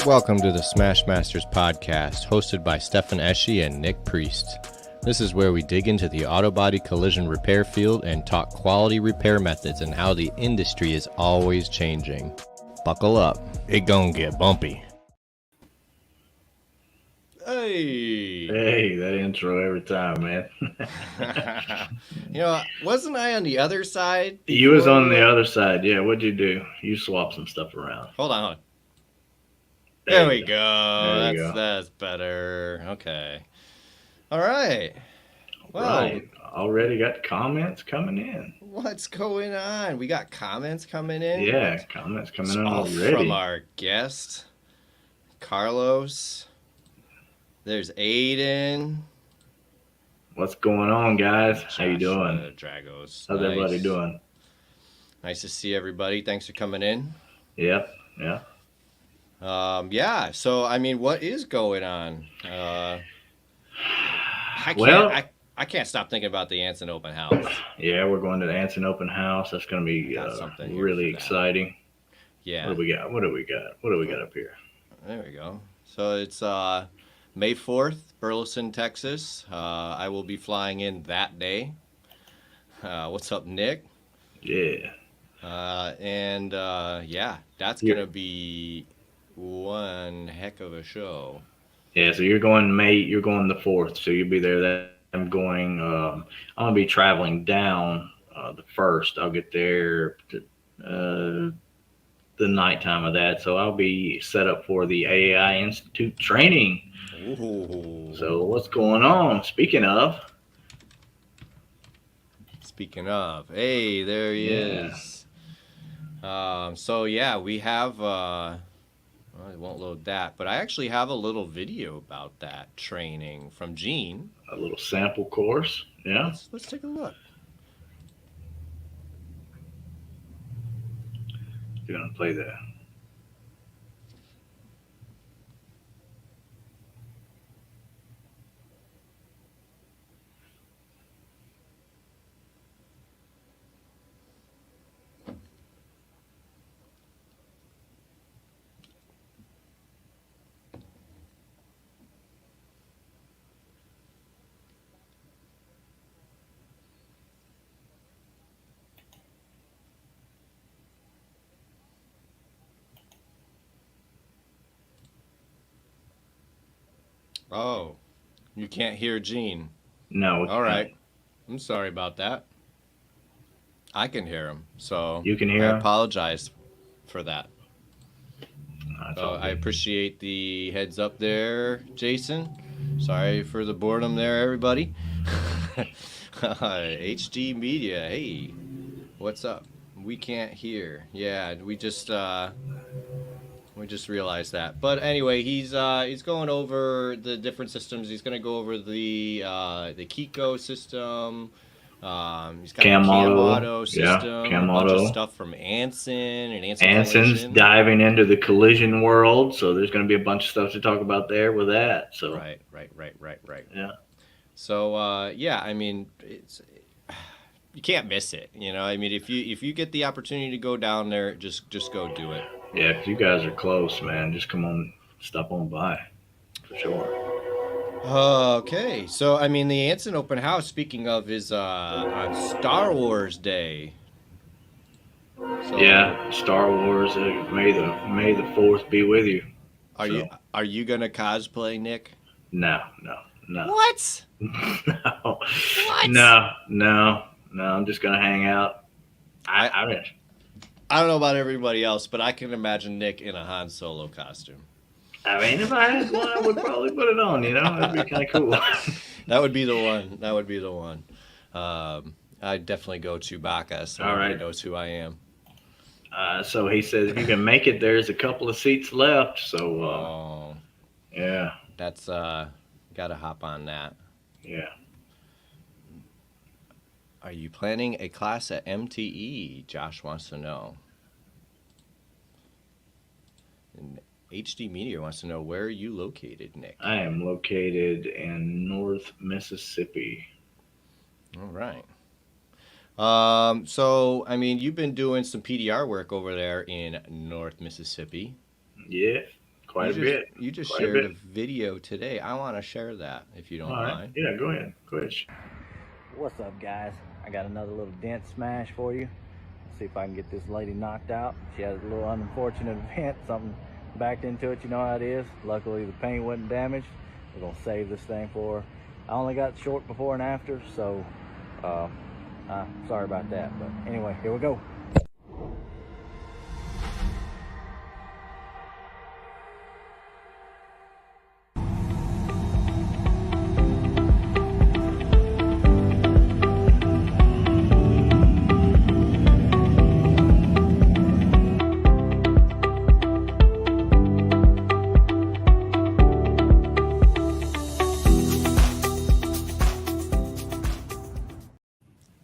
Welcome to the Smash Masters podcast, hosted by Stefan Eschi and Nick Priest. This is where we dig into the auto body collision repair field and talk quality repair methods and how the industry is always changing. Buckle up, it gon' get bumpy. Hey, that intro every time, man. Wasn't I on the other side? You was on the other side. Yeah, what'd you do? You swapped some stuff around. Hold on. There we go. There you go. That's better. Okay. All right. Well, right. Already got comments coming in. What's going on? We got comments coming in? Yeah, comments coming in already. From our guest, Carlos. There's Aiden. What's going on, guys? How you doing? Dragos. How's everybody doing? Nice to see everybody. Thanks for coming in. Yeah. So, I mean, what is going on? I can't stop thinking about the Anson Open House. Yeah, we're going to the Anson Open House. That's going to be really exciting. Yeah. What do we got? What do we got up here? There we go. So it's May 4th, Burleson, Texas. I will be flying in that day. What's up, Nick? Yeah. That's going to be one heck of a show. Yeah, so you're going the 4th, so you'll be there. I'm going, I'm going to be traveling down the 1st. I'll get there the nighttime of that, so I'll be set up for the AAI Institute training. Ooh. So what's going on? Speaking of, hey, there he is. We have, it won't load that, but I actually have a little video about that training from Gene. A little sample course, yeah. Let's take a look. You're gonna play that. Oh, you can't hear Gene. No. All right. I'm sorry about that. I can hear him, so you can hear him? I apologize for that. I appreciate the heads up there, Jason. Sorry for the boredom there, everybody. HD Media, hey, what's up? We can't hear. Yeah, we just realized that. But anyway, he's going over the different systems. He's going to go over the Kiko system. He's got Cam the Auto system. Cam a bunch Auto of stuff from Anson and Anson's Collision. diving into the collision world, so there's going to be a bunch of stuff to talk about there with that. So Right. Yeah. So I mean, you can't miss it. I mean, if you get the opportunity to go down there, just go do it. Yeah, if you guys are close, man, just come on, stop on by, for sure. Okay, so I mean, the Anson Open House, speaking of, is on Star Wars Day. So, yeah, Star Wars. May the 4th be with you. Are you gonna cosplay, Nick? No. What? No. What? No. I'm just gonna hang out. I don't know about everybody else, but I can imagine Nick in a Han Solo costume. I mean, if I had one, I would probably put it on. It'd be kind of cool. That would be the one. I'd definitely go Chewbacca, so everybody knows who I am. So he says if you can make it, there's a couple of seats left. So, yeah. That's gotta hop on that. Yeah. Are you planning a class at MTE? Josh wants to know. And HD Media wants to know, where are you located, Nick? I am located in North Mississippi. All right. So, I mean, you've been doing some PDR work over there in North Mississippi. Yeah, quite a bit. You just Quite a shared bit. a video today. I want to share that if you don't All right. mind. Yeah, go ahead. Go ahead. What's up, guys? I got another little dent smash for you. See if I can get this lady knocked out. She had a little unfortunate event, something backed into it, you know how it is. Luckily the paint wasn't damaged. We're gonna save this thing for her. I only got short before and after, so sorry about that, but anyway, here we go.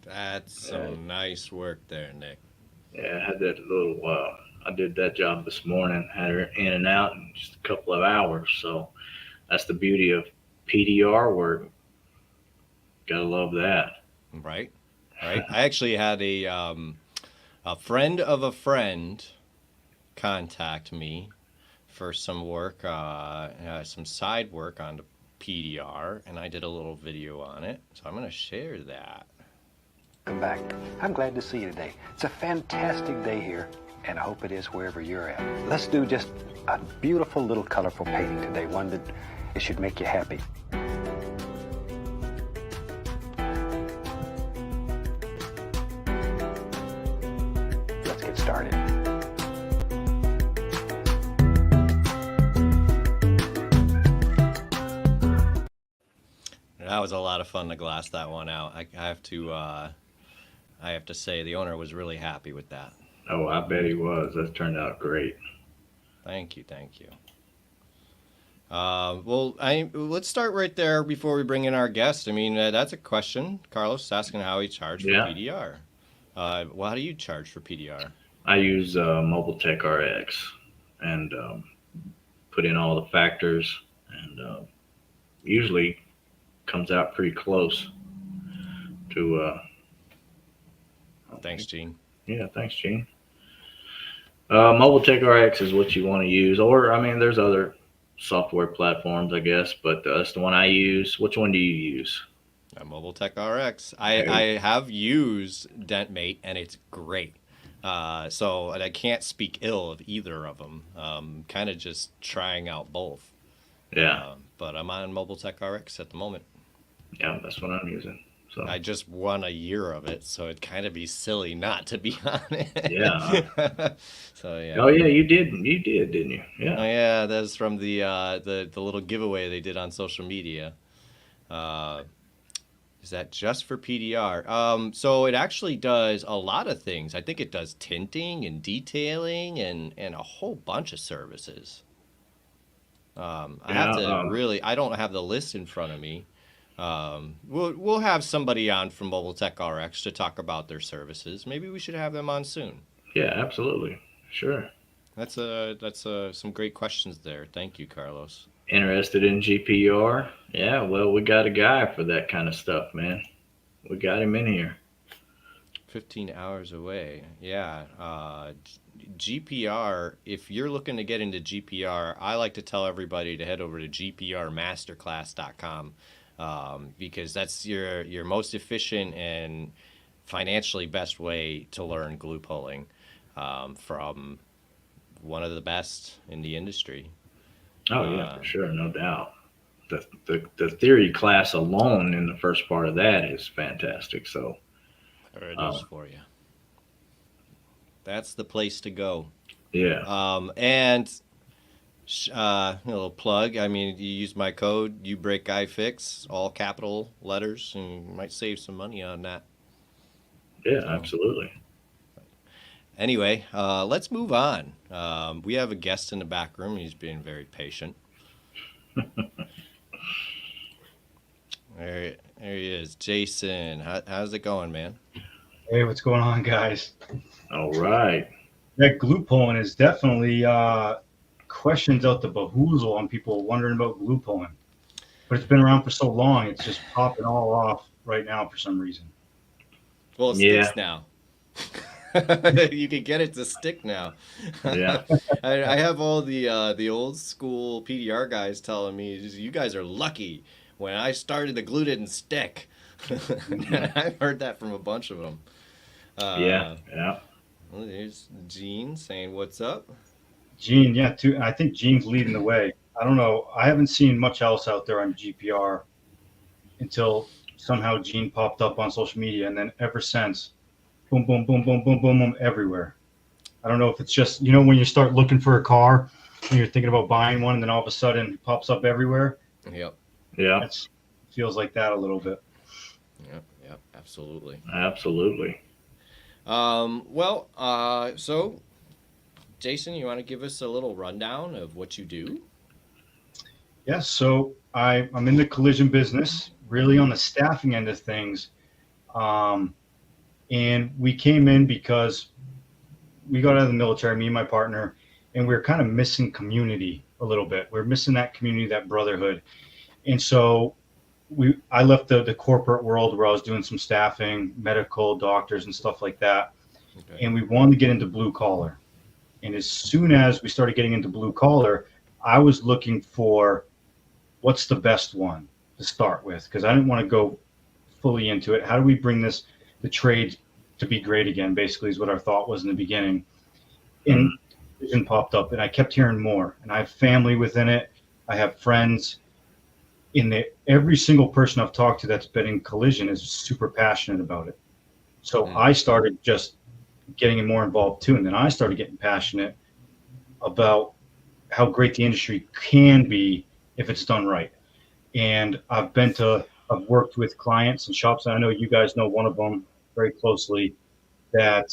That's some nice work there, Nick. Yeah, I had that little. I did that job this morning. Had her in and out in just a couple of hours. So that's the beauty of PDR work. Gotta love that. Right. I actually had a friend of a friend contact me for some work, some side work on the PDR, and I did a little video on it. So I'm going to share that. Welcome back. I'm glad to see you today. It's a fantastic day here, and I hope it is wherever you're at. Let's do just a beautiful little colorful painting today, one that it should make you happy. Let's get started. That was a lot of fun to glass that one out. I have to say the owner was really happy with that. Oh, I bet he was. That turned out great. Thank you. Well, let's start right there before we bring in our guest. I mean, that's a question. Carlos is asking how he charged for PDR. Well, how do you charge for PDR? I use Mobile Tech RX and put in all the factors, and usually comes out pretty close to. Thanks, Gene. Yeah, thanks, Gene. Mobile Tech RX is what you want to use, or I mean, there's other software platforms, I guess, but that's the one I use. Which one do you use? Mobile Tech RX. I have used DentMate, and it's great. So I can't speak ill of either of them. Kind of just trying out both. Yeah. But I'm on Mobile Tech RX at the moment. Yeah, that's what I'm using. So I just won a year of it, so it'd kind of be silly not to be on it. Yeah. So yeah. Oh yeah, you did, didn't you? Yeah. Oh yeah, that's from the little giveaway they did on social media. Is that just for PDR? So it actually does a lot of things. I think it does tinting and detailing and a whole bunch of services. I have to I don't have the list in front of me. We'll have somebody on from Mobile Tech RX to talk about their services. Maybe we should have them on soon. Yeah, absolutely. Sure. That's some great questions there. Thank you, Carlos. Interested in GPR? Yeah, well, we got a guy for that kind of stuff, man. We got him in here. 15 hours away. Yeah. GPR, if you're looking to get into GPR, I like to tell everybody to head over to gprmasterclass.com. Because that's your most efficient and financially best way to learn glue pulling from one of the best in the industry. Oh yeah, for sure, no doubt. The theory class alone in the first part of that is fantastic. So there it is for you. That's the place to go. Yeah. And a little plug. I mean, you use my code, YouBreakGuyFix, all capital letters, and you might save some money on that. Yeah, absolutely. Anyway, let's move on. We have a guest in the back room. He's being very patient. There he is, Jason. How's it going, man? Hey, what's going on, guys? All right. That glue pulling is definitely questions out the bahoozle on people wondering about glue pulling. But it's been around for so long, it's just popping all off right now for some reason. Well, it sticks now. You can get it to stick now. Yeah. I have all the old school PDR guys telling me, "You guys are lucky. When I started, the glue didn't stick." I've heard that from a bunch of them. Yeah. Yeah. Well, there's Gene saying, "What's up?" Gene, yeah, too. I think Gene's leading the way. I don't know. I haven't seen much else out there on GPR until somehow Gene popped up on social media, and then ever since, boom, boom, boom, boom, boom, boom, boom, everywhere. I don't know if it's just, when you start looking for a car and you're thinking about buying one, and then all of a sudden it pops up everywhere. Yep. Yeah. It feels like that a little bit. Yep, absolutely. Absolutely. So Jason, you want to give us a little rundown of what you do? Yes, so I'm in the collision business, really on the staffing end of things. And we came in because we got out of the military, me and my partner, and we were kind of missing community a little bit. We're missing that community, that brotherhood. And so I left the corporate world where I was doing some staffing, medical, doctors, and stuff like that. Okay. And we wanted to get into blue collar. And as soon as we started getting into blue collar, I was looking for what's the best one to start with, because I didn't want to go fully into it. How do we bring the trade to be great again, basically, is what our thought was in the beginning. And vision popped up, and I kept hearing more. And I have family within it. I have friends. Every single person I've talked to that's been in collision is super passionate about it. So I started just getting more involved too. And then I started getting passionate about how great the industry can be if it's done right. And I've worked with clients and shops, and I know you guys know one of them very closely that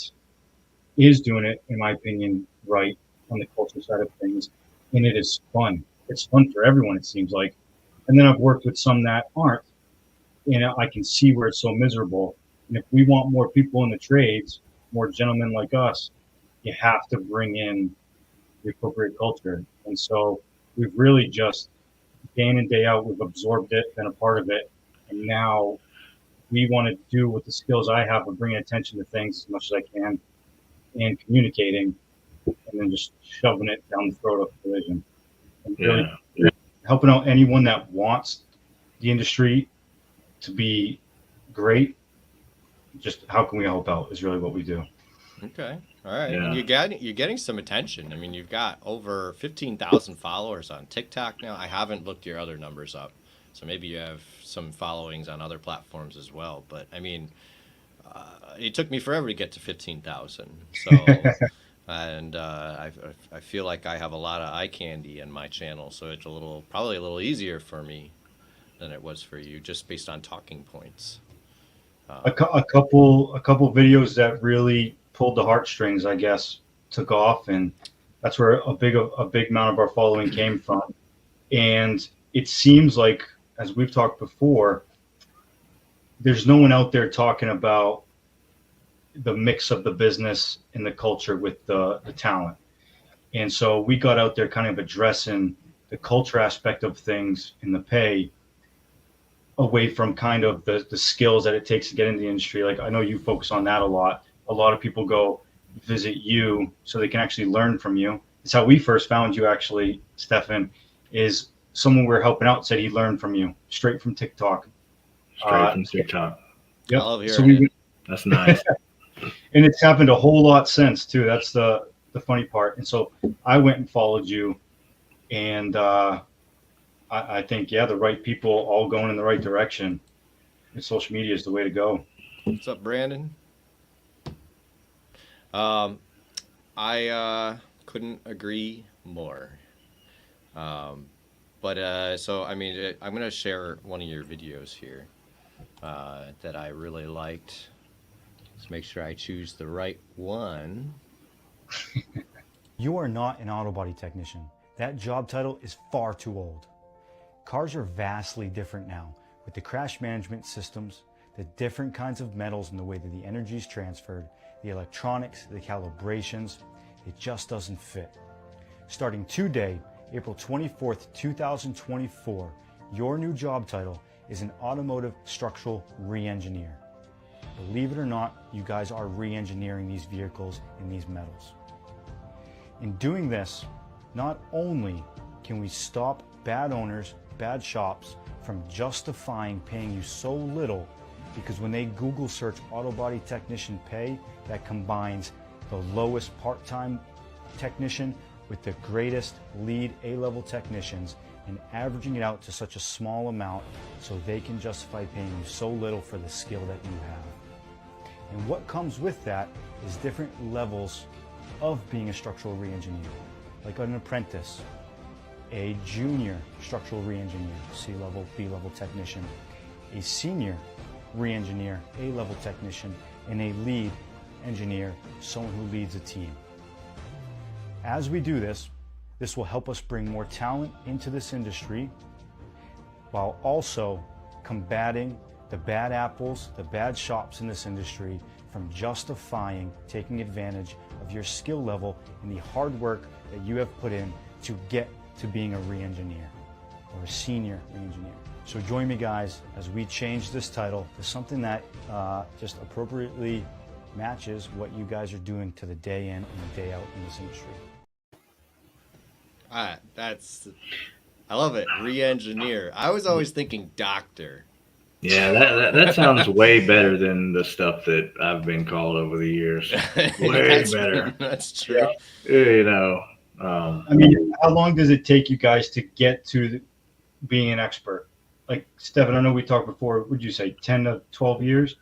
is doing it, in my opinion, right on the culture side of things. And it is fun. It's fun for everyone, it seems like. And then I've worked with some that aren't, and I can see where it's so miserable. And if we want more people in the trades, more gentlemen like us, you have to bring in the appropriate culture. And so we've really just day in and day out, we've absorbed it, been a part of it. And now we want to do with the skills I have of bringing attention to things as much as I can and communicating, and then just shoving it down the throat of collision. And really helping out anyone that wants the industry to be great. Just how can we help out is really what we do. Okay. All right. Yeah. You're getting some attention. I mean, you've got over 15,000 followers on TikTok now. I haven't looked your other numbers up, so maybe you have some followings on other platforms as well. But I mean, it took me forever to get to 15,000. So, and I feel like I have a lot of eye candy in my channel, so it's probably a little easier for me than it was for you, just based on talking points. A couple videos that really pulled the heartstrings, I guess, took off, and that's where a big amount of our following came from. And it seems like, as we've talked before, there's no one out there talking about the mix of the business and the culture with the talent. And so we got out there kind of addressing the culture aspect of things and the pay, away from kind of the skills that it takes to get into the industry. Like, I know you focus on that a lot. A lot of people go visit you so they can actually learn from you. It's how we first found you, actually, Stefan, is someone we were helping out said he learned from you straight from TikTok. Straight from TikTok. Yep. I love hearing it. That's nice. And it's happened a whole lot since too. That's the funny part. And so I went and followed you, and I think, the right people all going in the right direction. And social media is the way to go. What's up, Brandon? I couldn't agree more. So I mean, I'm gonna share one of your videos here that I really liked. Let's make sure I choose the right one. You are not an auto body technician. That job title is far too old. Cars are vastly different now, with the crash management systems, the different kinds of metals and the way that the energy is transferred, the electronics, the calibrations. It just doesn't fit. Starting today, April 24th, 2024, your new job title is an automotive structural re-engineer. believe it or not, you guys are re-engineering these vehicles and these metals. In doing this, not only can we stop bad owners, bad shops from justifying paying you so little, because when they Google search auto body technician pay, that combines the lowest part-time technician with the greatest lead A-level technicians and averaging it out to such a small amount so they can justify paying you so little for the skill that you have. And what comes with that is different levels of being a structural re-engineer, like an apprentice, a junior structural re-engineer, C-level, B-level technician, a senior re-engineer, A-level technician, and a lead engineer, someone who leads a team. As we do this, this will help us bring more talent into this industry while also combating the bad apples, the bad shops in this industry from justifying taking advantage of your skill level and the hard work that you have put in to get to being a re-engineer or a senior re-engineer. So join me, guys, as we change this title to something that just appropriately matches what you guys are doing to the day in and the day out in this industry. I love it. Re-engineer. I was always thinking doctor. Yeah, that sounds way better than the stuff that I've been called over the years. Way better. That's true. You know, I mean, how long does it take you guys to get to being an expert? Like, Stefan, I know we talked before, would you say 10 to 12 years?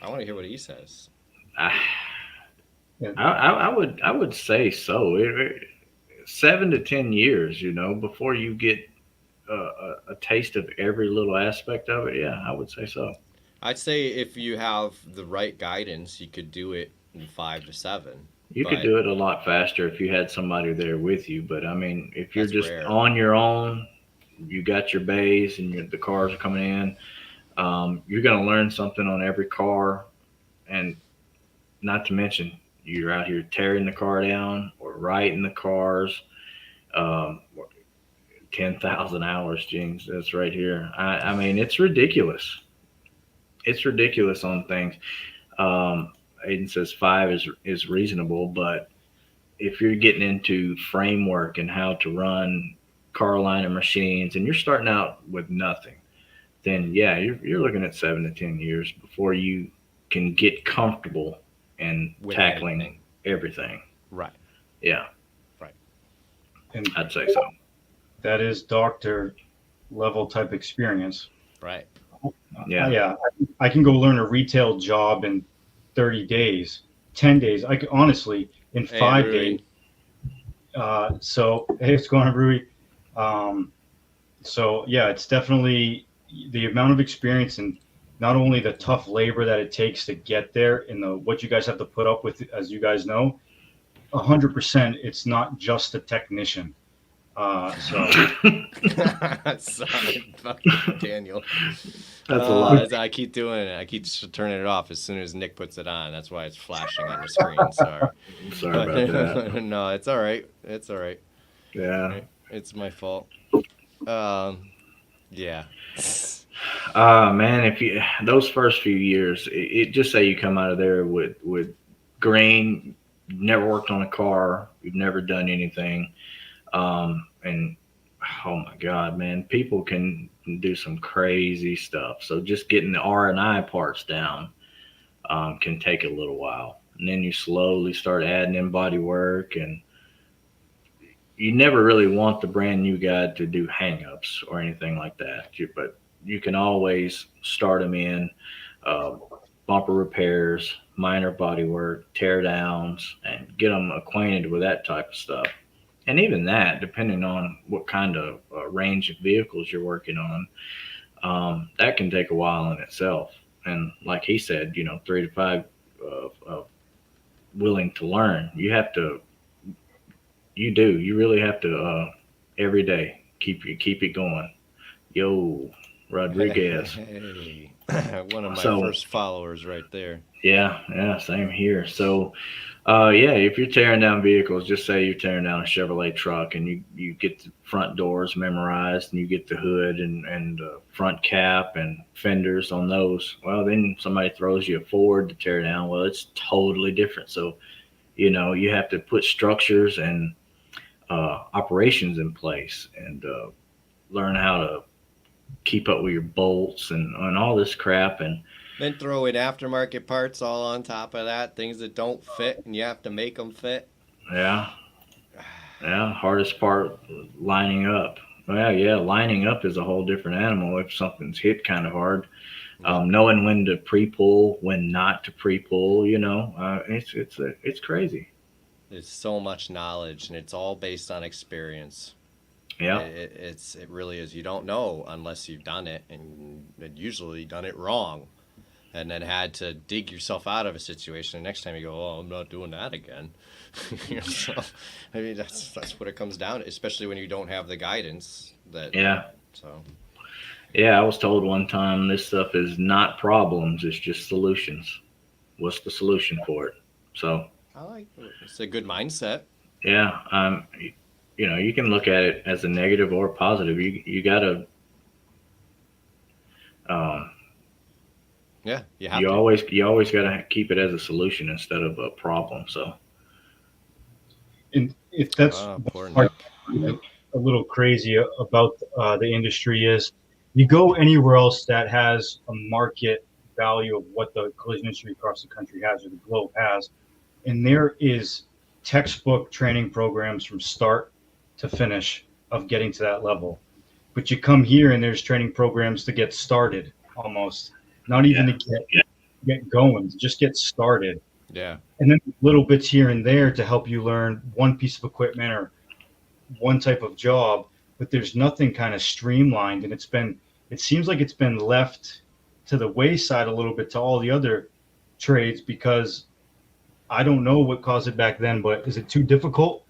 I want to hear what he says. I would say so. 7 to 10 years, you know, before you get a taste of every little aspect of it. Yeah, I would say so. I'd say if you have the right guidance, you could do it in 5 to 7. You could do it a lot faster if you had somebody there with you. But I mean, if you're just rare. on your own, you got your bays and the cars are coming in, you're going to learn something on every car. And not to mention, you're out here tearing the car down or writing the cars. 10,000 hours, James. That's right here. I mean, it's ridiculous. It's ridiculous on things. Aiden says 5 is reasonable, but if you're getting into framework and how to run Carolina machines and you're starting out with nothing, then yeah, you're looking at 7 to 10 years before you can get comfortable and with tackling everything. Right. Yeah. Right. And I'd say so. that is doctor level type experience. Right. Yeah. Yeah. I can go learn a retail job in 30 days, 10 days. I could honestly in 5 days. So, hey, what's going on, Rui? So yeah, it's definitely the amount of experience and not only the tough labor that it takes to get there and what you guys have to put up with, as you guys know, 100%. It's not just a technician. Sorry, fucking Daniel. That's a lot. I keep doing it. I keep turning it off as soon as Nick puts it on. That's why it's flashing on the screen. Sorry. Sorry about that. No, it's all right. It's all right. Yeah. It's my fault. Yeah. Man, if you those first few years, it just say you come out of there with green, you've never worked on a car, you've never done anything, and oh my God, man, people can do some crazy stuff. So just getting the R&I parts down can take a little while, and then you slowly start adding in body work, and you never really want the brand new guy to do hang-ups or anything like that. But you can always start them in bumper repairs, minor body work, tear downs, and get them acquainted with that type of stuff. And even that, depending on what kind of range of vehicles you're working on, that can take a while in itself. And like he said, 3 to 5 willing to learn. You really have to every day keep it going. Yo, Rodriguez. Hey. One of my first followers right there. Yeah, same here. So, yeah, if you're tearing down vehicles, just say you're tearing down a Chevrolet truck, and you get the front doors memorized, and you get the hood and front cap and fenders on those. Well, then somebody throws you a Ford to tear down. Well, it's totally different. So, you have to put structures and operations in place, and learn how to keep up with your bolts and all this crap. And Then throw in aftermarket parts all on top of that, things that don't fit, and you have to make them fit. yeah, yeah, hardest part, lining up. Well, yeah, lining up is a whole different animal if something's hit kind of hard. Knowing when to pre-pull, when not to pre-pull, it's crazy. There's so much knowledge, and it's all based on experience. Yeah, It really is. You don't know unless you've done it, and usually done it wrong, and then had to dig yourself out of a situation. And next time you go, "Oh, I'm not doing that again." So, I mean, that's what it comes down to, especially when you don't have the guidance. yeah, So yeah. I was told one time this stuff is not problems; it's just solutions. What's the solution for it? So it's a good mindset. yeah, you can look at it as a negative or positive. You gotta um, Yeah, you have you to. always gotta keep it as a solution instead of a problem. So And if that's Poor part Nick. a little crazy about the industry is, you go anywhere else that has a market value of what the collision industry across the country has or the globe has, and there is textbook training programs from start to finish of getting to that level. But you come here and there's training programs to get started, almost not even to get going, to just get started, Yeah. and then little bits here and there to help you learn one piece of equipment or one type of job. But there's nothing kind of streamlined, and it seems like it's been left to the wayside a little bit to all the other trades, because I don't know what caused it back then, but is it too difficult?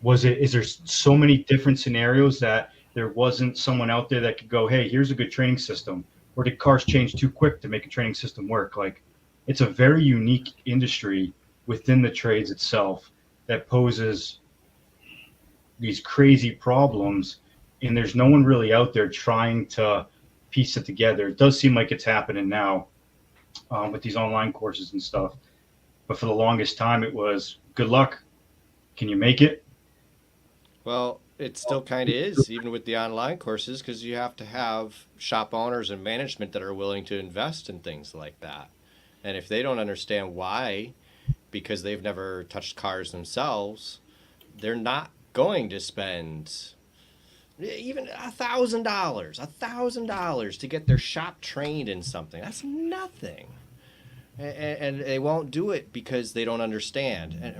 Is there so many different scenarios that there wasn't someone out there that could go, hey, here's a good training system? Or did cars change too quick to make a training system work? Like, it's a very unique industry within the trades itself that poses these crazy problems, and there's no one really out there trying to piece it together. It does seem like it's happening now with these online courses and stuff. But for the longest time, it was good luck. Can you make it? Well, it still kind of is, even with the online courses, because you have to have shop owners and management that are willing to invest in things like that. And if they don't understand why, because they've never touched cars themselves, they're not going to spend even $1,000 to get their shop trained in something. That's nothing. And they won't do it because they don't understand. And,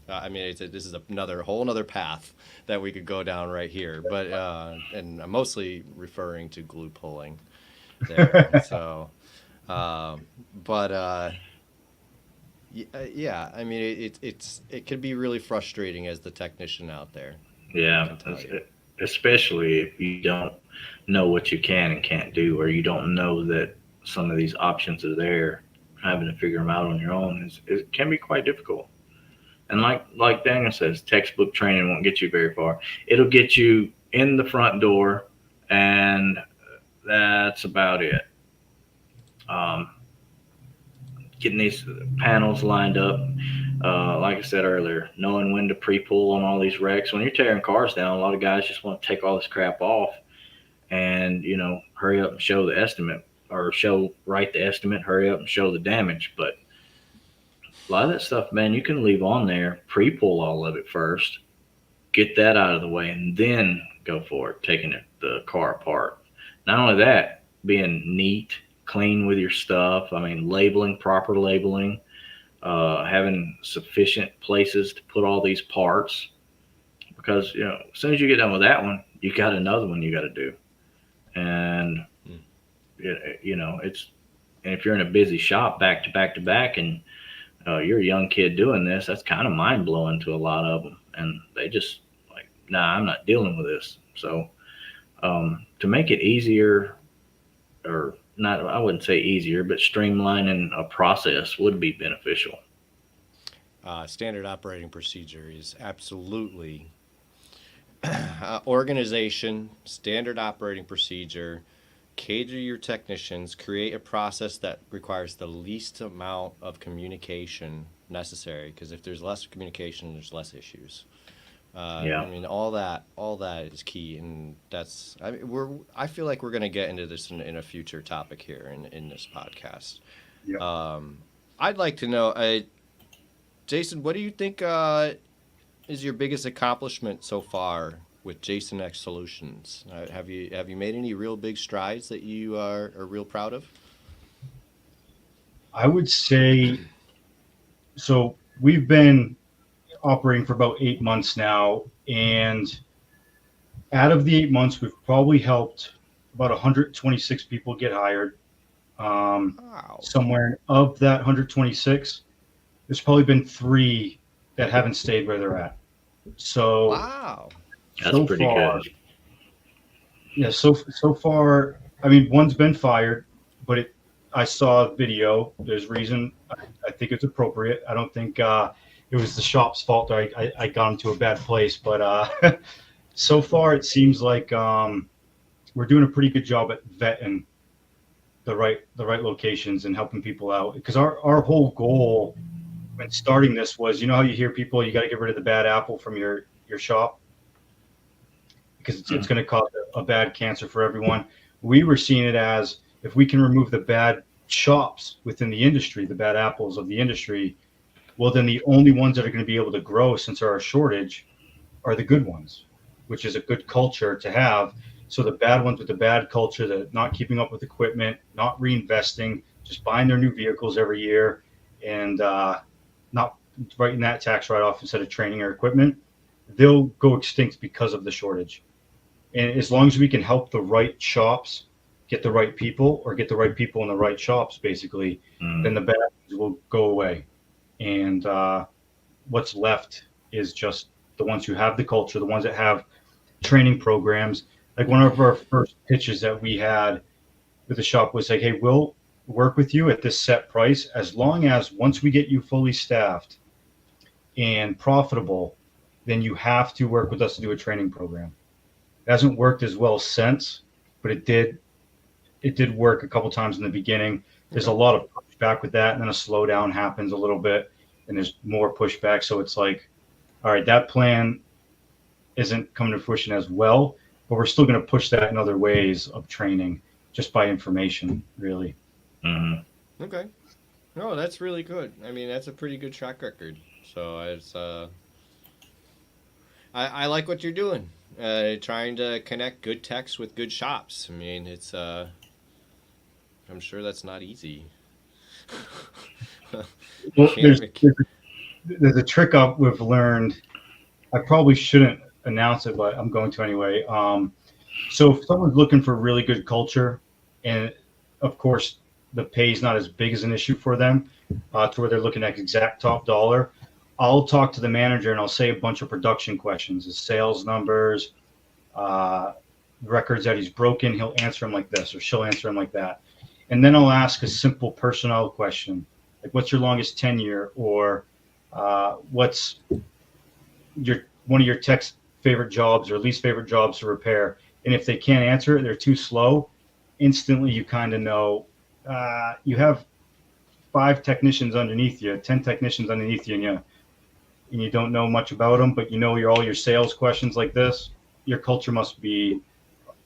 I mean, this is another whole another path that we could go down right here. But and I'm mostly referring to glue pulling there. So, yeah, I mean, it can be really frustrating as the technician out there. yeah, especially if you don't know what you can and can't do, or you don't know that some of these options are there. Having to figure them out on your own it can be quite difficult. And like Daniel says, textbook training won't get you very far. It'll get you in the front door, and that's about it. Getting these panels lined up, like I said earlier, knowing when to pre-pull on all these wrecks. When you're tearing cars down, a lot of guys just want to take all this crap off and, hurry up and show the estimate, or write the estimate, hurry up and show the damage. But a lot of that stuff, man, you can leave on there, pre-pull all of it first, get that out of the way, and then go for it, taking the car apart. Not only that, being neat, clean with your stuff. I mean, proper labeling, having sufficient places to put all these parts. Because, as soon as you get done with that one, you got another one you got to do. And, and if you're in a busy shop back to back to back, and you're a young kid doing this, that's kind of mind blowing to a lot of them. And they just like, nah, I'm not dealing with this. So to make it easier, or not, I wouldn't say easier, but streamlining a process would be beneficial. Standard operating procedure is absolutely organization, standard operating procedure, cater your technicians, create a process that requires the least amount of communication necessary, because if there's less communication, there's less issues. Yeah. I mean, all that is key, and that's. I mean, I feel like we're going to get into this in a future topic here in this podcast. Yeah. I'd like to know, Jason, what do you think is your biggest accomplishment so far with Jason X Solutions? Have you made any real big strides that you are real proud of? I would say, so we've been operating for about 8 months now, and out of the 8 months, we've probably helped about 126 people get hired. Wow. Somewhere of that 126, there's probably been 3 that haven't stayed where they're at. So Wow. That's so pretty far, good. yeah, so far, I mean, one's been fired, but I saw a video. There's reason. I think it's appropriate. I don't think it was the shop's fault. I got him to a bad place, but so far it seems like we're doing a pretty good job at vetting the right locations and helping people out. Because our whole goal when starting this was, you know how you hear people, you got to get rid of the bad apple from your shop because it's going to cause a bad cancer for everyone. We were seeing it as, if we can remove the bad shops within the industry, the bad apples of the industry, well, then the only ones that are going to be able to grow, since there are a shortage, are the good ones, which is a good culture to have. So the bad ones with the bad culture, that not keeping up with equipment, not reinvesting, just buying their new vehicles every year, and not writing that tax write-off instead of training or equipment, they'll go extinct because of the shortage. And as long as we can help the right shops get the right people, or get the right people in the right shops, basically, then the bad ones will go away. And what's left is just the ones who have the culture, the ones that have training programs. Like one of our first pitches that we had with the shop was like, hey, we'll work with you at this set price as long as once we get you fully staffed and profitable, then you have to work with us to do a training program. It hasn't worked as well since, but it did work a couple times in the beginning. There's a lot of pushback with that, and then a slowdown happens a little bit, and there's more pushback. So it's like, all right, that plan isn't coming to fruition as well, but we're still going to push that in other ways of training, just by information, really. Mm-hmm. Okay. No, that's really good. I mean, that's a pretty good track record. So it's I like what you're doing. Trying to connect good techs with good shops. I mean, it's I'm sure that's not easy. Well, there's a trick we've learned. I probably shouldn't announce it, but I'm going to anyway. So if someone's looking for really good culture, and of course the pay is not as big as an issue for them, to where they're looking at exact top dollar, I'll talk to the manager and I'll say a bunch of production questions, his sales numbers, records that he's broken. He'll answer them like this, or she'll answer them like that. And then I'll ask a simple personnel question, like what's your longest tenure, or what's one of your tech's favorite jobs or least favorite jobs to repair. And if they can't answer it, they're too slow, instantly you kind of know you have 5 technicians underneath you, 10 technicians underneath you, and you don't know much about them, but you know all your sales questions like this, your culture must be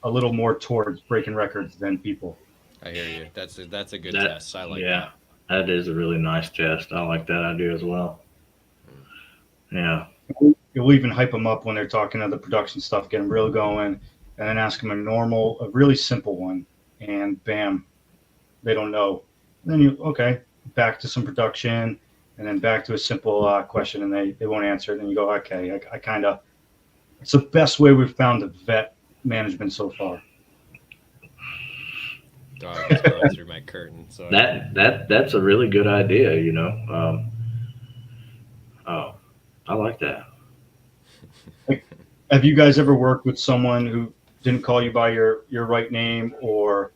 a little more towards breaking records than people. I hear you. That's a good test. I like that. That is a really nice test. I like that idea as well. Yeah. It will even hype them up when they're talking to the production stuff, get them real going, and then ask them a really simple one, and bam, they don't know. And then back to some production, and then back to a simple question, and they won't answer it. And you go, okay, I kind of, it's the best way we've found to vet management so far. Dog is going through my curtain. So That's a really good idea, I like that. Have you guys ever worked with someone who didn't call you by your right name, or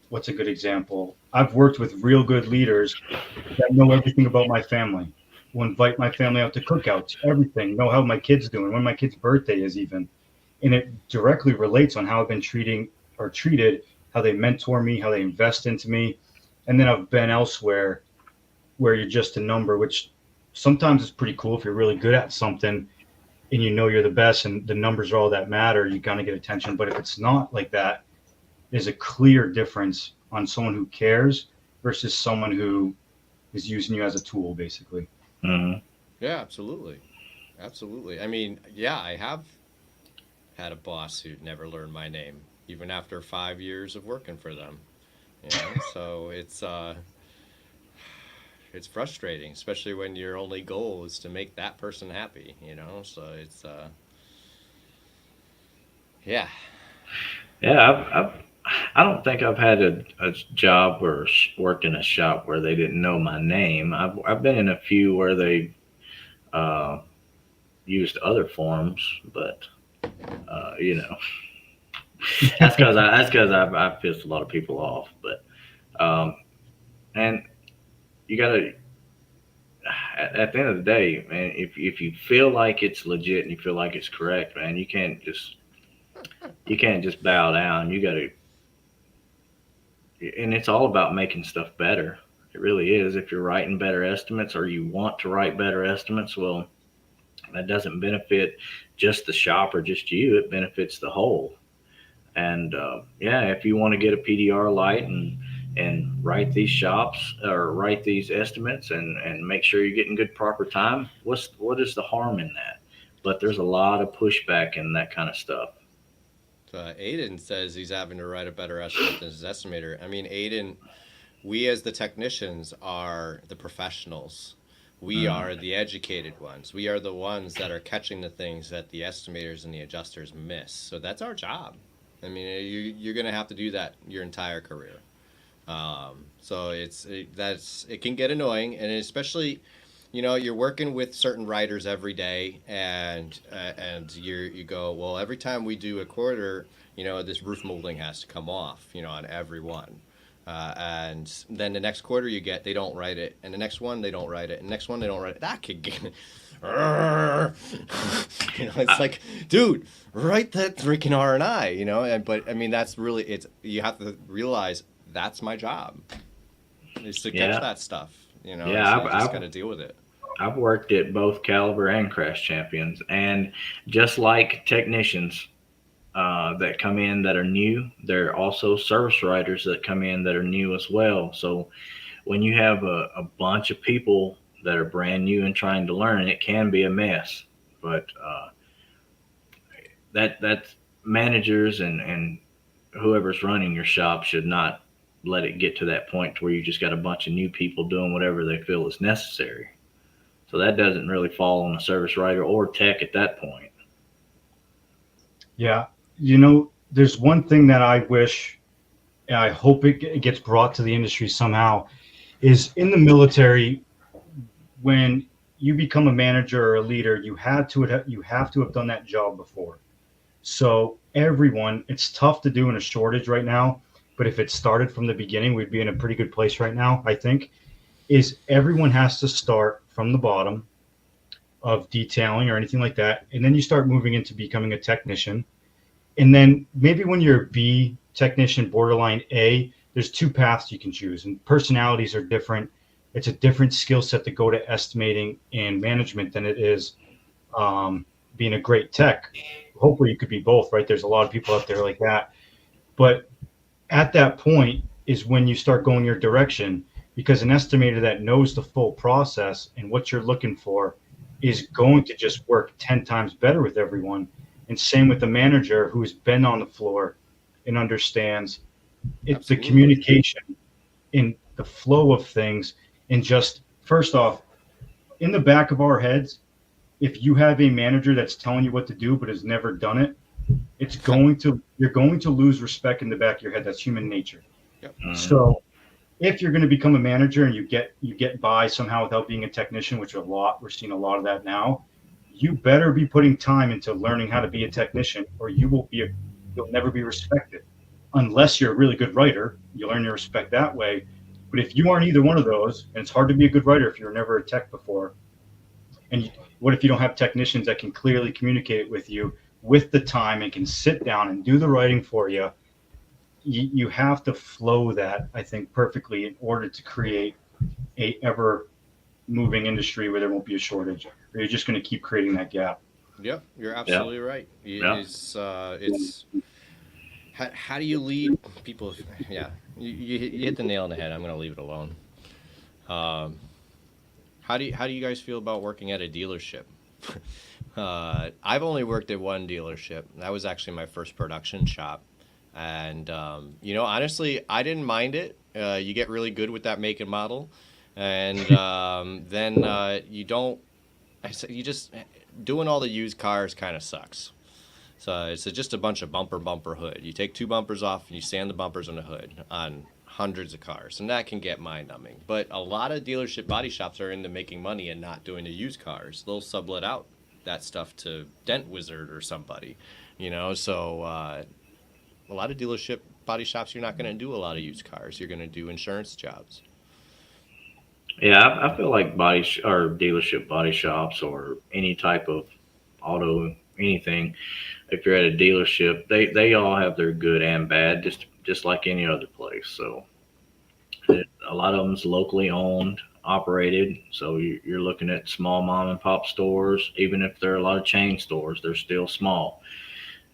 What's a good example? I've worked with real good leaders that know everything about my family, will invite my family out to cookouts, everything, know how my kid's doing, when my kid's birthday is even. And it directly relates on how I've been treated, how they mentor me, how they invest into me. And then I've been elsewhere where you're just a number, which sometimes is pretty cool if you're really good at something and you know you're the best and the numbers are all that matter, you kind of get attention. But if it's not like that, there's a clear difference on someone who cares versus someone who is using you as a tool, basically. Mm-hmm. Yeah, absolutely. Absolutely. I mean, yeah, I have had a boss who never learned my name, even after 5 years of working for them. You know, so it's frustrating, especially when your only goal is to make that person happy, you know? So it's, yeah. Yeah, I don't think I've had a job or worked in a shop where they didn't know my name. I've been in a few where they used other forms, but you know, that's because I've pissed a lot of people off. But and you gotta at the end of the day, man, if you feel like it's legit and you feel like it's correct, man, you can't just bow down. You gotta, and it's all about making stuff better. It really is. If you're writing better estimates or you want to write better estimates, well, that doesn't benefit just the shop or just you. It benefits the whole. And yeah, if you want to get a PDR light and write these shops or write these estimates and make sure you're getting good proper time, what is the harm in that? But there's a lot of pushback in that kind of stuff. Aiden says he's having to write a better estimate than his estimator. I mean, Aiden, we as the technicians are the professionals. We are the educated ones. We are the ones that are catching the things that the estimators and the adjusters miss. So that's our job. I mean, you're going to have to do that your entire career. So it can get annoying, and especially, you know, you're working with certain writers every day, and you go, well, every time we do a quarter, you know, this roof molding has to come off, you know, on every one. And then the next quarter they don't write it, and the next one they don't write it, and the next one they don't write it. That could get, you know, it's like, dude, write that freaking R&I, you know. But I mean, that's really you have to realize that's my job, is to catch that stuff, you know. Yeah, so I just got to deal with it. I've worked at both Caliber and Crash Champions, and just like technicians that come in that are new, there are also service writers that come in that are new as well. So when you have a bunch of people that are brand new and trying to learn, it can be a mess. But that's managers and whoever's running your shop should not let it get to that point where you just got a bunch of new people doing whatever they feel is necessary. So that doesn't really fall on a service writer or tech at that point. Yeah. You know, there's one thing that I wish, and I hope it gets brought to the industry somehow, is in the military, when you become a manager or a leader, you have to have done that job before. So everyone, it's tough to do in a shortage right now, but if it started from the beginning, we'd be in a pretty good place right now, I think, is everyone has to start from the bottom of detailing or anything like that. And then you start moving into becoming a technician. And then maybe when you're a B technician, borderline A, there's two paths you can choose, and personalities are different. It's a different skill set to go to estimating and management than it is being a great tech. Hopefully you could be both, right? There's a lot of people out there like that. But at that point is when you start going your direction, because an estimator that knows the full process and what you're looking for is going to just work 10 times better with everyone. And same with the manager who's been on the floor and understands it's the communication in the flow of things. And just first off, in the back of our heads, if you have a manager that's telling you what to do but has never done it, you're going to lose respect in the back of your head. That's human nature. Yep. So if you're going to become a manager and you get by somehow without being a technician, which we're seeing a lot of that now, you better be putting time into learning how to be a technician, or you'll never be respected unless you're a really good writer. You learn your respect that way. But if you aren't either one of those, and it's hard to be a good writer if you're never a tech before, and what if you don't have technicians that can clearly communicate with you with the time and can sit down and do the writing for you? You have to flow that, I think, perfectly in order to create a ever moving industry where there won't be a shortage, or you're just going to keep creating that gap. Yep, you're absolutely right. It's how do you lead people? Yeah, you hit the nail on the head. I'm going to leave it alone. How do you guys feel about working at a dealership? I've only worked at one dealership. That was actually my first production shop. And, honestly, I didn't mind it. You get really good with that make and model. And then you just doing all the used cars kind of sucks. So it's just a bunch of bumper hood. You take 2 bumpers off and you sand the bumpers on the hood on hundreds of cars. And that can get mind-numbing. But a lot of dealership body shops are into making money and not doing the used cars. They'll sublet out that stuff to Dent Wizard or somebody, so a lot of dealership body shops, you're not going to do a lot of used cars. You're going to do insurance jobs. Yeah, I feel like or dealership body shops or any type of auto anything, if you're at a dealership, they all have their good and bad, just like any other place. So a lot of them's locally owned, operated. So you're looking at small mom and pop stores. Even if there are a lot of chain stores, they're still small.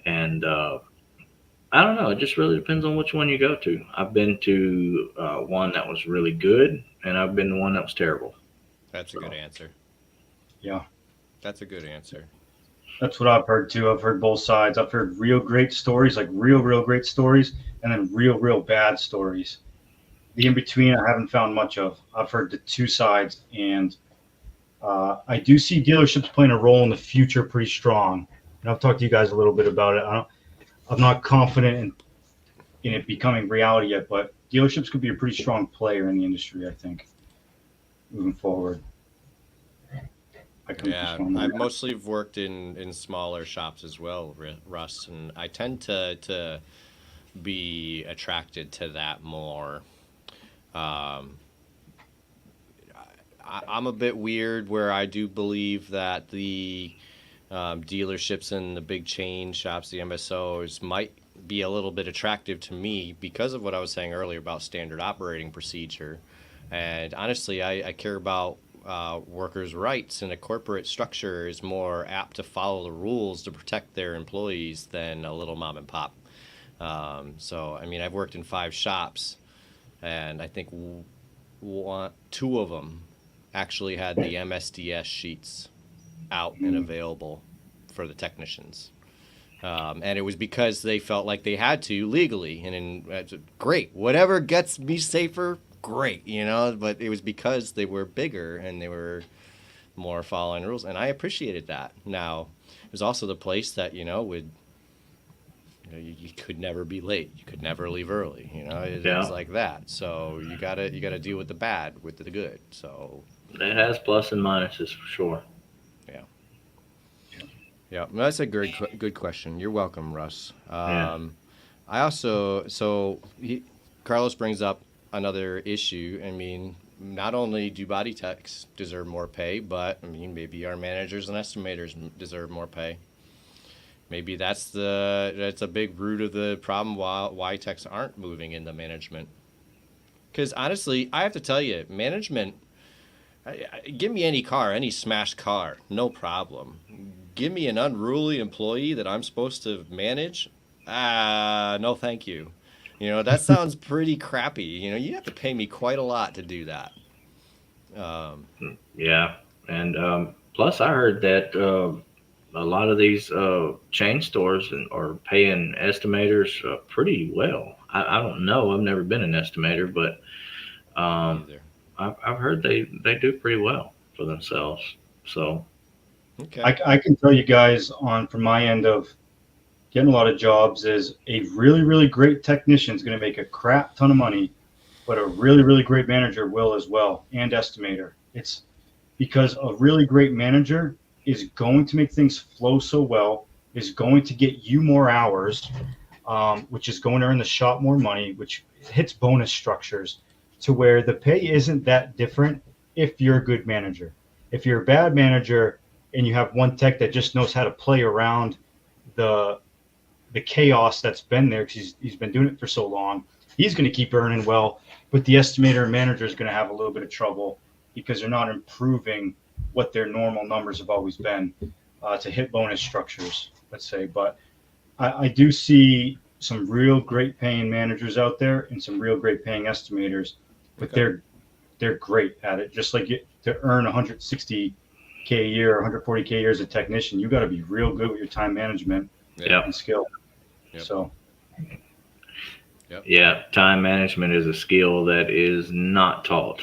And I don't know. It just really depends on which one you go to. I've been to one that was really good, and I've been to one that was terrible. That's a good answer. Yeah. That's a good answer. That's what I've heard too. I've heard both sides. I've heard real great stories, like real great stories, and then real bad stories. The in-between I haven't found much of. I've heard the 2 sides, and I do see dealerships playing a role in the future pretty strong. And I've talked to you guys a little bit about it. I'm not confident in it becoming reality yet, but dealerships could be a pretty strong player in the industry, I think, moving forward. Yeah, I've mostly worked in smaller shops as well, Russ, and I tend to be attracted to that more. I'm a bit weird where I do believe that the dealerships and the big chain shops, the MSOs, might be a little bit attractive to me because of what I was saying earlier about standard operating procedure. And honestly, I care about workers' rights, and a corporate structure is more apt to follow the rules to protect their employees than a little mom and pop. So, I mean, I've worked in 5 shops, and I think 2 of them actually had the MSDS sheets out and available for the technicians. And it was because they felt like they had to legally, and great, whatever gets me safer, great, but it was because they were bigger and they were more following rules, and I appreciated that. Now, it was also the place that, would, you could never be late. You could never leave early, it was like that. So you gotta deal with the bad, with the good. So it has plus and minuses for sure. Yeah, that's a good question. You're welcome, Russ. I also, Carlos brings up another issue. I mean, not only do body techs deserve more pay, but I mean, maybe our managers and estimators deserve more pay. Maybe that's a big root of the problem why techs aren't moving into management. Because honestly, I have to tell you, management, give me any car, any smashed car, no problem. Give me an unruly employee that I'm supposed to manage? No, thank you. That sounds pretty crappy. You have to pay me quite a lot to do that. Yeah. And plus I heard that a lot of these chain stores are paying estimators pretty well. I don't know. I've never been an estimator, but I've heard they do pretty well for themselves. So okay. I can tell you guys from my end of getting a lot of jobs is a really great technician is going to make a crap ton of money, but a really great manager will as well, and estimator. It's because a really great manager is going to make things flow so well, is going to get you more hours, which is going to earn the shop more money, which hits bonus structures to where the pay isn't that different if you're a good manager. If you're a bad manager and you have one tech that just knows how to play around the chaos that's been there because he's been doing it for so long, he's going to keep earning well, but the estimator and manager is going to have a little bit of trouble because they're not improving what their normal numbers have always been to hit bonus structures, let's say. But I do see some real great paying managers out there and some real great paying estimators, but they're great at it. Just like to earn 160K a year, 140K a year as a technician, you got to be real good with your time management and skill. Yep. So. Yeah, time management is a skill that is not taught.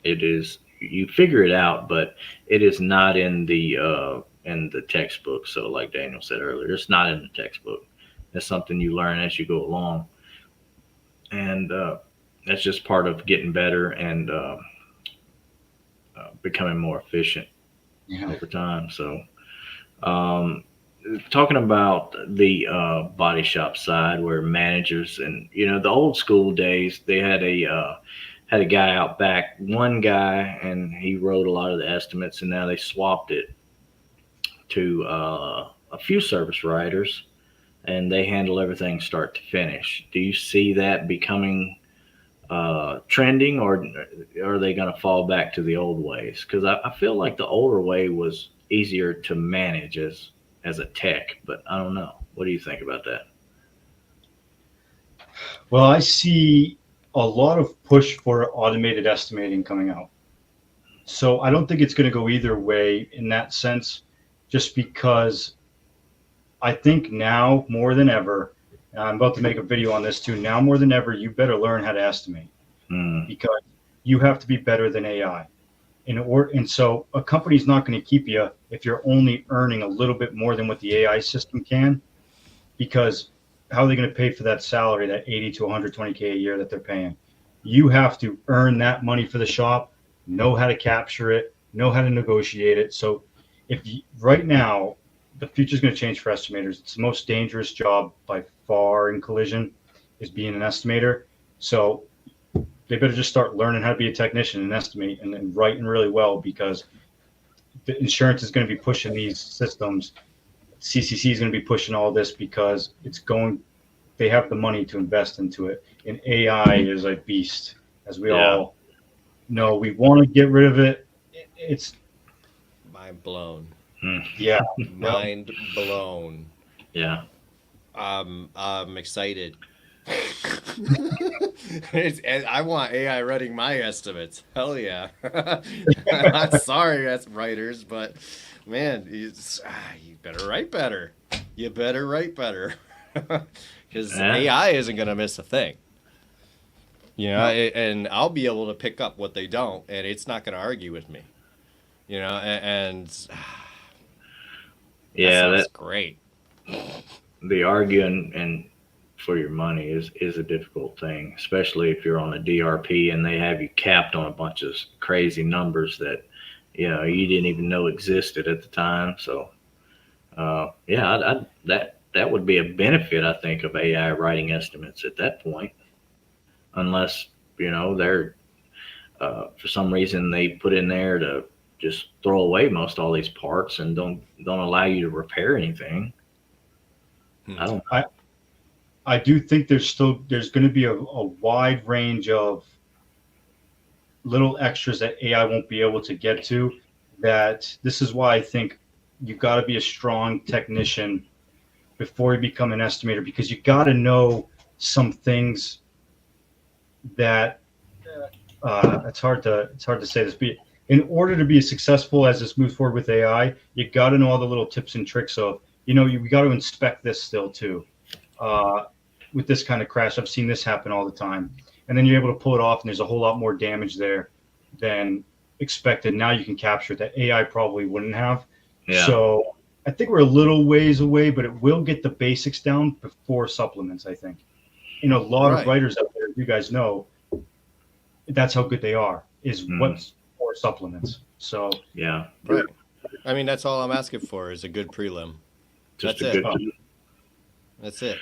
It is, you figure it out, but it is not in the textbook. So like Daniel said earlier, it's not in the textbook. It's something you learn as you go along. And that's just part of getting better and becoming more efficient over time. So talking about the body shop side where managers and, the old school days, they had a guy out back, one guy, and he wrote a lot of the estimates, and now they swapped it to a few service writers, and they handle everything start to finish. Do you see that becoming trending, or are they going to fall back to the old ways? Because I feel like the older way was easier to manage as a tech, but I don't know. What do you think about that? Well, I see a lot of push for automated estimating coming out. So I don't think it's going to go either way in that sense, just because I think now more than ever, and I'm about to make a video on this too, now more than ever, you better learn how to estimate because you have to be better than AI. And so a company's not going to keep you if you're only earning a little bit more than what the AI system can, because how are they going to pay for that salary, that 80 to 120K a year that they're paying? You have to earn that money for the shop, know how to capture it, know how to negotiate it. So right now, the future is going to change for estimators. It's the most dangerous job by far in collision is being an estimator. So they better just start learning how to be a technician and estimate and writing really well, because the insurance is going to be pushing these systems. CCC is going to be pushing all this because they have the money to invest into it. And AI is a beast, as we all know. We want to get rid of it. It's mind blown. Yeah. Mind blown. Yeah. I'm excited. I want AI writing my estimates. Hell yeah. I'm sorry, as writers, but man, you better write better. You better write better. Because AI isn't going to miss a thing. And I'll be able to pick up what they don't, and it's not going to argue with me. That's great. The arguing and for your money is a difficult thing, especially if you're on a DRP and they have you capped on a bunch of crazy numbers that you didn't even know existed at the time. So that would be a benefit, I think, of AI writing estimates at that point, unless they're for some reason they put in there to just throw away most all these parts and don't allow you to repair anything. I do think there's going to be a wide range of little extras that AI won't be able to get to. That this is why I think you've got to be a strong technician before you become an estimator, because you got to know some things that it's hard to say this, but in order to be as successful as this moves forward with AI, you got to know all the little tips and tricks of, we got to inspect this still too. With this kind of crash, I've seen this happen all the time. And then you're able to pull it off, and there's a whole lot more damage there than expected. Now you can capture it that AI probably wouldn't have. Yeah. So I think we're a little ways away, but it will get the basics down before supplements, I think. A lot of writers out there, you guys know, that's how good they are, is what's for supplements. So yeah. Right. I mean, that's all I'm asking for is a good prelim. Just that's it. That's it.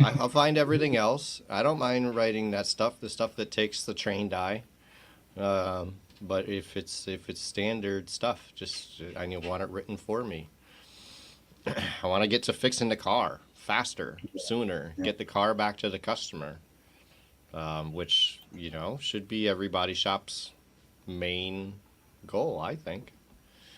I'll find everything else. I don't mind writing that stuff, the stuff that takes the trained eye. But if it's standard stuff, just I want it written for me. I want to get to fixing the car faster, sooner, get the car back to the customer, which, should be every body shop's main goal, I think.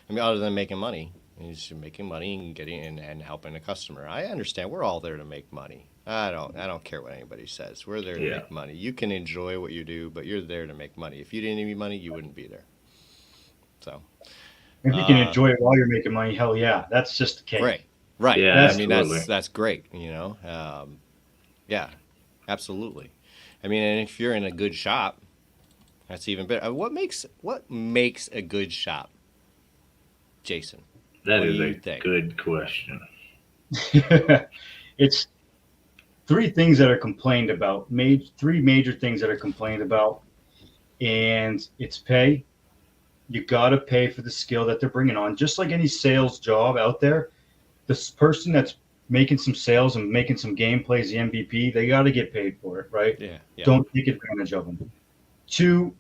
I mean, other than making money. He's making money and getting and helping the customer. I understand we're all there to make money. I don't care what anybody says. We're there to make money. You can enjoy what you do, but you're there to make money. If you didn't need money, you wouldn't be there. So if you can enjoy it while you're making money, hell yeah, that's just the case. Right. Yeah, I mean, that's great. Yeah, absolutely. I mean, and if you're in a good shop, that's even better. What makes a good shop, Jason? That is a good question. It's three things that are complained about. Three major things that are complained about, and it's pay. You got to pay for the skill that they're bringing on. Just like any sales job out there, this person that's making some sales and making some game plays, the MVP, they got to get paid for it, right? Yeah. Don't take advantage of them. 2,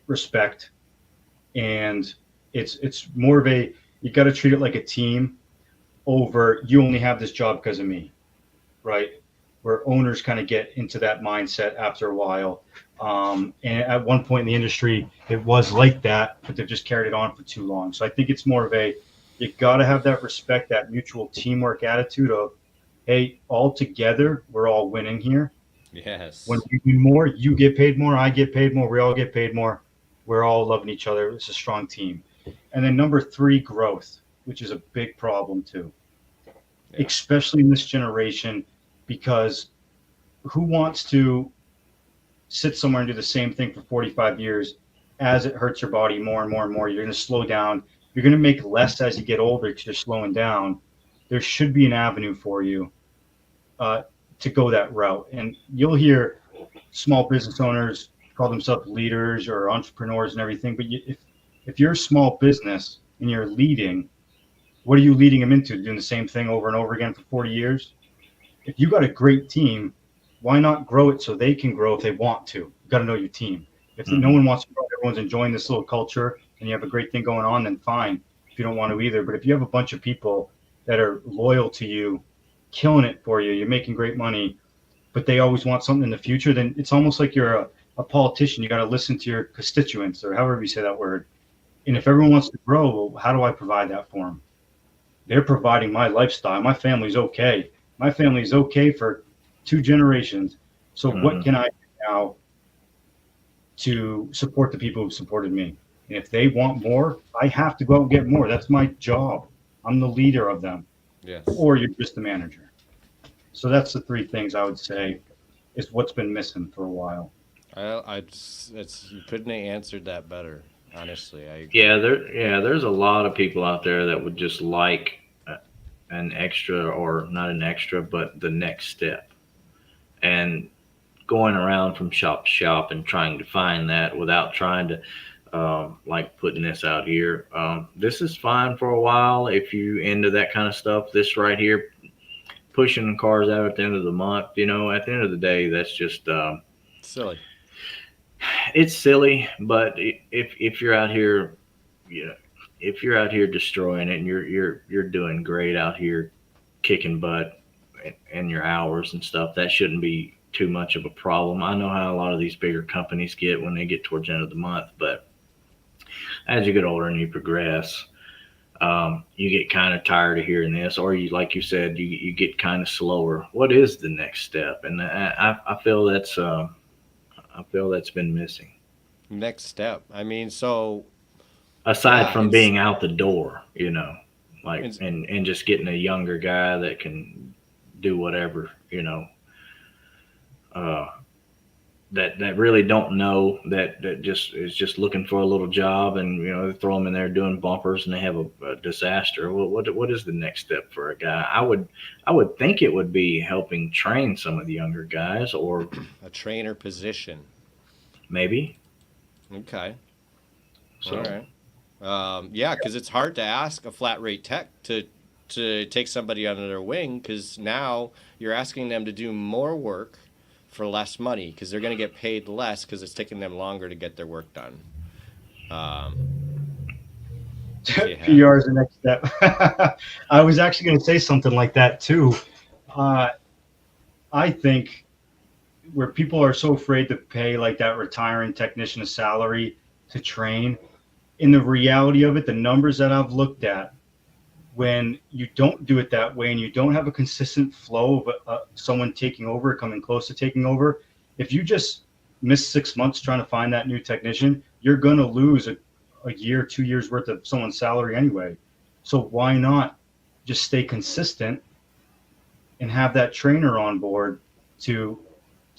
respect, and it's more of you got to treat it like a team over you only have this job because of me, right? Where owners kind of get into that mindset after a while. And at one point in the industry, it was like that, but they've just carried it on for too long. So I think it's more of you got to have that respect, that mutual teamwork attitude of, hey, all together, we're all winning here. Yes. When you win more, you get paid more, I get paid more, we all get paid more. We're all loving each other. It's a strong team. And then number 3, growth, which is a big problem too, especially in this generation, because who wants to sit somewhere and do the same thing for 45 years as it hurts your body more and more and more? You're going to slow down. You're going to make less as you get older because you're slowing down. There should be an avenue for you to go that route. And you'll hear small business owners call themselves leaders or entrepreneurs and everything. But if you're a small business and you're leading, what are you leading them into? Doing the same thing over and over again for 40 years? If you got a great team, why not grow it so they can grow if they want to? You got to know your team. If no one wants to grow, everyone's enjoying this little culture and you have a great thing going on, then fine. If you don't want to either. But if you have a bunch of people that are loyal to you, killing it for you, you're making great money, but they always want something in the future, then it's almost like you're a politician. You got to listen to your constituents, or however you say that word. And if everyone wants to grow, well, how do I provide that for them? They're providing my lifestyle. My family's okay. My family's okay for 2 generations. So what can I do now to support the people who supported me? And if they want more, I have to go out and get more. That's my job. I'm the leader of them. Yes. Or you're just the manager. So that's the 3 things I would say is what's been missing for a while. You couldn't have answered that better, honestly. There's a lot of people out there that would just like an extra, or not an extra, but the next step. And going around from shop to shop and trying to find that without trying to, like putting this out here. This is fine for a while if you into that kind of stuff. This right here, pushing cars out at the end of the month, at the end of the day, that's just silly. It's silly, but if you're out here, if you're out here destroying it and you're doing great out here, kicking butt and your hours and stuff, that shouldn't be too much of a problem. I know how a lot of these bigger companies get when they get towards the end of the month, but as you get older and you progress, you get kind of tired of hearing this, or you, like you said, you get kind of slower. What is the next step? And I feel that's been missing. Next step. I mean, so aside from being out the door, and just getting a younger guy that can do whatever, that really don't know, that just is just looking for a little job, and they throw them in there doing bumpers and they have a disaster. Well, what is the next step for a guy? I would think it would be helping train some of the younger guys, or a trainer position. Maybe. Okay. So. All right. Yeah, because it's hard to ask a flat rate tech to to take somebody under their wing, because now you're asking them to do more work for less money, because they're going to get paid less because it's taking them longer to get their work done. Yeah. PR is the next step. I was actually going to say something like that too. I think where people are so afraid to pay like that retiring technician a salary to train, in the reality of it, the numbers that I've looked at, when you don't do it that way and you don't have a consistent flow of someone taking over, coming close to taking over, if you just miss 6 months trying to find that new technician, you're going to lose a year, 2 years worth of someone's salary anyway. So why not just stay consistent and have that trainer on board to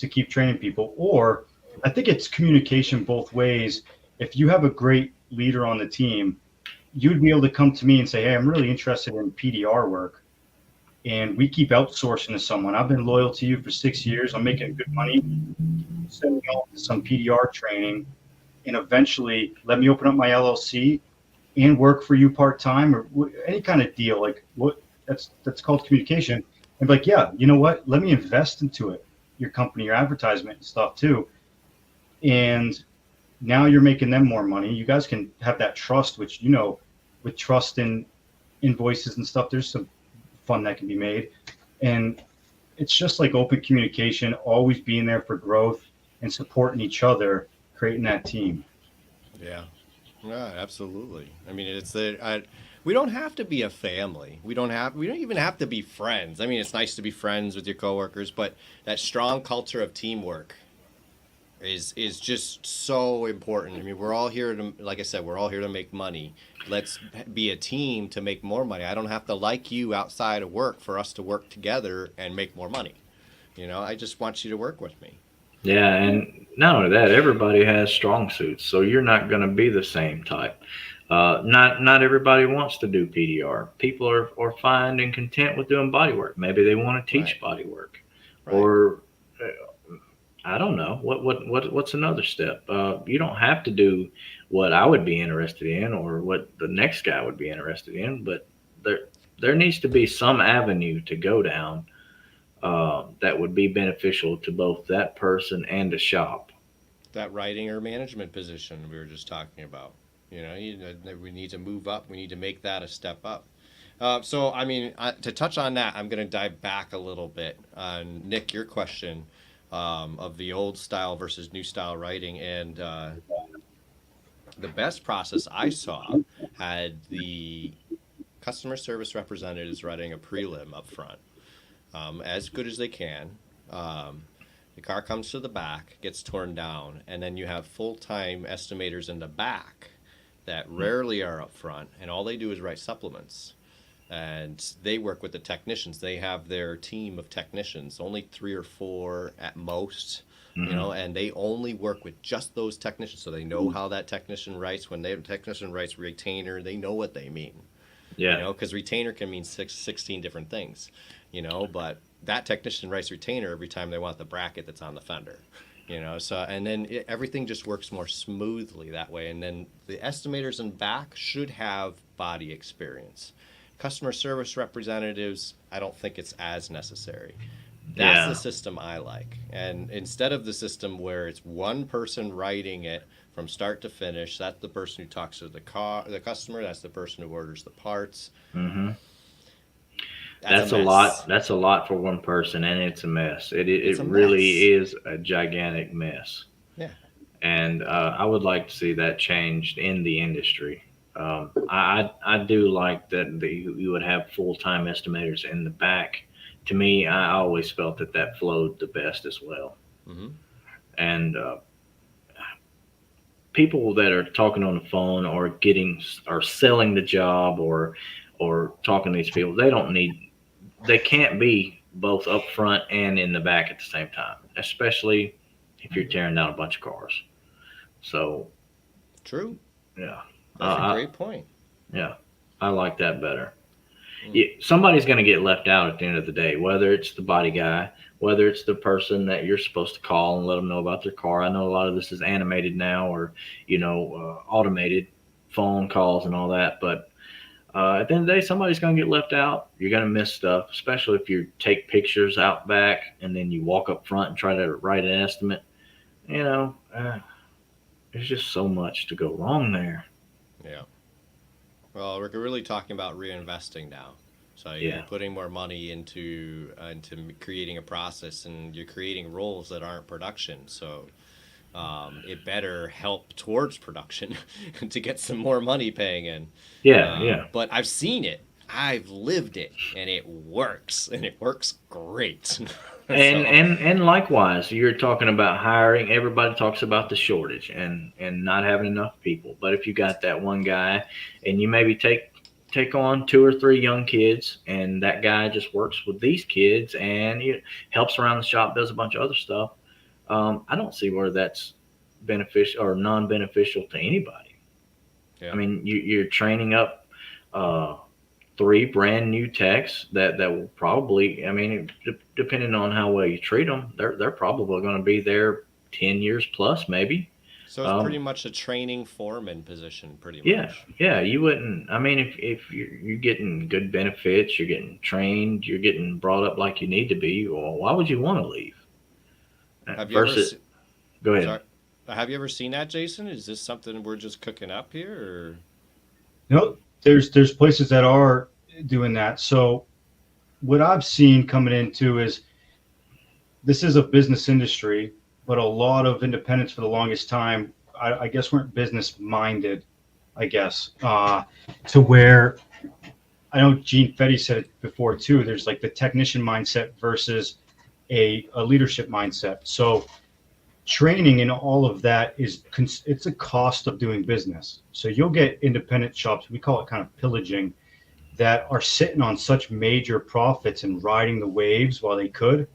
keep training people? Or I think it's communication both ways. If you have a great leader on the team, you'd be able to come to me and say, hey, I'm really interested in PDR work, and we keep outsourcing to someone. I've been loyal to you for 6 years. I'm making good money. Send me on to some PDR training, and eventually let me open up my LLC and work for you part-time, or any kind of deal. Like what that's called communication. And like, yeah, you know what? Let me invest into it, your company, your advertisement and stuff too. And now you're making them more money. You guys can have that trust, which, you know, with trust in invoices and stuff, there's some fun that can be made. And it's just like open communication, always being there for growth and supporting each other, creating that team. Yeah, absolutely. I mean, we don't have to be a family. We don't even have to be friends. I mean, it's nice to be friends with your coworkers, but that strong culture of teamwork is just so important. I mean, we're all here to, like I said, we're all here to make money. Let's be a team to make more money. I don't have to like you outside of work for us to work together and make more money. You know, I just want you to work with me. Yeah, and not only that, everybody has strong suits, so you're not going to be the same type. Not everybody wants to do PDR. People are fine and content with doing body work. Maybe they want to teach body work, or I don't know what's another step. You don't have to do what I would be interested in or what the next guy would be interested in, but there needs to be some avenue to go down that would be beneficial to both that person and the shop. That writing or management position we were just talking about. You know, we need to move up. We need to make that a step up. So, I mean, to touch on that, I'm going to dive back a little bit on, Nick, your question of the old style versus new style writing. And the best process I saw had the customer service representatives writing a prelim up front, as good as they can. The car comes to the back, gets torn down, and then you have full-time estimators in the back that rarely are up front, and all they do is write supplements. And they work with the technicians. They have their team of technicians, only 3 or 4 at most, you know, and they only work with just those technicians, so they know how that technician writes. When the technician writes retainer, they know what they mean. Yeah. You know, because retainer can mean 16 different things, you know, but that technician writes retainer every time they want the bracket that's on the fender. You know, so, and then everything just works more smoothly that way. And then the estimators in back should have body experience. Customer service representatives, I don't think it's as necessary. That's the system I like. And instead of the system where it's one person writing it from start to finish, that's the person who talks to the customer, that's the person who orders the parts. Mm-hmm. That's a lot. That's a lot for one person, and it's a mess. It really is a gigantic mess. Yeah. And I would like to see that changed in the industry. I do like that you would have full-time estimators in the back. To me, I always felt that flowed the best as well. Mm-hmm. And people that are talking on the phone or selling the job or talking to these people, they can't be both up front and in the back at the same time, especially if you're tearing down a bunch of cars. So true. Yeah. That's a great point. Yeah. I like that better. Yeah, somebody's going to get left out at the end of the day, whether it's the body guy, whether it's the person that you're supposed to call and let them know about their car. I know a lot of this is animated now, or, automated phone calls and all that, but At the end of the day, somebody's going to get left out. You're going to miss stuff, especially if you take pictures out back and then you walk up front and try to write an estimate. You know, there's just so much to go wrong there. Yeah. Well, we're really talking about reinvesting now. So you're putting more money into creating a process, and you're creating roles that aren't production. So it better help towards production to get some more money paying in. Yeah. But I've seen it. I've lived it, and it works, and it works great. And likewise, you're talking about hiring. Everybody talks about the shortage and not having enough people. But if you got that one guy, and you maybe take on 2 or 3 young kids, and that guy just works with these kids and he helps around the shop, does a bunch of other stuff. I don't see where that's beneficial or non-beneficial to anybody. Yeah. I mean, you're training up 3 brand new techs that will probably, I mean, depending on how well you treat them, they're probably going to be there 10 years plus, maybe. So it's pretty much a training foreman position, pretty much. Yeah. You wouldn't. I mean, if you're getting good benefits, you're getting trained, you're getting brought up like you need to be. Well, why would you want to leave? Go ahead. Sorry. Have you ever seen that, Jason? Is this something we're just cooking up here, or? No, there's places that are doing that. So what I've seen coming into is this is a business industry, but a lot of independents for the longest time, I guess, weren't business minded, I guess, to where I know Gene Fetty said it before too. There's like the technician mindset versus a leadership mindset. So training and all of that it's a cost of doing business. So you'll get independent shops, we call it kind of pillaging, that are sitting on such major profits and riding the waves while they could,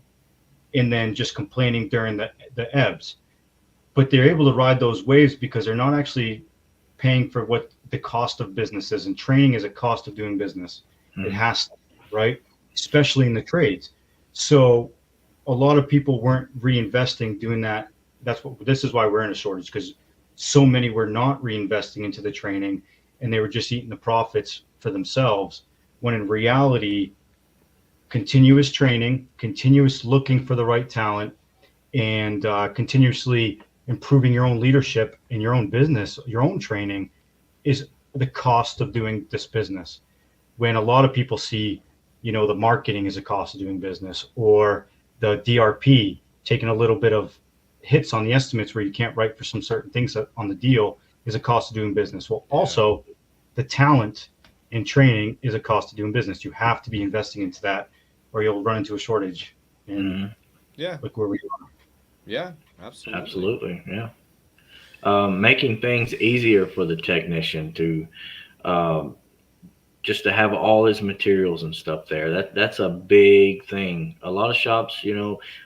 and then just complaining during the ebbs. But they're able to ride those waves because they're not actually paying for what the cost of business is. And training is a cost of doing business. Mm-hmm. It has to, right? Especially in the trades. So a lot of people weren't reinvesting doing that. This is why we're in a shortage, because so many were not reinvesting into the training, and they were just eating the profits for themselves, when in reality, continuous training, continuous looking for the right talent, and continuously improving your own leadership in your own business, your own training, is the cost of doing this business. When a lot of people see, the marketing is a cost of doing business, or the DRP taking a little bit of hits on the estimates where you can't write for some certain things on the deal is a cost of doing business. Well, also the talent and training is a cost of doing business. You have to be investing into that, or you'll run into a shortage. And look where we are. Yeah, absolutely. Absolutely, yeah. Making things easier for the technician to just to have all his materials and stuff there. That's a big thing. A lot of shops,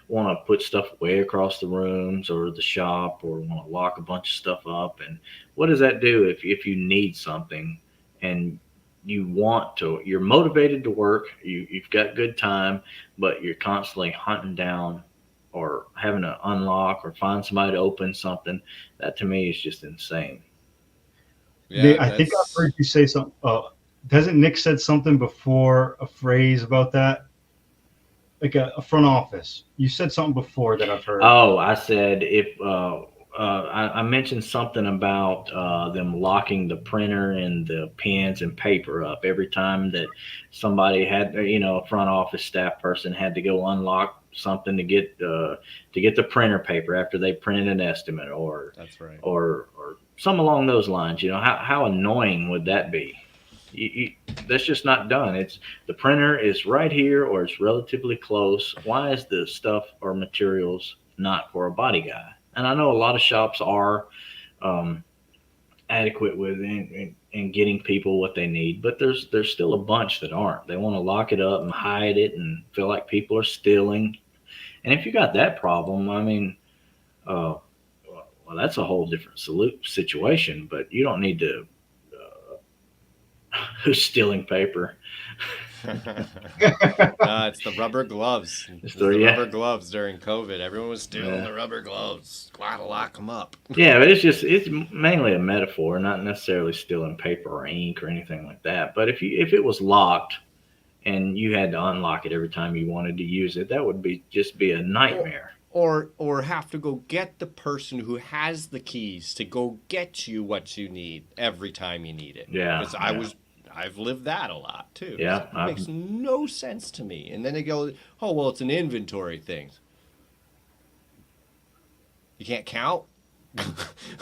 want to put stuff way across the rooms or the shop, or want to lock a bunch of stuff up. And what does that do if you need something and you're motivated to work, you've got good time, but you're constantly hunting down or having to unlock or find somebody to open something? That to me is just insane. Yeah, I think I've heard you say something. Hasn't Nick said something before, a phrase about that? Like a front office. You said something before that I've heard. Oh, I said I mentioned something about them locking the printer and the pens and paper up every time that somebody had, a front office staff person had to go unlock something to get the printer paper after they printed an estimate, or that's right, or some along those lines. How annoying would that be? That's just not done. It's the printer is right here, or it's relatively close. Why is the stuff or materials not for a body guy? And I know a lot of shops are adequate with in getting people what they need, but there's still a bunch that aren't. They want to lock it up and hide it and feel like people are stealing. And if you got that problem, I mean, well, that's a whole different situation. But you don't need to who's stealing paper. It's the rubber gloves. It's the yeah. rubber gloves during COVID. Everyone was stealing the rubber gloves. Gotta lock them up. Yeah, but it's mainly a metaphor, not necessarily stealing paper or ink or anything like that. But if it was locked and you had to unlock it every time you wanted to use it, that would just be a nightmare. Or have to go get the person who has the keys to go get you what you need every time you need it. Yeah. Because I've lived that a lot too. Yeah. It makes no sense to me. And then they go, oh, well, it's an inventory thing. You can't count?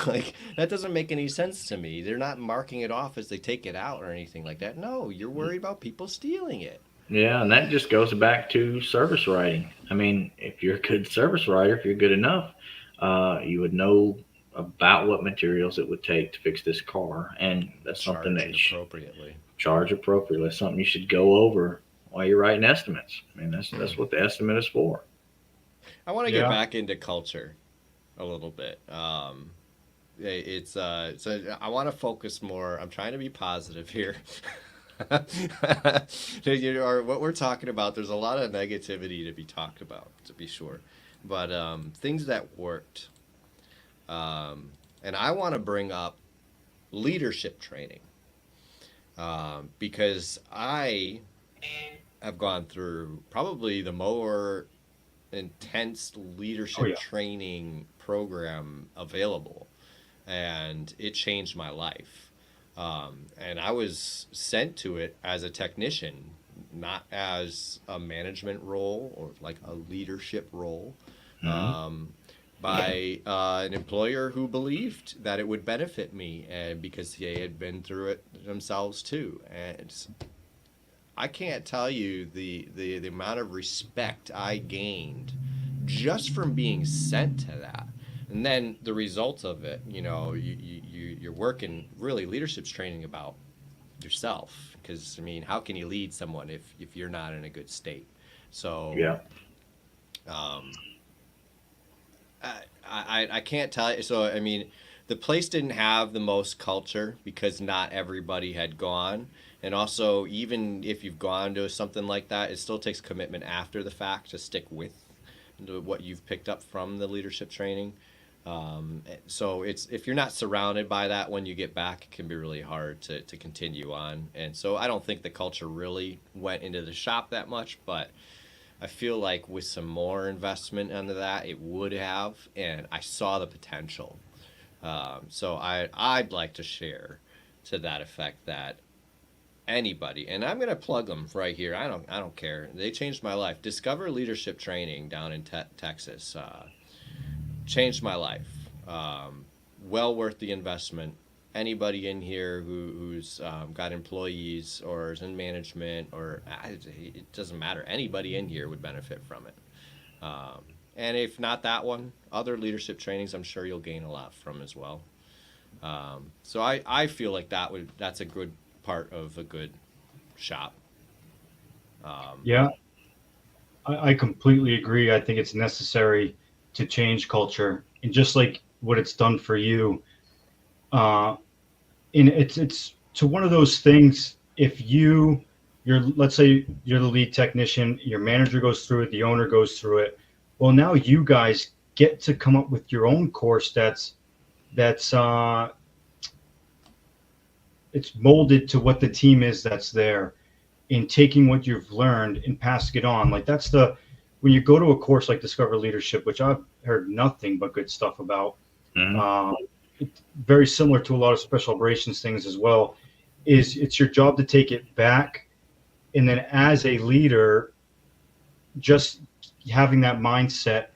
Like, that doesn't make any sense to me. They're not marking it off as they take it out or anything like that. No, you're worried about people stealing it. Yeah, and that just goes back to service writing. I mean, if you're a good service writer, if you're good enough, you would know about what materials it would take to fix this car, and that's something that appropriately. Charge appropriately. That's something you should go over while you're writing estimates. I mean, that's what the estimate is for. I want to get back into culture a little bit. I want to focus more. I'm trying to be positive here. What we're talking about, there's a lot of negativity to be talked about, to be sure, but things that worked, and I want to bring up leadership training, because I have gone through probably the more intense leadership training program available, and it changed my life. And I was sent to it as a technician, not as a management role or like a leadership role, by an employer who believed that it would benefit me, and because they had been through it themselves too. And I can't tell you the amount of respect I gained just from being sent to that. And then the results of it, you're working really leadership's training about yourself, because I mean, how can you lead someone if you're not in a good state? So I can't tell you. So I mean, the place didn't have the most culture because not everybody had gone, and also even if you've gone to something like that, it still takes commitment after the fact to stick with what you've picked up from the leadership training. So if you're not surrounded by that when you get back, it can be really hard to continue on. And so I don't think the culture really went into the shop that much, but I feel like with some more investment into that, it would have, and I saw the potential. So I'd like to share to that effect that anybody, and I'm going to plug them right here. I don't care. They changed my life. Discover Leadership Training down in Texas. Changed my life. Well worth the investment. Anybody in here who's got employees or is in management, or it doesn't matter. Anybody in here would benefit from it. And if not that one, other leadership trainings, I'm sure you'll gain a lot from as well. So I feel like that's a good part of a good shop. I completely agree. I think it's necessary to change culture, and just like what it's done for you, and it's to one of those things. If you're let's say you're the lead technician, your manager goes through it, the owner goes through it. Well, now you guys get to come up with your own course that's it's molded to what the team is that's there, in taking what you've learned and passing it on. Like when you go to a course like Discover Leadership, which I've heard nothing but good stuff about, it's very similar to a lot of special operations things as well, is it's your job to take it back. And then as a leader, just having that mindset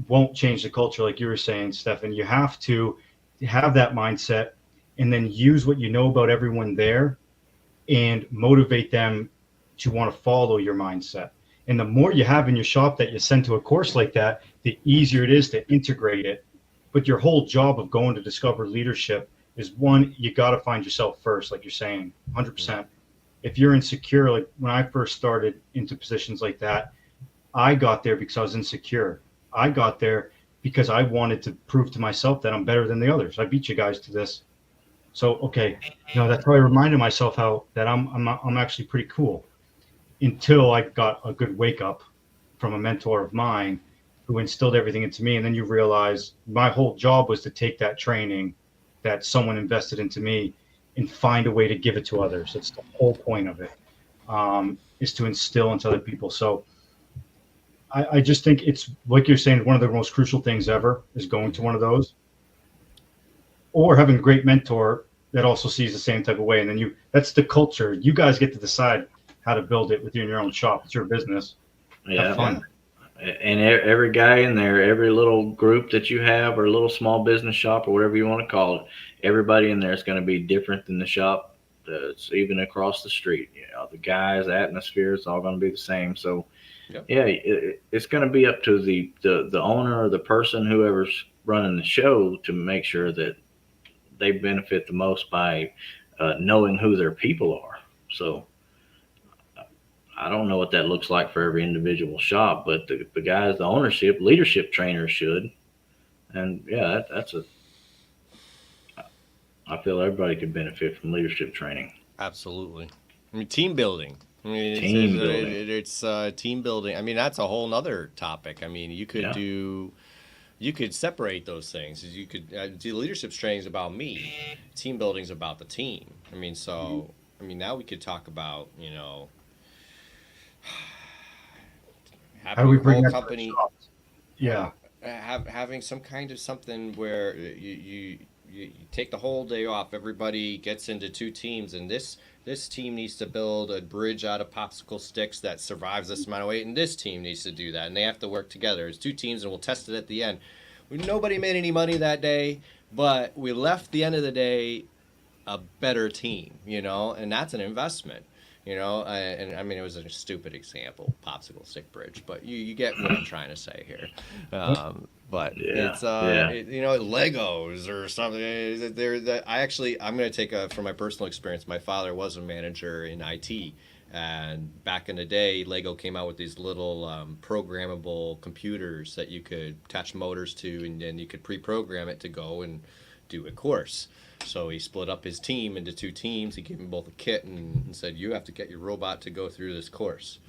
won't change the culture. Like you were saying, Stefan, you have to have that mindset and then use what you know about everyone there and motivate them to want to follow your mindset. And the more you have in your shop that you send to a course like that, the easier it is to integrate it. But your whole job of going to Discover Leadership is, one, you got to find yourself first, like you're saying, 100%. If you're insecure, like when I first started into positions like that, I got there because I was insecure. I got there because I wanted to prove to myself that I'm better than the others. I beat you guys to this. So, okay, that's how I reminded myself that I'm actually pretty cool. until I got a good wake up from a mentor of mine who instilled everything into me. And then you realize my whole job was to take that training that someone invested into me and find a way to give it to others. That's the whole point of it, is to instill into other people. So I just think it's like you're saying, one of the most crucial things ever is going to one of those, or having a great mentor that also sees the same type of way. And then that's the culture. You guys get to decide how to build it within your own shop. It's your business. Have fun. And every guy in there, every little group that you have, or little small business shop, or whatever you want to call it, everybody in there is going to be different than the shop that's even across the street. You know, the guys, the atmosphere, it's all going to be the same. So, yeah, it's going to be up to the owner or the person, whoever's running the show, to make sure that they benefit the most by knowing who their people are. So I don't know what that looks like for every individual shop, but the guys, the ownership, leadership trainers should. And yeah, I feel everybody could benefit from leadership training. Absolutely. I mean, team building. I mean, it's team building. I mean, that's a whole nother topic. I mean, you could separate those things. You could do leadership training is about me. Team building is about the team. I mean, so I mean, now we could talk about, you know, How do we bring whole that company, to the shops? Yeah. having some kind of something where you take the whole day off. Everybody gets into two teams, and this team needs to build a bridge out of popsicle sticks that survives this amount of weight, and this team needs to do that, and they have to work together. It's two teams, and we'll test it at the end. Nobody made any money that day, but we left the end of the day a better team, you know, and that's an investment. You know, and I mean, it was a stupid example, popsicle stick bridge, but you get what I'm trying to say here. But it's, you know, Legos or something. I'm going to take from my personal experience. My father was a manager in IT, and back in the day, Lego came out with these little programmable computers that you could attach motors to, and then you could pre-program it to go and do a course. So he split up his team into two teams. He gave them both a kit and said, you have to get your robot to go through this course,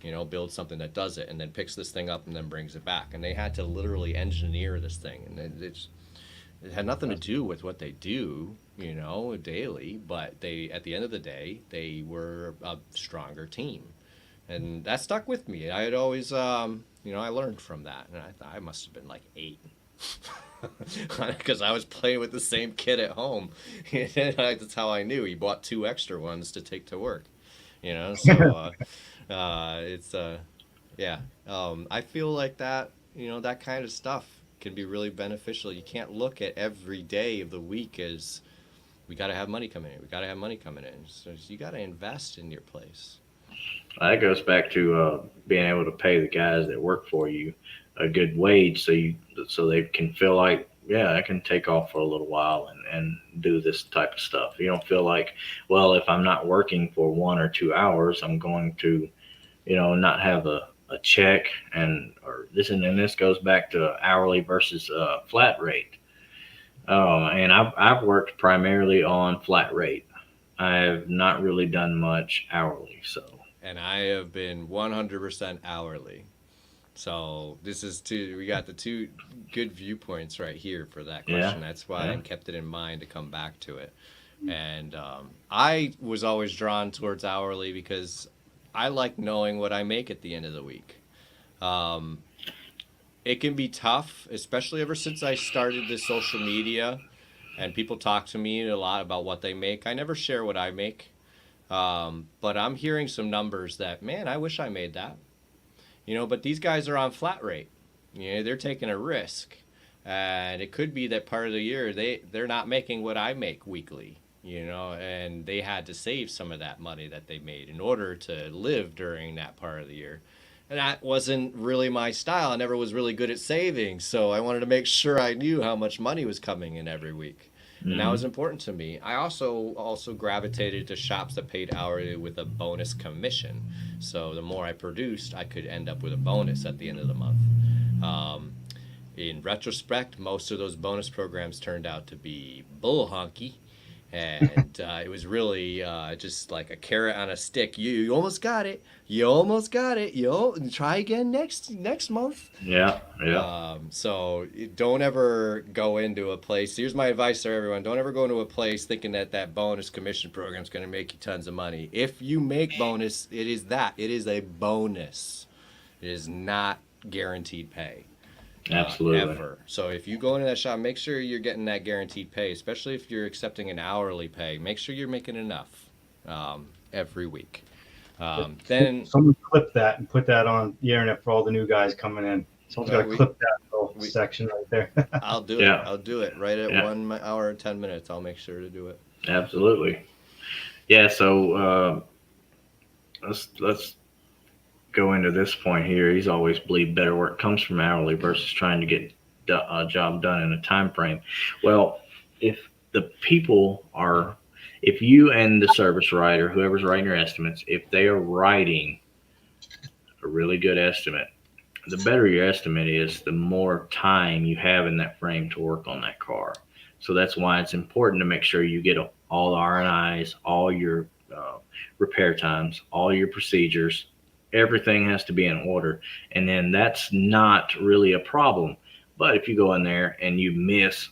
you know, build something that does it and then picks this thing up and then brings it back. And they had to literally engineer this thing. And it had nothing to do with what they do, you know, daily, but at the end of the day, they were a stronger team. And that stuck with me. I had always, you know, I learned from that. And I thought I must have been like 8. Because I was playing with the same kid at home. That's how I knew. He bought 2 extra ones to take to work, you know. So it's yeah. I feel like that, you know, that kind of stuff can be really beneficial. You can't look at every day of the week as we got to have money coming in. We got to have money coming in. So you got to invest in your place. That goes back to being able to pay the guys that work for you a good wage, so they can feel like, yeah, I can take off for a little while and do this type of stuff. You don't feel like, well, if I'm not working for 1 or 2 hours, I'm going to, you know, not have a check. And this goes back to hourly versus flat rate. And I've worked primarily on flat rate. I have not really done much hourly. So. And I have been 100% hourly. So we got the 2 good viewpoints right here for that question. Yeah. That's why I kept it in mind to come back to it. And I was always drawn towards hourly because I like knowing what I make at the end of the week. It can be tough, especially ever since I started this social media and people talk to me a lot about what they make. I never share what I make. But I'm hearing some numbers that, man, I wish I made that. You know, but these guys are on flat rate. You know, they're taking a risk. And it could be that part of the year they're not making what I make weekly, you know, and they had to save some of that money that they made in order to live during that part of the year. And that wasn't really my style. I never was really good at saving. So I wanted to make sure I knew how much money was coming in every week. And that was important to me. I also gravitated to shops that paid hourly with a bonus commission. So the more I produced, I could end up with a bonus at the end of the month. In retrospect, most of those bonus programs turned out to be bull honky, And it was really just like a carrot on a stick. You almost got it. You almost got it. Try again next month. Yeah, yeah. So don't ever go into a place. Here's my advice to everyone: don't ever go into a place thinking that bonus commission program is going to make you tons of money. If you make bonus, it is a bonus. It is not guaranteed pay. Absolutely. Ever. So if you go into that shop, make sure you're getting that guaranteed pay, especially if you're accepting an hourly pay. Make sure you're making enough every week. Then someone clip that and put that on the internet for all the new guys coming in. Someone's got to clip that little section right there. I'll do it. I'll do it right at 1 hour and 10 minutes. I'll make sure to do it. Absolutely. Yeah. So let's go into this point here. He's always believed better work comes from hourly versus trying to get a job done in a time frame. Well, if you and the service writer, whoever's writing your estimates, if they are writing a really good estimate, the better your estimate is, the more time you have in that frame to work on that car. So that's why it's important to make sure you get all the R&Is, all your repair times, all your procedures. Everything has to be in order, and then that's not really a problem. But if you go in there and you miss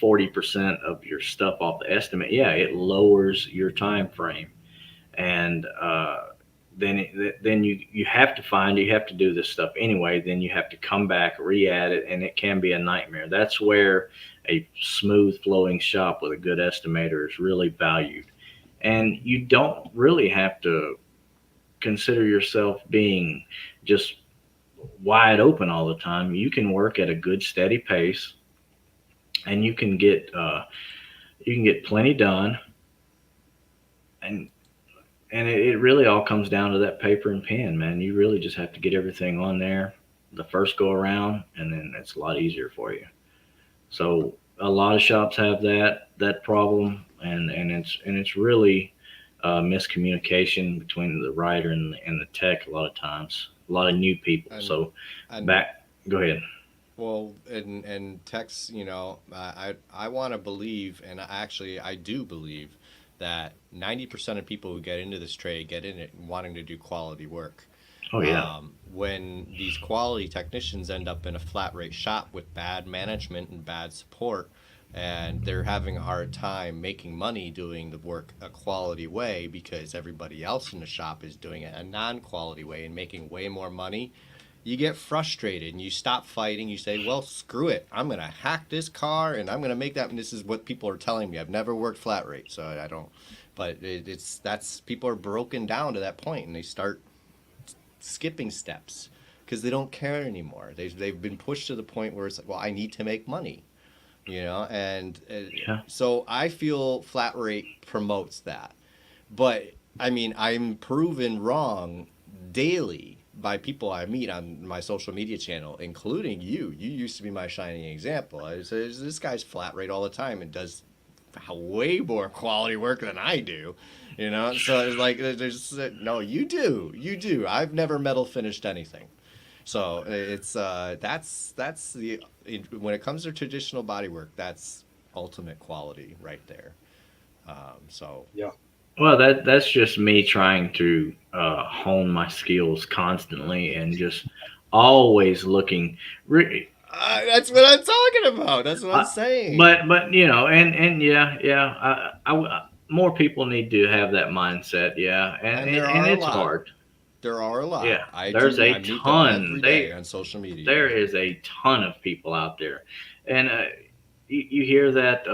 40% of your stuff off the estimate, it lowers your time frame, and then you have to do this stuff anyway. Then you have to come back, re-add it, and it can be a nightmare. That's where a smooth flowing shop with a good estimator is really valued, and you don't really have to consider yourself being just wide open all the time. You can work at a good steady pace, and you can get plenty done, and it really all comes down to that paper and pen, man. You really just have to get everything on there the first go around, and then it's a lot easier for you. So a lot of shops have that problem, and it's really miscommunication between the writer and the tech. A lot of times, a lot of new people. Go ahead. Well, and techs, I want to believe, and I do believe, that 90% of people who get into this trade get in it wanting to do quality work. Oh yeah. When these quality technicians end up in a flat rate shop with bad management and bad support, and they're having a hard time making money doing the work a quality way because everybody else in the shop is doing it a non-quality way and making way more money, you get frustrated and you stop fighting. You say, well, screw it. I'm going to hack this car and I'm going to make that. And this is what people are telling me. I've never worked flat rate, so I don't. But people are broken down to that point, and they start skipping steps because they don't care anymore. They've been pushed to the point where it's like, well, I need to make money. So I feel flat rate promotes that. But I mean, I'm proven wrong daily by people I meet on my social media channel, including you. You used to be my shining example. I say, this guy's flat rate all the time and does way more quality work than I do. So it's like, no, you do. I've never metal finished anything. So it's that's when it comes to traditional bodywork, that's ultimate quality right there. Yeah. Well, that's just me trying to hone my skills constantly and just always looking. That's what I'm talking about. That's what I'm saying. But more people need to have that mindset. Yeah, and it's hard. There are a lot. Yeah, I there's a ton. Every day on social media. There is a ton of people out there, and you hear that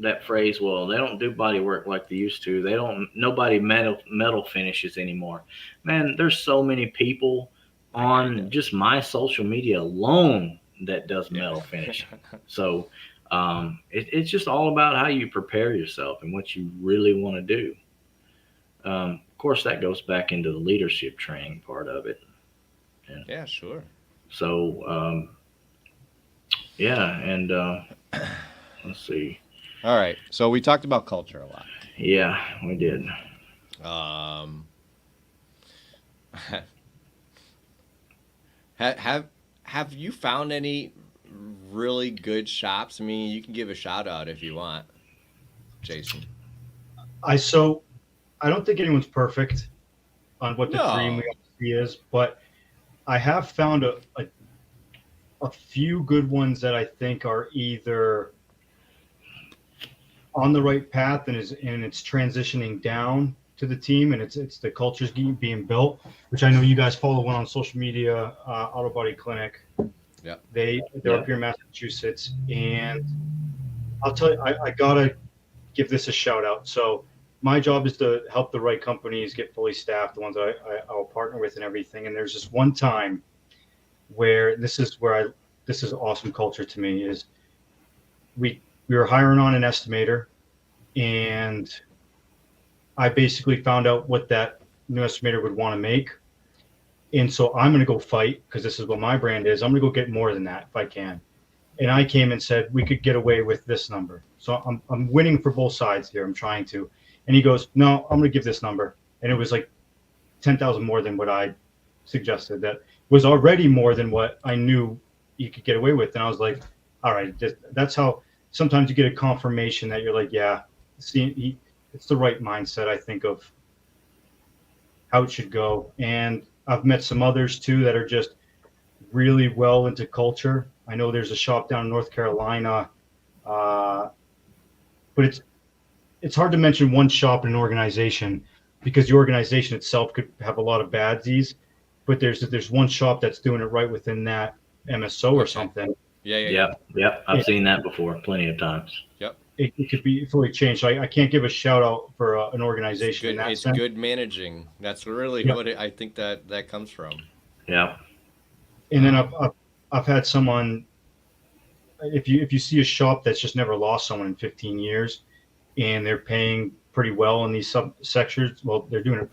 that phrase. Well, they don't do body work like they used to. Nobody metal finishes anymore. Man, there's so many people on just my social media alone that does metal finish. So it's just all about how you prepare yourself and what you really want to do. Of course, that goes back into the leadership training part of it. Yeah, sure. So, let's see. All right. So we talked about culture a lot. Yeah, we did. Have you found any really good shops? I mean, you can give a shout out if you want. Jason? I don't think anyone's perfect on what the dream we all see is, but I have found a few good ones that I think are either on the right path and it's transitioning down to the team, and it's the culture's being built, which I know you guys follow one on social media, Auto Body Clinic. Yeah. They're up here in Massachusetts, and I'll tell you, I gotta give this a shout out. So my job is to help the right companies get fully staffed, the ones that I'll partner with and everything. And there's this one time where this is awesome culture to me is we were hiring on an estimator, and I basically found out what that new estimator would want to make. And so I'm going to go fight, because this is what my brand is. I'm going to go get more than that if I can. And I came and said, we could get away with this number. So I'm winning for both sides here. I'm trying to. And he goes, no, I'm going to give this number. And it was like 10,000 more than what I suggested. That was already more than what I knew you could get away with. And I was like, all right, that's how sometimes you get a confirmation that you're like, yeah, see, it's the right mindset, I think, of how it should go. And I've met some others too that are just really well into culture. I know there's a shop down in North Carolina, but it's hard to mention one shop in an organization, because the organization itself could have a lot of badsies. But there's one shop that's doing it right within that MSO or something. Yeah. I've seen that before plenty of times. Yep. It could be fully changed. So I can't give a shout out for an organization in that It's sense. good managing. That's really what I think that comes from. Yeah. And then I've had someone, if you see a shop that's just never lost someone in 15 years, and they're paying pretty well in these subsectors, well, they're doing it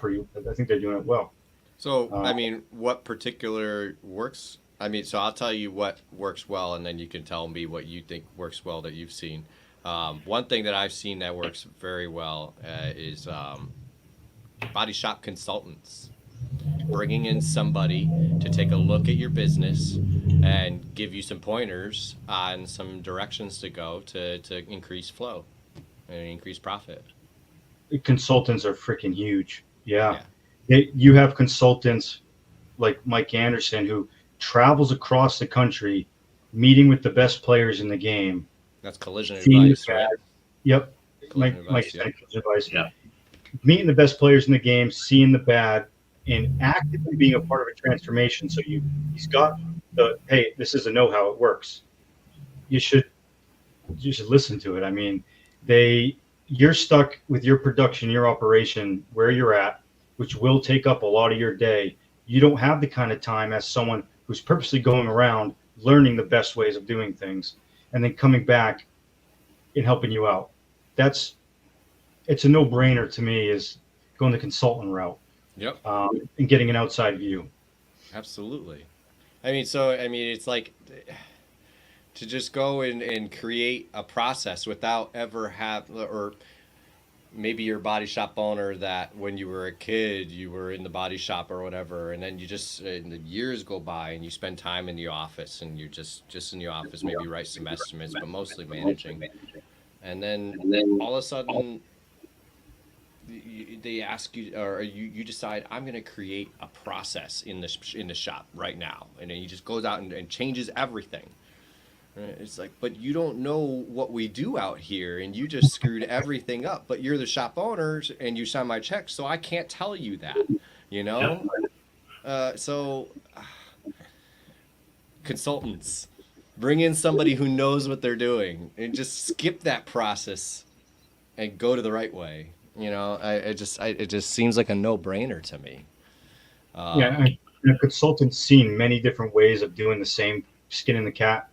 I think they're doing it well. So, I mean, what particular works? I mean, so I'll tell you what works well, and then you can tell me what you think works well that you've seen. One thing that I've seen that works very well is body shop consultants. Bringing in somebody to take a look at your business and give you some pointers on some directions to go to increase flow and increase profit. Consultants are freaking huge. Yeah. You have consultants like Mike Anderson, who travels across the country meeting with the best players in the game. That's collision advice, right? Yep. Collision Mike's advice. Yeah. Meeting the best players in the game, seeing the bad, and actively being a part of a transformation. So he's got hey, this is a know how it works. You should listen to it. I mean, you're stuck with your production, your operation, where you're at, which will take up a lot of your day. You don't have the kind of time as someone who's purposely going around learning the best ways of doing things and then coming back and helping you out. It's a no-brainer to me, is going the consultant route. Yep. And getting an outside view. Absolutely. It's like to just go and create a process without ever or maybe you're a body shop owner that when you were a kid, you were in the body shop or whatever, and then you just, and the years go by and you spend time in the office, and you're just in the office, maybe write some estimates, but mostly managing. And then all of a sudden, they ask you, or you decide, I'm going to create a process in the shop right now, and then he just goes out and changes everything. It's like, but you don't know what we do out here, and you just screwed everything up. But you're the shop owners, and you sign my check, so I can't tell you that, you know. Consultants, bring in somebody who knows what they're doing, and just skip that process and go to the right way. You know, it just seems like a no-brainer to me. A consultant's seen many different ways of doing the same, skinning the cat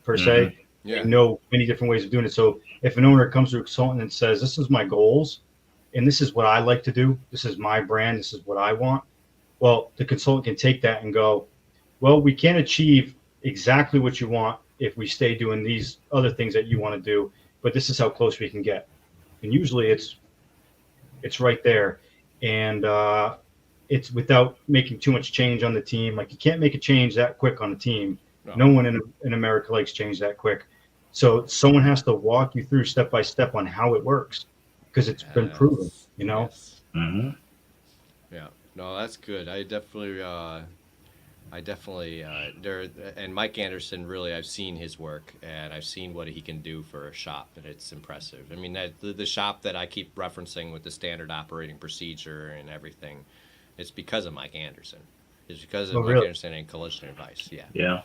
per se. Yeah. They know many different ways of doing it. So if an owner comes to a consultant and says, "This is my goals, and this is what I like to do. This is my brand. This is what I want," well, the consultant can take that and go, "Well, we can't achieve exactly what you want if we stay doing these other things that you want to do, but this is how close we can get." And usually it's right there, and it's without making too much change on the team. Like, you can't make a change that quick on a team. No one in America likes change that quick. So someone has to walk you through step by step on how it works because it's been proven, you know? Yes. Hmm. Yeah. No, that's good. I definitely there and Mike Anderson, really, I've seen his work and I've seen what he can do for a shop, and it's impressive. I mean, the shop that I keep referencing with the standard operating procedure and everything, it's because of Mike Anderson. It's because Oh, of Mike really? Anderson and Collision Advice. Yeah. Yeah.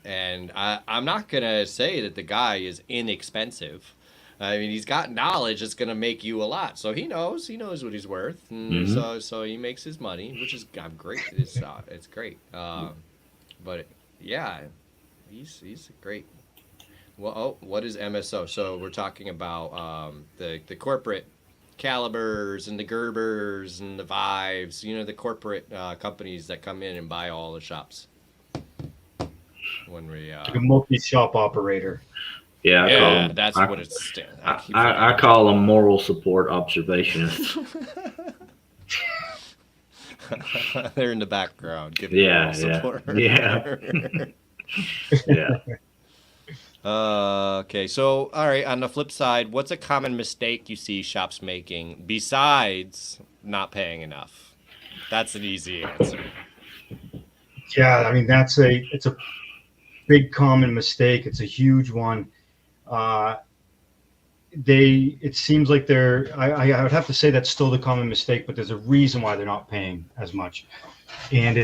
And I'm not gonna say that the guy is inexpensive. I mean, he's got knowledge that's gonna make you a lot. So he knows what he's worth, and Hmm. so he makes his money, which is I'm great. It's great. But yeah, he's great. Well, oh, what is MSO? So we're talking about the corporate calibers and the Gerbers and the Vives. You know, the corporate companies that come in and buy all the shops. When we Like a multi-shop operator. Yeah. I call yeah, them. that's what it's. I keep I call them moral support observationists. They're in the background giving Yeah. moral Yeah. support. Yeah. Yeah. Okay, so all right. On the flip side, what's a common mistake you see shops making besides not paying enough? That's an easy answer. Yeah, I mean it's a big common mistake. It's a huge one. Uh, it seems like I would have to say that's still the common mistake, but there's a reason why they're not paying as much, and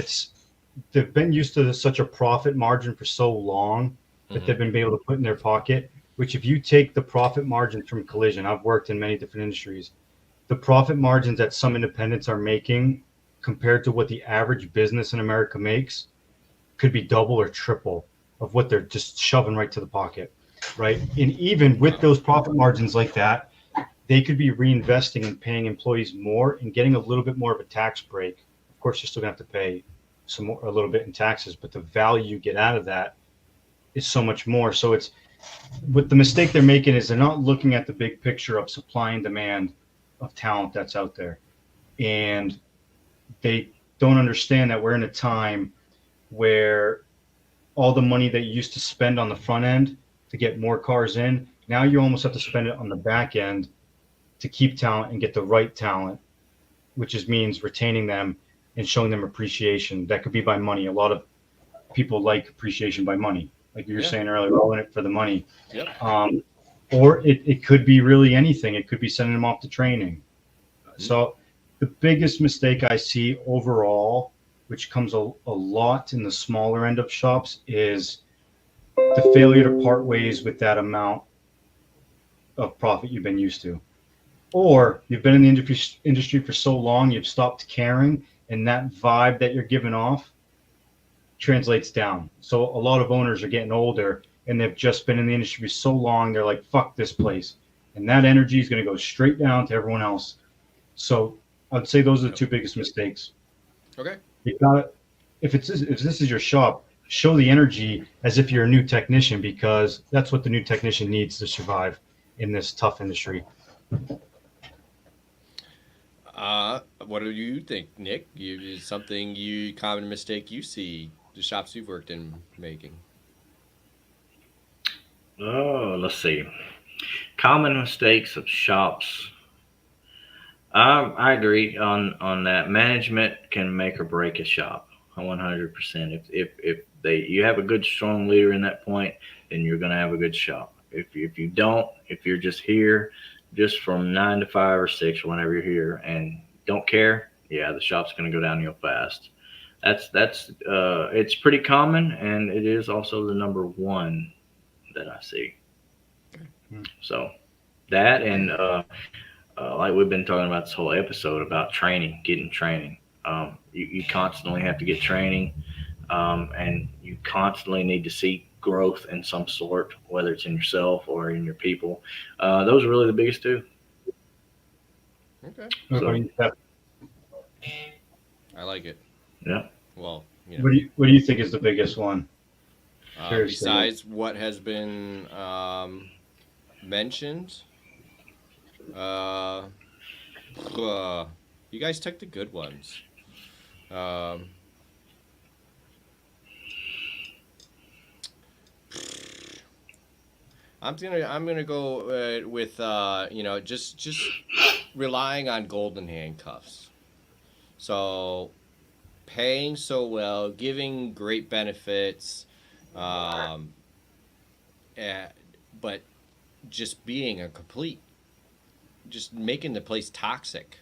they've been used to such a profit margin for so long that they've been able to put in their pocket. Which, if you take the profit margin from Collision, I've worked in many different industries, the profit margins that some independents are making compared to what the average business in America makes could be double or triple of what they're just shoving right to the pocket, right? And even with those profit margins like that, they could be reinvesting and paying employees more and getting a little bit more of a tax break. Of course, you're still gonna have to pay a little bit in taxes, but the value you get out of that is so much more. So it's what the mistake they're making is they're not looking at the big picture of supply and demand of talent that's out there, and they don't understand that we're in a time where all the money that you used to spend on the front end to get more cars in, now you almost have to spend it on the back end to keep talent and get the right talent, which means retaining them and showing them appreciation. That could be by money. A lot of people like appreciation by money, like you were saying earlier, all in it for the money. Yep. Or it could be really anything. It could be sending them off to training. So the biggest mistake I see overall, which comes a lot in the smaller end of shops, is the failure to part ways with that amount of profit you've been used to. Or you've been in the industry for so long, you've stopped caring, and that vibe that you're giving off translates down. So a lot of owners are getting older and they've just been in the industry for so long, they're like, fuck this place. And that energy is going to go straight down to everyone else. So I'd say those are the two biggest mistakes. Okay. You got if this is your shop, show the energy as if you're a new technician, because that's what the new technician needs to survive in this tough industry. What do you think, Nick? Is something common mistake you see the shops you've worked in making? Oh, let's see. Common mistakes of shops. I agree on that. Management can make or break a shop. 100%. If you have a good strong leader in that point, then you're going to have a good shop. If you don't, if you're just here, just from 9 to 5 or 6 or whenever you're here and don't care, yeah, the shop's going to go downhill fast. That's it's pretty common, and it is also the number one that I see. So that and like we've been talking about this whole episode about training, getting training. You constantly have to get training, and you constantly need to seek growth in some sort, whether it's in yourself or in your people. Those are really the biggest two. Okay. So, I like it. Yeah. Well, what do you think is the biggest one? Besides what has been mentioned, you guys took the good ones. I'm gonna go with just relying on golden handcuffs. So paying so well, giving great benefits, um, eh, but just being a complete, just making the place toxic,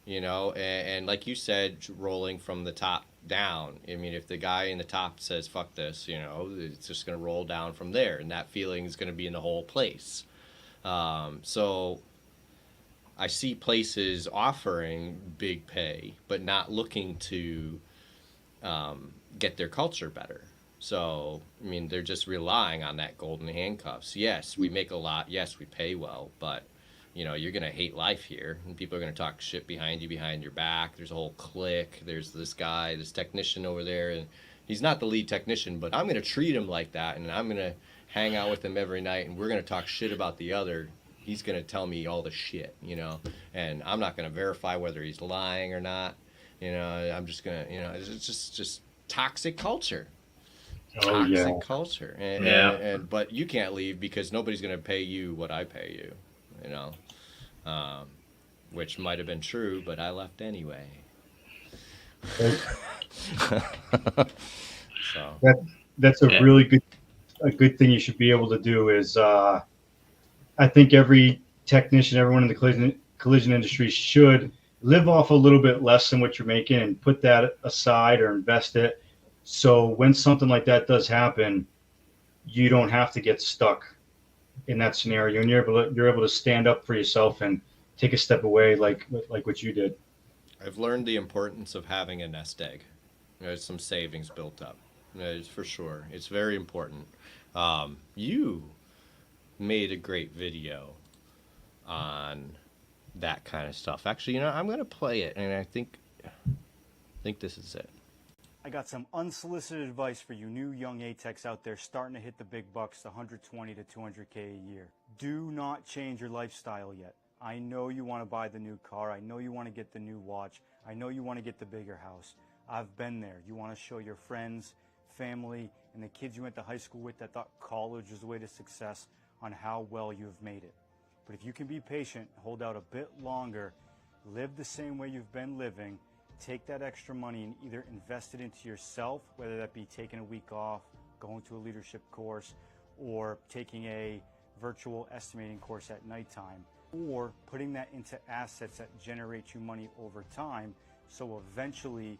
and like you said, rolling from the top down. I mean, if the guy in the top says fuck this, it's just going to roll down from there, and that feeling is going to be in the whole place. So I see places offering big pay but not looking to get their culture better. So I mean, they're just relying on that golden handcuffs. Yes, we make a lot. Yes, we pay well, but you're going to hate life here, and people are going to talk shit behind you, behind your back. There's a whole clique. There's this guy, this technician over there, and he's not the lead technician, but I'm going to treat him like that, and I'm going to hang out with him every night, and we're going to talk shit about the other. He's going to tell me all the shit, and I'm not going to verify whether he's lying or not. I'm just going to, it's just toxic culture. Toxic culture. And but you can't leave because nobody's going to pay you what I pay you. Which might have been true, but I left anyway. So that's a really good thing you should be able to do is I think every technician, everyone in the collision industry should live off a little bit less than what you're making and put that aside or invest it. So when something like that does happen, you don't have to get stuck in that scenario, and you're able to stand up for yourself and take a step away, like what you did. I've learned the importance of having a nest egg. There's some savings built up. For sure, it's very important. You made a great video on that kind of stuff. Actually, I'm going to play it, and I think this is it. I got some unsolicited advice for you new young A-techs out there starting to hit the big bucks, the 120 to 200K a year. Do not change your lifestyle yet. I know you want to buy the new car. I know you want to get the new watch. I know you want to get the bigger house. I've been there. You want to show your friends, family, and the kids you went to high school with that thought college was the way to success on how well you have made it. But if you can be patient, hold out a bit longer, live the same way you've been living, take that extra money and either invest it into yourself, whether that be taking a week off, going to a leadership course, or taking a virtual estimating course at nighttime, or putting that into assets that generate you money over time, so eventually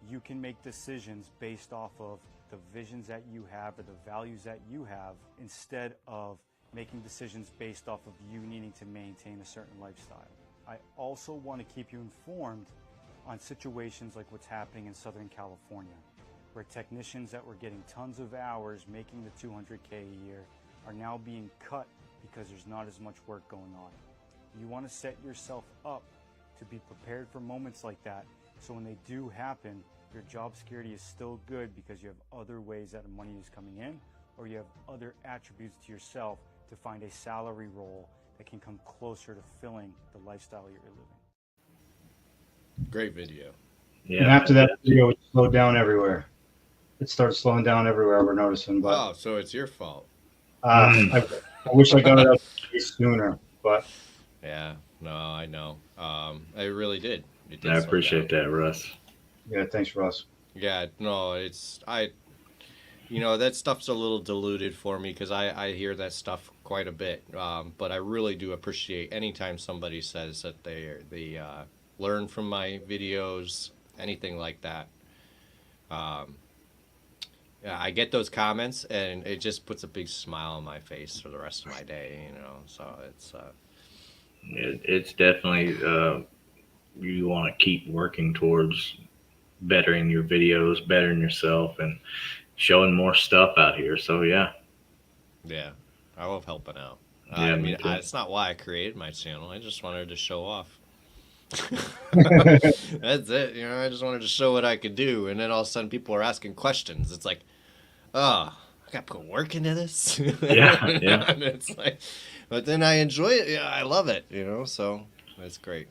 you can make decisions based off of the visions that you have or the values that you have, instead of making decisions based off of you needing to maintain a certain lifestyle. I also want to keep you informed on situations like what's happening in Southern California, where technicians that were getting tons of hours making the 200K a year are now being cut because there's not as much work going on. You want to set yourself up to be prepared for moments like that, so when they do happen, your job security is still good because you have other ways that money is coming in, or you have other attributes to yourself to find a salary role that can come closer to filling the lifestyle you're living. Great video. Yeah. And after that video, it slowed down everywhere. It started slowing down everywhere, we're noticing. But, oh, so it's your fault. I wish I got it up sooner, but. Yeah, no, I know. I really did. It did I appreciate that, Russ. Yeah, thanks, Russ. Yeah, no, that stuff's a little diluted for me because I hear that stuff quite a bit. But I really do appreciate anytime somebody says that they learn from my videos, anything like that. Yeah, I get those comments, and it just puts a big smile on my face for the rest of my day, So it's definitely you want to keep working towards bettering your videos, bettering yourself, and showing more stuff out here. So yeah, I love helping out. Yeah, I mean, it's not why I created my channel. I just wanted to show off. That's it. I just wanted to show what I could do, and then all of a sudden people are asking questions. It's like, oh, I got to put work into this. Yeah. And it's like, but then I enjoy it. Yeah, I love it. So that's great.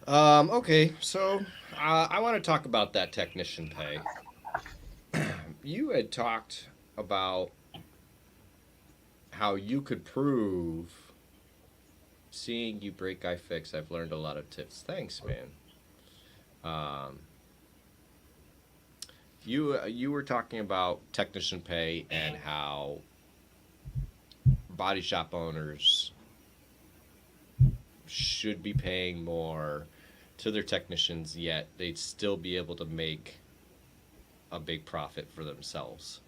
Okay, so I want to talk about that technician pay. You had talked about how you could prove. Seeing you break, I fix. I've learned a lot of tips. Thanks, man. You were talking about technician pay and how body shop owners should be paying more to their technicians, yet they'd still be able to make a big profit for themselves.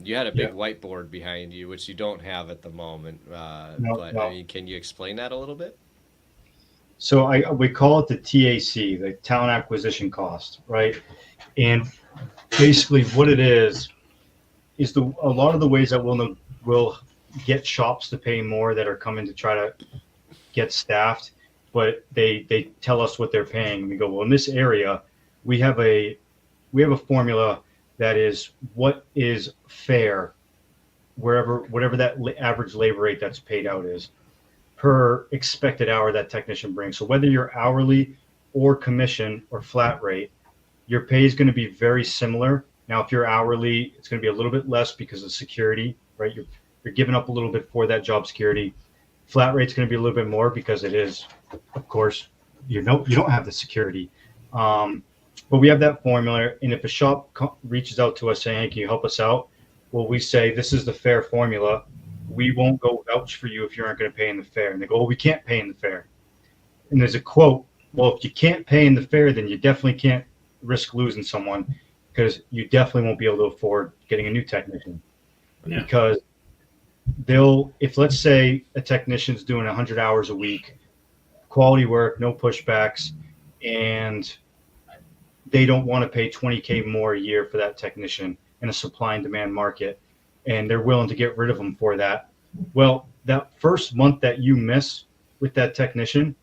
You had a big whiteboard behind you, which you don't have at the moment. No. I mean, can you explain that a little bit? So we call it the TAC, the talent acquisition cost, right? And basically what it is a lot of the ways that we'll get shops to pay more that are coming to try to get staffed, but they tell us what they're paying. We go, well, in this area, we have a formula that is what is fair, whatever that average labor rate that's paid out is per expected hour that technician brings. So whether you're hourly or commission or flat rate, your pay is going to be very similar. Now, if you're hourly, it's going to be a little bit less because of security, right? You're giving up a little bit for that job security. Flat rate's going to be a little bit more because it is, of course, you don't have the security. But we have that formula, and if a shop reaches out to us saying, hey, can you help us out? Well, we say, this is the fair formula. We won't go vouch for you if you aren't going to pay in the fair. And they go, well, we can't pay in the fair. And there's a quote, well, if you can't pay in the fair, then you definitely can't risk losing someone, because you definitely won't be able to afford getting a new technician. Yeah. Because if let's say a technician's doing 100 hours a week, quality work, no pushbacks, and they don't want to pay $20K more a year for that technician in a supply and demand market, and they're willing to get rid of them for that. Well, that first month that you miss with that technician,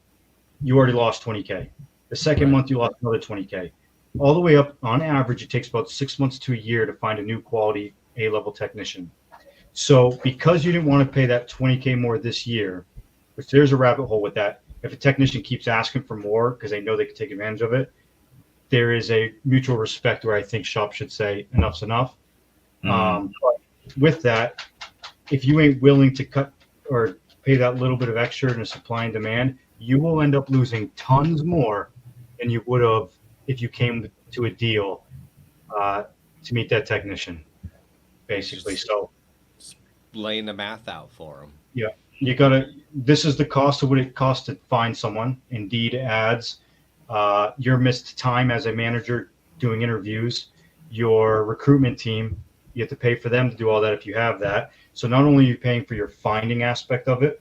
you already lost $20K. The second month, you lost another $20K. All the way up, on average, it takes about 6 months to a year to find a new quality A-level technician. So because you didn't want to pay that $20K more this year, which there's a rabbit hole with that, if a technician keeps asking for more because they know they can take advantage of it, there is a mutual respect where I think shops should say enough's enough. But with that, if you ain't willing to cut or pay that little bit of extra in a supply and demand, you will end up losing tons more than you would have if you came to a deal to meet that technician, basically. So laying the math out for them. Yeah, this is the cost of what it costs to find someone. Indeed ads, your missed time as a manager doing interviews, your recruitment team, you have to pay for them to do all that if you have that. So not only are you paying for your finding aspect of it,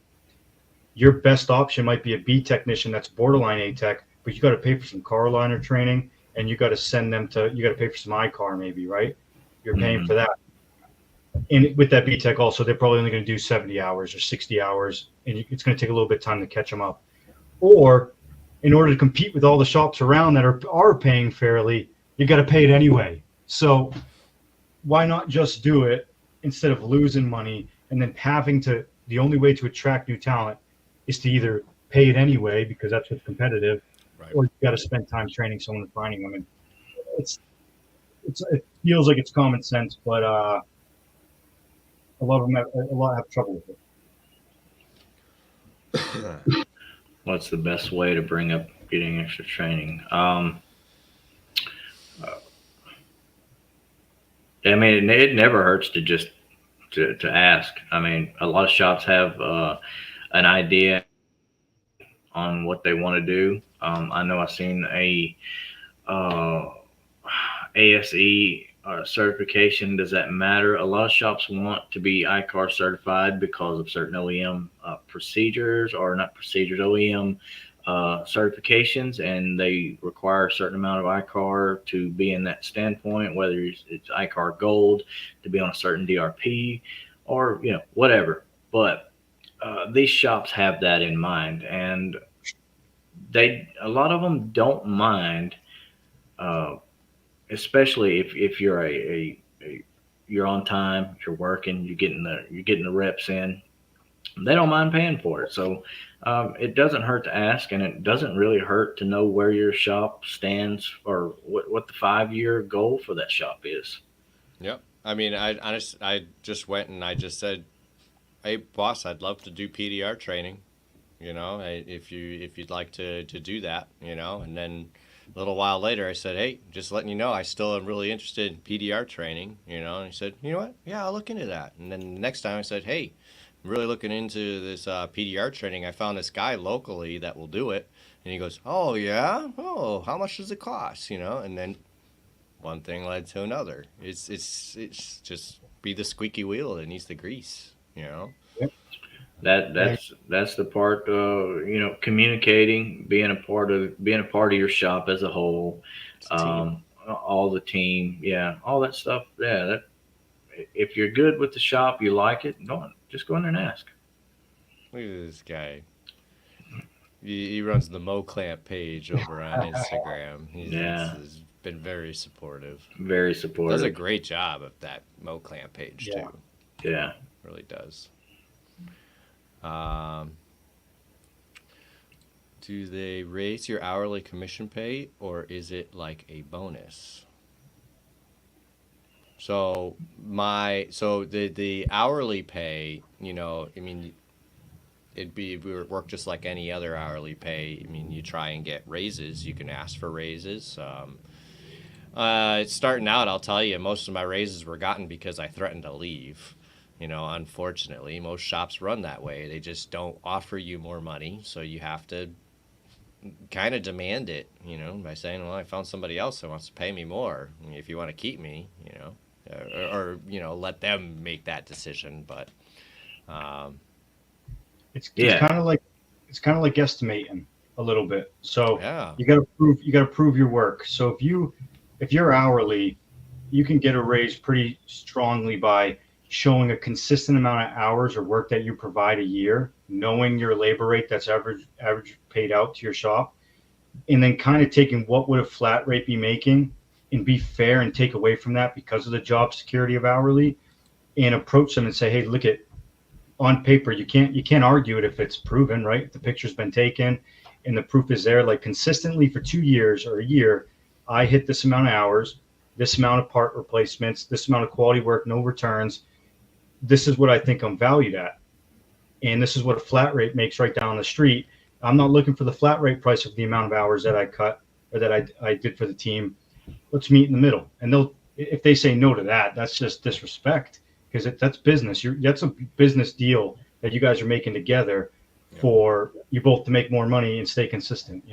your best option might be a B technician that's borderline A tech, but you got to pay for some car liner training, and you got to send them you got to pay for some iCar maybe, right? You're paying for that. And with that B tech also, they're probably only going to do 70 hours or 60 hours, and it's going to take a little bit of time to catch them up. Or in order to compete with all the shops around that are paying fairly, you got to pay it anyway. So why not just do it instead of losing money and then the only way to attract new talent is to either pay it anyway because that's what's competitive, right, or you got to spend time training someone and finding them. And it feels like it's common sense, but a lot have trouble with it. What's the best way to bring up getting extra training? I mean, it never hurts to just to ask. I mean, a lot of shops have an idea on what they want to do. I know I've seen a ASE certification. Does that matter? A lot of shops want to be iCar certified because of certain OEM procedures, or not procedures, OEM certifications, and they require a certain amount of iCar to be in that standpoint, whether it's iCar Gold to be on a certain DRP or, whatever. But these shops have that in mind, and a lot of them don't mind, especially if you're you're on time, you're working, you're getting the reps in. They don't mind paying for it. So it doesn't hurt to ask, and it doesn't really hurt to know where your shop stands or what the 5-year goal for that shop is. Yep. I mean, I just went and I just said, hey boss, I'd love to do PDR training. If you'd like to do that, And then a little while later, I said, hey, just letting you know, I still am really interested in PDR training, And he said, you know what? Yeah, I'll look into that. And then the next time I said, hey, I'm really looking into this PDR training. I found this guy locally that will do it. And he goes, oh yeah, oh, how much does it cost? And then one thing led to another. It's just be the squeaky wheel that needs the grease. That's the part, communicating, being a part of your shop as a whole, It's a team. all the team, yeah, all that stuff. Yeah, that if you're good with the shop, you like it, just go in there and ask. Look at this guy. He runs the MoClamp page over on Instagram. Yeah. He's been very supportive. Very Does a supportive. great job of that MoClamp page Yeah. too. Yeah. Really does. Um, do they raise your hourly commission pay, or is it like a bonus? So the hourly pay, I mean, it'd be work just like any other hourly pay. I mean, you try and get raises. You can ask for raises. Starting out, I'll tell you, most of my raises were gotten because I threatened to leave. Unfortunately, most shops run that way. They just don't offer you more money, so you have to kind of demand it, by saying, well, I found somebody else that wants to pay me more. I mean, if you want to keep me, or let them make that decision. But It's Yeah. kind of like estimating a little bit. So yeah, you got to prove your work. So if you're hourly, you can get a raise pretty strongly by showing a consistent amount of hours or work that you provide a year, knowing your labor rate that's average paid out to your shop, and then kind of taking what would a flat rate be making and be fair and take away from that because of the job security of hourly, and approach them and say, hey, look at on paper, you can't argue it if it's proven, right? If the picture's been taken and the proof is there, like consistently for 2 years or a year, I hit this amount of hours, this amount of part replacements, this amount of quality work, no returns. This is what I think I'm valued at. And this is what a flat rate makes right down the street. I'm not looking for the flat rate price of the amount of hours that I cut or that I did for the team. Let's meet in the middle. And if they say no to that, that's just disrespect, because that's business. That's a business deal that you guys are making together for you both to make more money and stay consistent,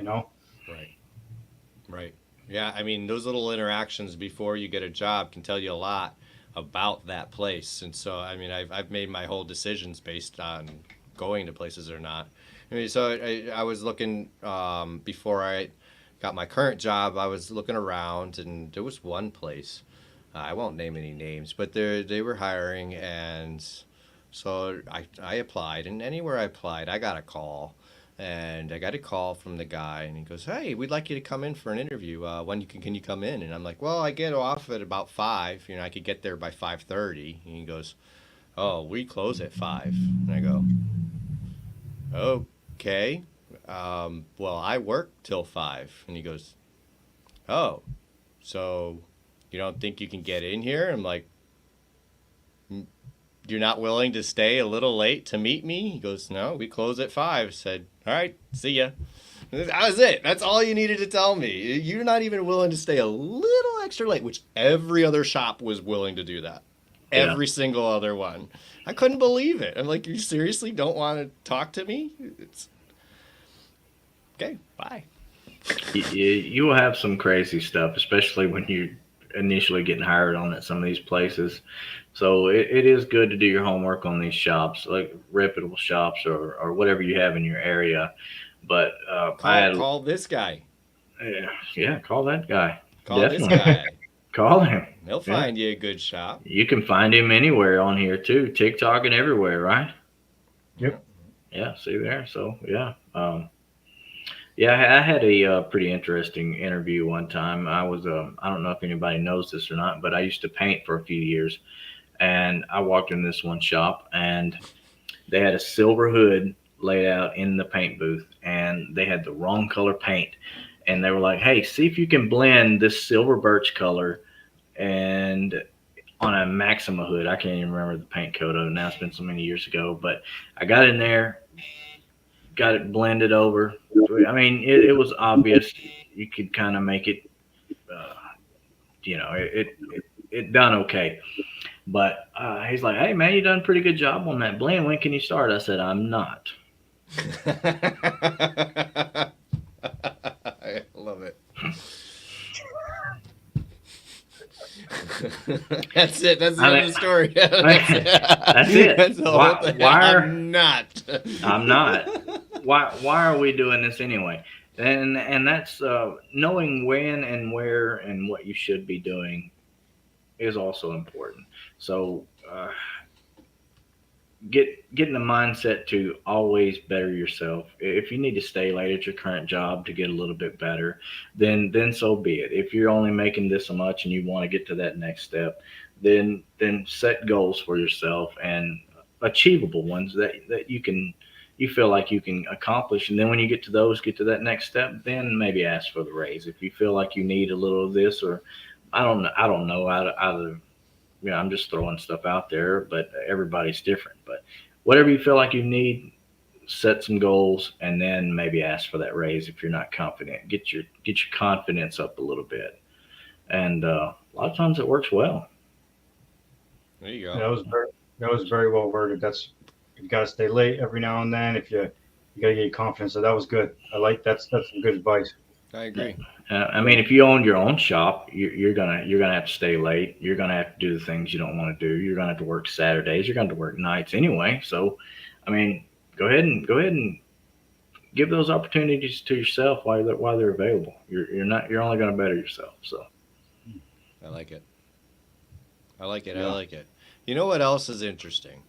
Right. Yeah, I mean, those little interactions before you get a job can tell you a lot about that place. And so, I mean, I've made my whole decisions based on going to places or not. I mean, so I was looking, before I got my current job, I was looking around, and there was one place, I won't name any names, but they were hiring, and so I applied, and anywhere I applied, I got a call. And I got a call from the guy, and he goes, hey, we'd like you to come in for an interview. When can you come in? And I'm like, well, I get off at about 5. I could get there by 5:30. And he goes, oh, we close at 5. And I go, okay. Well, I work till 5. And he goes, oh, so you don't think you can get in here? I'm like, you're not willing to stay a little late to meet me? He goes, no, we close at 5. I said, all right, see ya. That was it. That's all you needed to tell me. You're not even willing to stay a little extra late, which every other shop was willing to do that. Yeah. Every single other one. I couldn't believe it. I'm like, you seriously don't want to talk to me? It's okay, bye. You will have some crazy stuff, especially when you're initially getting hired on at some of these places. So it is good to do your homework on these shops, like reputable shops or whatever you have in your area. But Call this guy. Yeah, call that guy. Call Definitely. this guy. Call him. He'll find you a good shop. You can find him anywhere on here too, TikTok and everywhere, right? Yep. Yeah, see there. So yeah, I had a pretty interesting interview one time. I was I don't know if anybody knows this or not, but I used to paint for a few years, and I walked in this one shop, and they had a silver hood laid out in the paint booth, and they had the wrong color paint, and they were like, "Hey, see if you can blend this silver birch color and on a Maxima hood. I can't even remember the paint code of it now. It's been so many years ago, but I got in there, got it blended over. I mean, it was obvious. You could kind of make it, uh, it done okay. But he's like, "Hey man, you done a pretty good job on that blend. When can you start?" I said, "I'm not." I love it. That's it. That's the end of the story. That's it. That's the whole thing. I'm not. I'm not. Why are we doing this anyway? And that's knowing when and where and what you should be doing is also important. So get in the mindset to always better yourself. If you need to stay late at your current job to get a little bit better, then so be it. If you're only making this much and you want to get to that next step, then set goals for yourself and achievable ones that you feel like you can accomplish. And then when you get to that next step, then maybe ask for the raise. If you feel like you need a little of this, or I don't know out of I'm just throwing stuff out there, but everybody's different. But whatever you feel like you need, set some goals, and then maybe ask for that raise if you're not confident. Get your confidence up a little bit, and a lot of times it works well. There you go. That was very well worded. That's, you got to stay late every now and then. If you got to get your confidence. So that was good. I like that's some good advice. I agree. I mean, if you own your own shop, you're gonna have to stay late. You're gonna have to do the things you don't want to do. You're gonna have to work Saturdays. You're gonna have to work nights anyway. So, I mean, go ahead and give those opportunities to yourself while they're available. You're only gonna better yourself. So, I like it. I like it. Yeah. I like it. You know what else is interesting?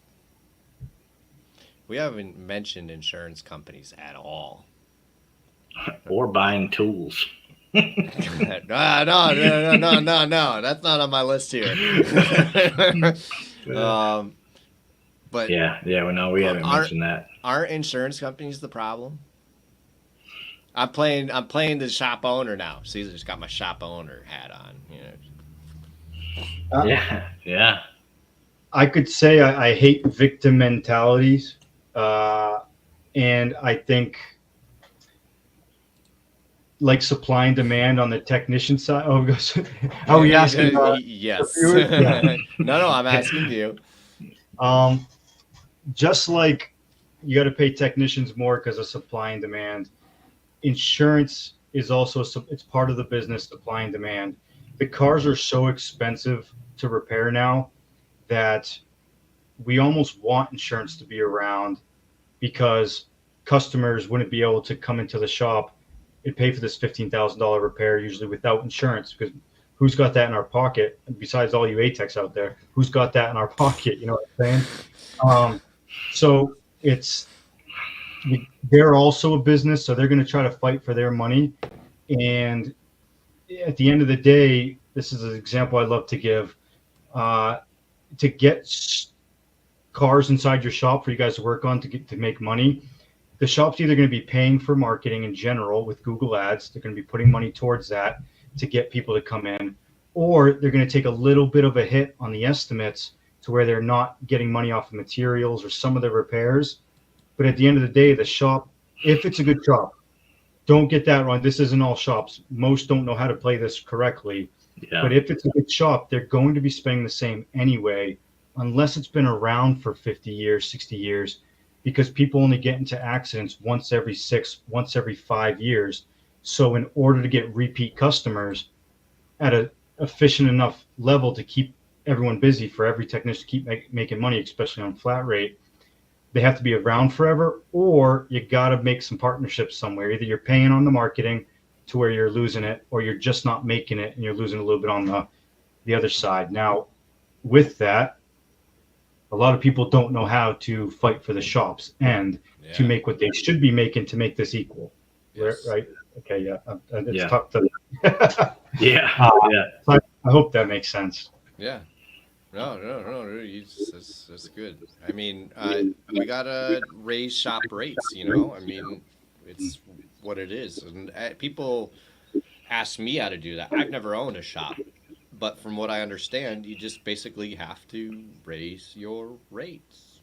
We haven't mentioned insurance companies at all. Or buying tools. No. That's not on my list here. But we haven't mentioned that. Aren't insurance companies the problem? I'm playing the shop owner now. Caesar just got my shop owner hat on. Yeah. I could say I hate victim mentalities, and I think, like supply and demand on the technician side. You asking? Yes. Yeah. No, I'm asking you. Just like you got to pay technicians more because of supply and demand. Insurance is also, it's part of the business, supply and demand. The cars are so expensive to repair now that we almost want insurance to be around, because customers wouldn't be able to come into the shop and pay for this $15,000 repair usually without insurance, because who's got that in our pocket besides all you ATECs out there? Who's got that in our pocket? You know what I'm saying? So they're also a business, so they're going to try to fight for their money. And at the end of the day, this is an example I love to give. To get cars inside your shop for you guys to work on to make money, the shop's either going to be paying for marketing in general with Google Ads. They're going to be putting money towards that to get people to come in, or they're going to take a little bit of a hit on the estimates to where they're not getting money off of materials or some of the repairs. But at the end of the day, the shop, if it's a good shop, don't get that wrong. This isn't all shops. Most don't know how to play this correctly. Yeah. But if it's a good shop, they're going to be spending the same anyway, unless it's been around for 50 years, 60 years, because people only get into accidents once every 5 years. So in order to get repeat customers at a efficient enough level to keep everyone busy, for every technician to keep making money, especially on flat rate, they have to be around forever, or you got to make some partnerships somewhere. Either you're paying on the marketing to where you're losing it, or you're just not making it and you're losing a little bit on the other side. Now, with that, a lot of people don't know how to fight for the shops and to make what they should be making to make this equal. Yes. Right? Okay, yeah. It's tough to... Yeah. So I hope that makes sense. Yeah. No. That's good. I mean, we gotta raise shop rates. I mean, it's what it is. And people ask me how to do that. I've never owned a shop, but from what I understand, you just basically have to raise your rates.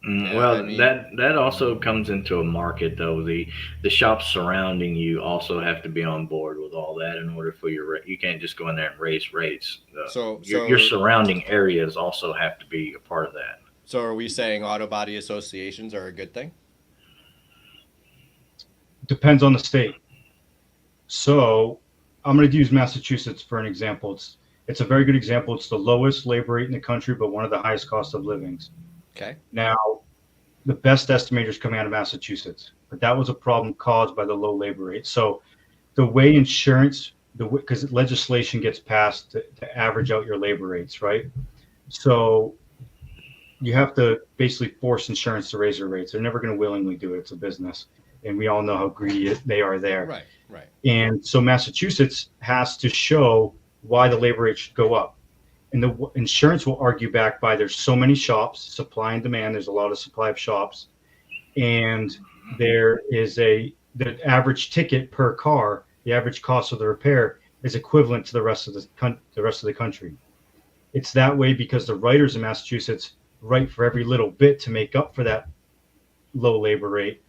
Yeah, Well, I mean, that also comes into a market though. The shops surrounding you also have to be on board with all that in order for you can't just go in there and raise rates. so Your so surrounding areas also have to be a part of that. so are we saying auto body associations are a good thing? Depends on the state. So I'm going to use Massachusetts for an example. It's a very good example. It's the lowest labor rate in the country, but one of the highest cost of livings. Okay. Now, the best estimators coming out of Massachusetts, but that was a problem caused by the low labor rate. So the way insurance, because legislation gets passed to average out your labor rates, right? So you have to basically force insurance to raise their rates. They're never going to willingly do it. It's a business. And we all know how greedy they are there. Right, right. And so Massachusetts has to show why the labor rate should go up. And the insurance will argue back by there's so many shops, supply and demand. There's a lot of supply of shops. And there is the average ticket per car, the average cost of the repair is equivalent to the rest of the country. It's that way because the writers in Massachusetts write for every little bit to make up for that low labor rate,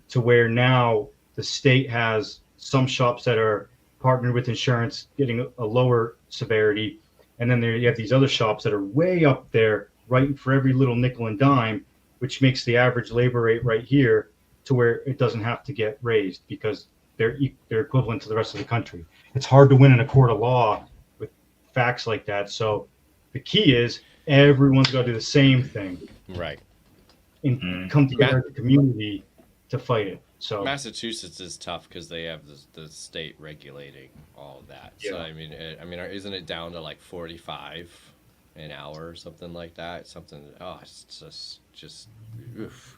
to where now the state has some shops that are partnered with insurance getting a lower severity. And then you have these other shops that are way up there writing for every little nickel and dime, which makes the average labor rate right here to where it doesn't have to get raised because they're equivalent to the rest of the country. It's hard to win in a court of law with facts like that. So the key is everyone's got to do the same thing. Right. And come together as a community to fight it. So Massachusetts is tough because they have the state regulating all of that. Yeah. So I mean, isn't it down to like 45 an hour or something like that? Something. Oh, it's just. Oof.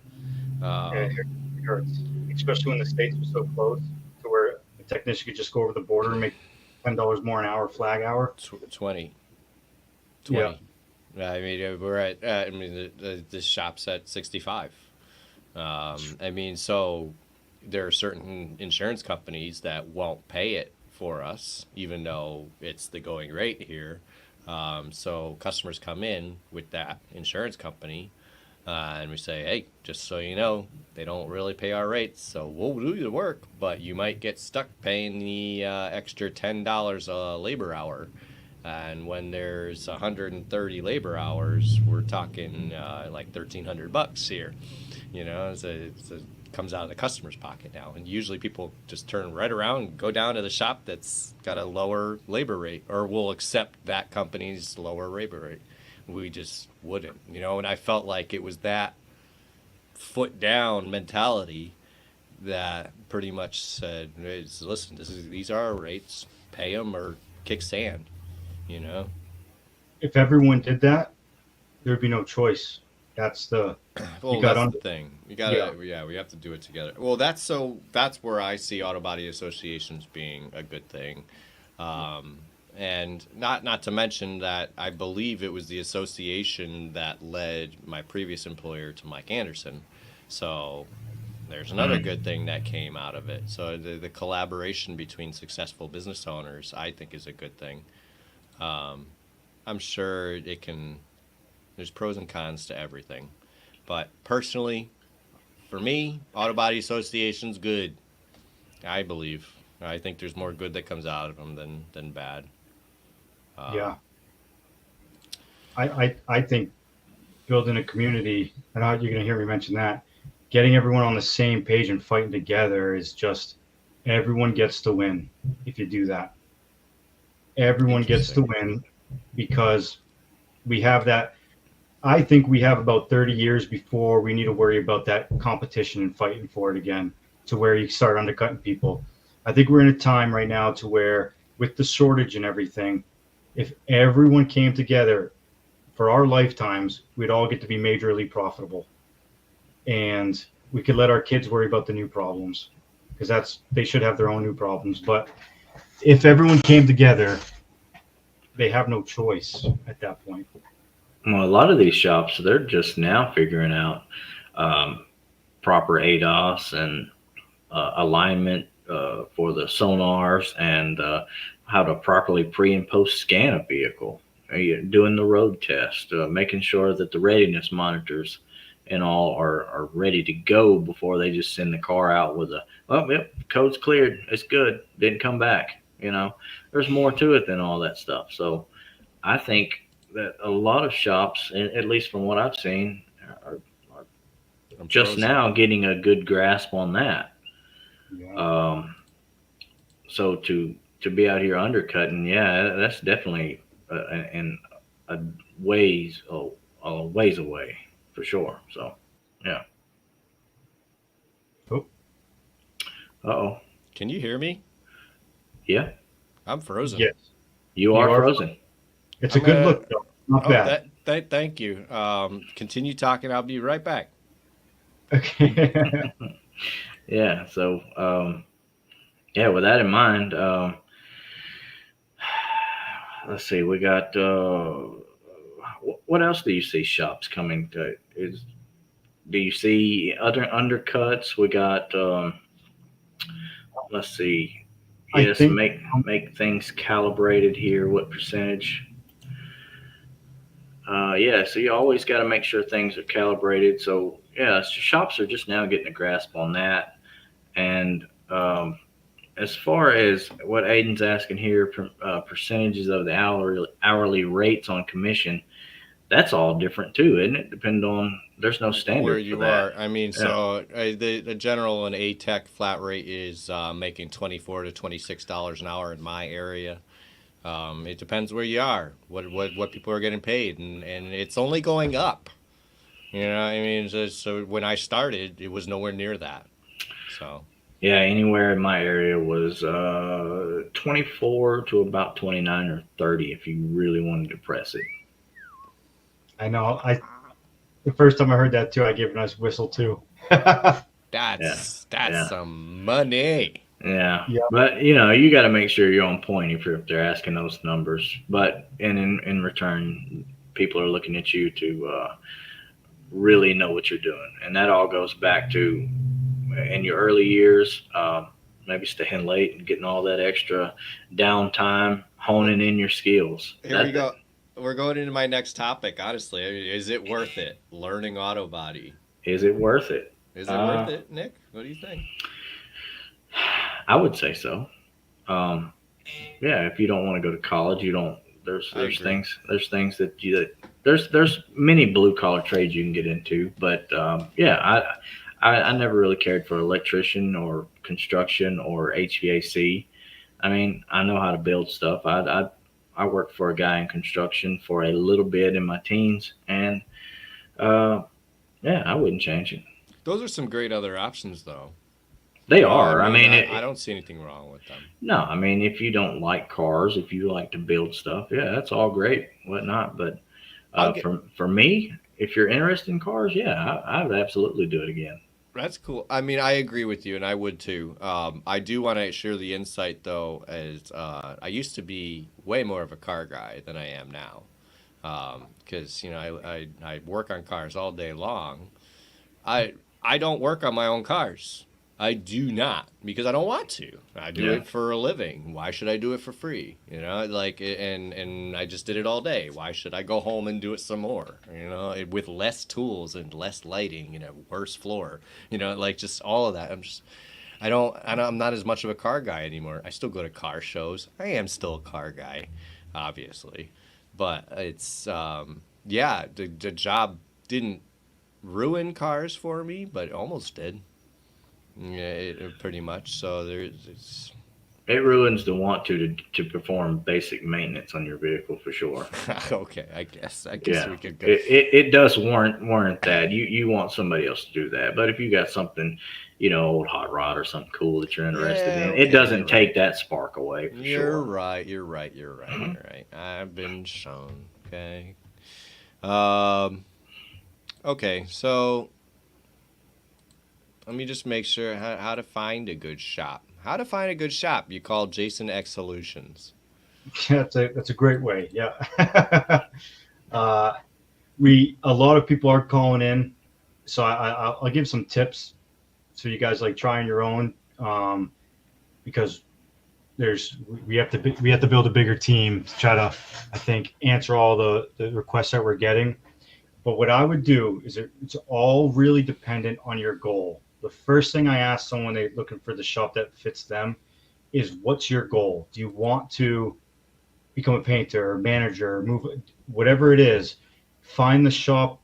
it hurts, especially when the states are so close to where a technician could just go over the border and make $10 more an hour flag hour. 20. Yeah. I mean, we're at. The shop's at 65. I mean, so there are certain insurance companies that won't pay it for us, even though it's the going rate here. So customers come in with that insurance company, and we say, hey, just so you know, they don't really pay our rates, so we'll do the work, but you might get stuck paying the extra $10 a labor hour. And when there's 130 labor hours, we're talking like $1,300 here. You know, it comes out of the customer's pocket now. And usually people just turn right around and go down to the shop that's got a lower labor rate, or will accept that company's lower labor rate. We just wouldn't, you know. And I felt like it was that foot down mentality that pretty much said, hey, listen, these are our rates, pay them or kick sand. You know, If everyone did that, there'd be no choice. That's the that's the thing. You gotta, we have to do it together. Well, that's where I see auto body associations being a good thing, and not to mention that I believe it was the association that led my previous employer to Mike Anderson. So there's another good thing that came out of it. So the collaboration between successful business owners, I think, is a good thing. I'm sure it can. There's pros and cons to everything, but personally, for me, auto body association's good. I believe. I think there's more good that comes out of them than bad. yeah. I think building a community, and you're going to hear me mention that, getting everyone on the same page and fighting together is just, everyone gets to win if you do that. Everyone gets to win because we have that. I think we have about 30 years before we need to worry about that competition and fighting for it again, to where you start undercutting people. I think we're in a time right now to where, with the shortage and everything, if everyone came together for our lifetimes, we'd all get to be majorly profitable. And we could let our kids worry about the new problems, because they should have their own new problems. But if everyone came together, they have no choice at that point. Well, a lot of these shops, they're just now figuring out proper ADAS and alignment for the sonars and how to properly pre and post scan a vehicle. Doing the road test, making sure that the readiness monitors and all are ready to go before they just send the car out with a, oh, yep, code's cleared, it's good, didn't come back. There's more to it than all that stuff. So I think that a lot of shops, at least from what I've seen, are just now getting a good grasp on that. Yeah. So to be out here undercutting, yeah, that's definitely a ways away for sure. So yeah. Oh. Uh-oh. Can you hear me? Yeah. I'm frozen. Yes. You are frozen. It's a good look, though. Not bad. Thank you. Continue talking. I'll be right back. Okay. Yeah. So, yeah, with that in mind, let's see, we got, what else do you see shops coming to? Do you see other undercuts? We got, let's see. Yes, make things calibrated here. What percentage? Yeah, so you always got to make sure things are calibrated. So yeah, shops are just now getting a grasp on that. And as far as what Aiden's asking here, percentages of the hourly rates on commission, that's all different too, isn't it? Depending on, there's no standard where you for that. are. I mean, so the general and ATEC flat rate is making $24 to $26 an hour in my area. It depends where you are, what people are getting paid, and it's only going up. I mean, so when I started, it was nowhere near that. So yeah, anywhere in my area was 24 to about 29 or 30 if you really wanted to press it. I know. The first time I heard that too, I gave a nice whistle too. That's some money. Yeah. But you got to make sure you're on point if they're asking those numbers. But in return, people are looking at you to really know what you're doing, and that all goes back to in your early years, maybe staying late and getting all that extra downtime, honing in your skills. Here we go. We're going into my next topic. Honestly, is it worth it learning auto body? Is it worth it? Is it worth it, Nick? What do you think? I would say so. Yeah, if you don't want to go to college, you don't. There's things that there's many blue collar trades you can get into, but yeah, I never really cared for electrician or construction or HVAC. I mean, I know how to build stuff. I worked for a guy in construction for a little bit in my teens, and yeah, I wouldn't change it. Those are some great other options, though. They are. I mean, I don't see anything wrong with them. No, I mean, if you don't like cars, if you like to build stuff, yeah, that's all great, whatnot. But for me, if you're interested in cars, yeah, I would absolutely do it again. That's cool. I mean, I agree with you, and I would too. I do want to share the insight, though, as I used to be way more of a car guy than I am now. Because, I work on cars all day long. I don't work on my own cars. I do not, because I don't want to. I do it for a living. Why should I do it for free? And I just did it all day. Why should I go home and do it some more? With less tools and less lighting, worse floor, just all of that. I'm not as much of a car guy anymore. I still go to car shows. I am still a car guy, obviously, but it's the job didn't ruin cars for me, but it almost did. Yeah, pretty much. So it ruins the want to perform basic maintenance on your vehicle for sure. Okay, I guess we could go. It does warrant that. You want somebody else to do that. But if you got something, old hot rod or something cool that you're interested in, it doesn't take that spark away. For You're right. You're right. I've been shown. Okay. Okay. So let me just make sure how to find a good shop. How to find a good shop? You call Jason X Solutions. Yeah, that's a great way. Yeah. A lot of people are calling in, so I'll give some tips so you guys like trying your own. because we have to build a bigger team to try to, I think, answer all the requests that we're getting. But what I would do is it's all really dependent on your goal. The first thing I ask someone they're looking for the shop that fits them is, what's your goal? Do you want to become a painter or manager, or move, whatever it is? Find the shop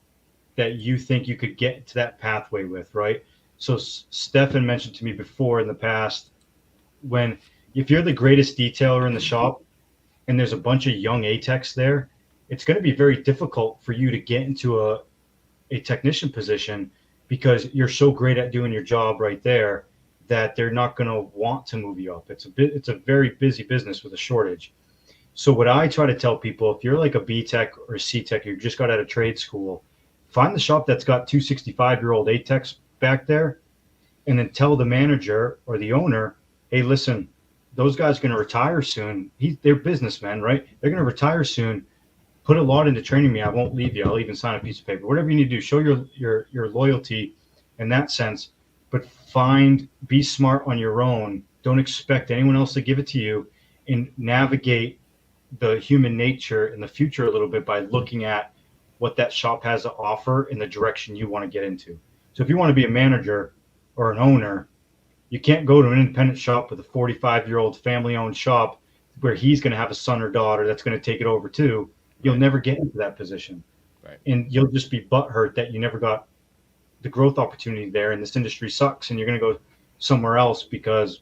that you think you could get to that pathway with, right? So Stefan mentioned to me before in the past, if you're the greatest detailer in the shop and there's a bunch of young A-techs there, it's going to be very difficult for you to get into a technician position, because you're so great at doing your job right there that they're not going to want to move you up. It's a very busy business with a shortage. So what I try to tell people, if you're like a B-tech or a C-tech, you just got out of trade school, find the shop that's got 265-year-old A-techs back there, and then tell the manager or the owner, hey, listen, those guys are going to retire soon. They're businessmen, right? They're going to retire soon. Put a lot into training me. I won't leave you. I'll even sign a piece of paper. Whatever you need to do, show your loyalty in that sense. But be smart on your own. Don't expect anyone else to give it to you, and navigate the human nature in the future a little bit by looking at what that shop has to offer in the direction you want to get into. So if you want to be a manager or an owner, you can't go to an independent shop with a 45-year-old family-owned shop where he's going to have a son or daughter that's going to take it over too. You'll never get into that position. Right. And you'll just be butthurt that you never got the growth opportunity there, and this industry sucks, and you're going to go somewhere else because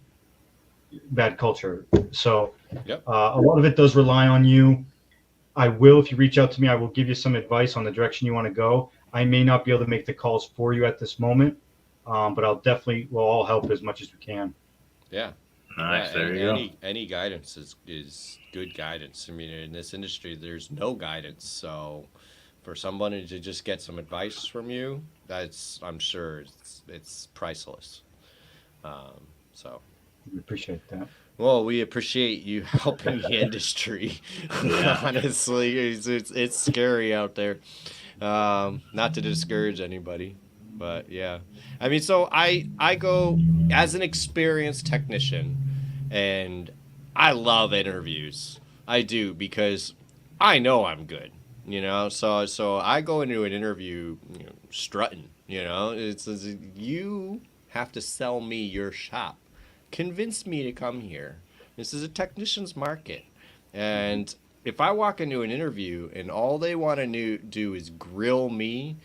bad culture. So Yep. a lot of it does rely on you. If you reach out to me, I will give you some advice on the direction you want to go. I may not be able to make the calls for you at this moment, but we'll all help as much as we can. Yeah. Nice. Yeah, There you go. any guidance is good guidance. I mean, in this industry, there's no guidance. So for somebody to just get some advice from you, I'm sure it's priceless. So. We appreciate that. Well, we appreciate you helping the industry. Honestly, it's scary out there. Not to discourage anybody, but yeah. I mean, so I go as an experienced technician, and I love interviews. I do, because I know I'm good, So I go into an interview, strutting. It's you have to sell me your shop. Convince me to come here. This is a technician's market. And if I walk into an interview and all they want to do is grill me,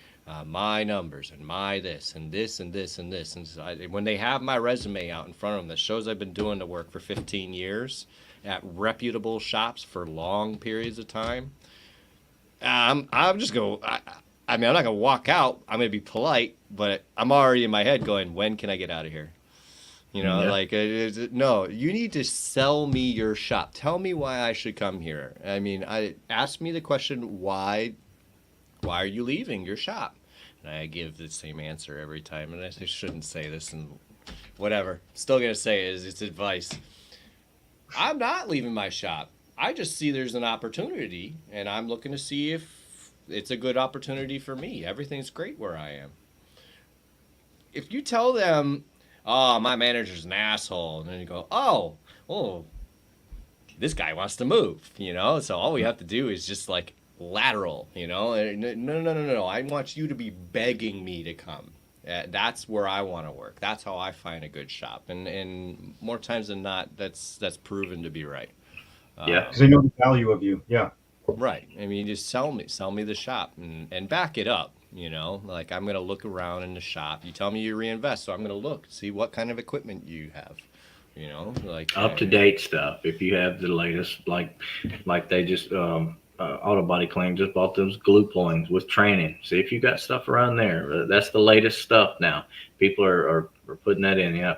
my numbers and my this and this and this and this, and so when they have my resume out in front of them that shows I've been doing the work for 15 years at reputable shops for long periods of time, I'm just going to, I'm not going to walk out. I'm going to be polite, but I'm already in my head going, when can I get out of here? No, you need to sell me your shop. Tell me why I should come here. I mean, ask me the question, why are you leaving your shop? And I give the same answer every time, and I shouldn't say this and whatever. Still going to say it, it's advice. I'm not leaving my shop. I just see there's an opportunity, and I'm looking to see if it's a good opportunity for me. Everything's great where I am. If you tell them, oh, my manager's an asshole, and then you go, oh, this guy wants to move, So all we have to do is just like lateral, No. I want you to be begging me to come. That's where I want to work. That's how I find a good shop, and more times than not, that's proven to be right. Yeah, because they know the value of you. Yeah. Right. I mean, just sell me the shop and back it up. Like I'm going to look around in the shop. You tell me you reinvest, so I'm going to look, see what kind of equipment you have, like up to date stuff. If you have the latest, like they just, Auto Body Clean just bought those glue pullings with training. See if you got stuff around there. That's the latest stuff now. People are putting that in. Yeah.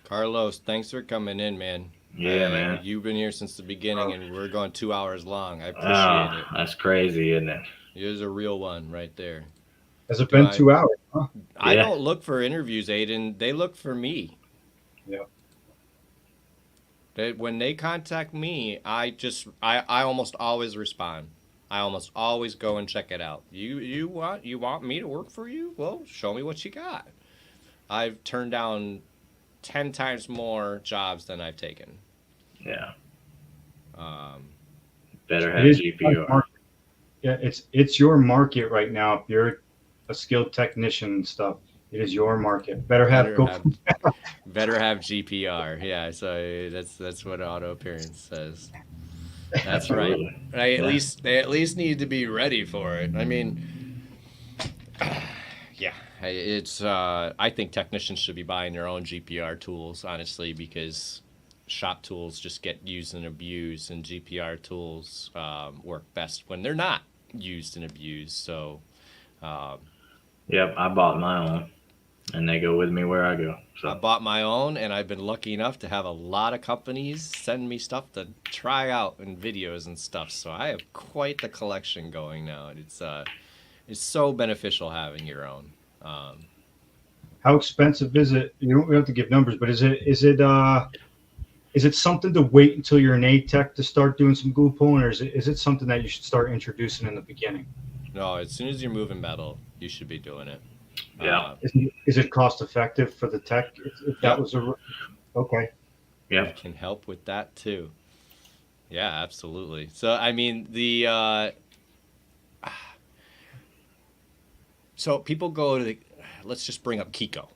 Carlos, thanks for coming in, man. Yeah, man. You've been here since the beginning, and we're going 2 hours long. I appreciate it. That's crazy, isn't it? Here's a real one right there. Has it been 2 hours? Huh? I don't look for interviews, Aiden. They look for me. Yeah. When they contact me, I almost always respond. I almost always go and check it out. You want me to work for you? Well, show me what you got. I've turned down 10 times more jobs than I've taken. Yeah. Um, Better It have is GPR. Yeah, it's your market right now. If you're a skilled technician and stuff, it is your market. Better have better have GPR. Yeah, so that's what auto appearance says. That's right. Absolutely. Yeah. They at least need to be ready for it. I mean, yeah, it's I think technicians should be buying their own GPR tools, honestly, because shop tools just get used and abused, and GPR tools work best when they're not used and abused. So Yep. I bought my own, and they go with me where I go. I So bought my own, and I've been lucky enough to have a lot of companies send me stuff to try out and videos and stuff. So I have quite the collection going now, and it's so beneficial having your own. How expensive is it? You don't have to give numbers, but is it something to wait until you're an A tech to start doing some glue pulling, or is it something that you should start introducing in the beginning? No, as soon as you're moving metal, you should be doing it. yeah. Is it cost effective for the tech? If that Yeah. was okay. Yep. Can help with that too. Yeah, absolutely. So I mean so people go to let's just bring up Kiko.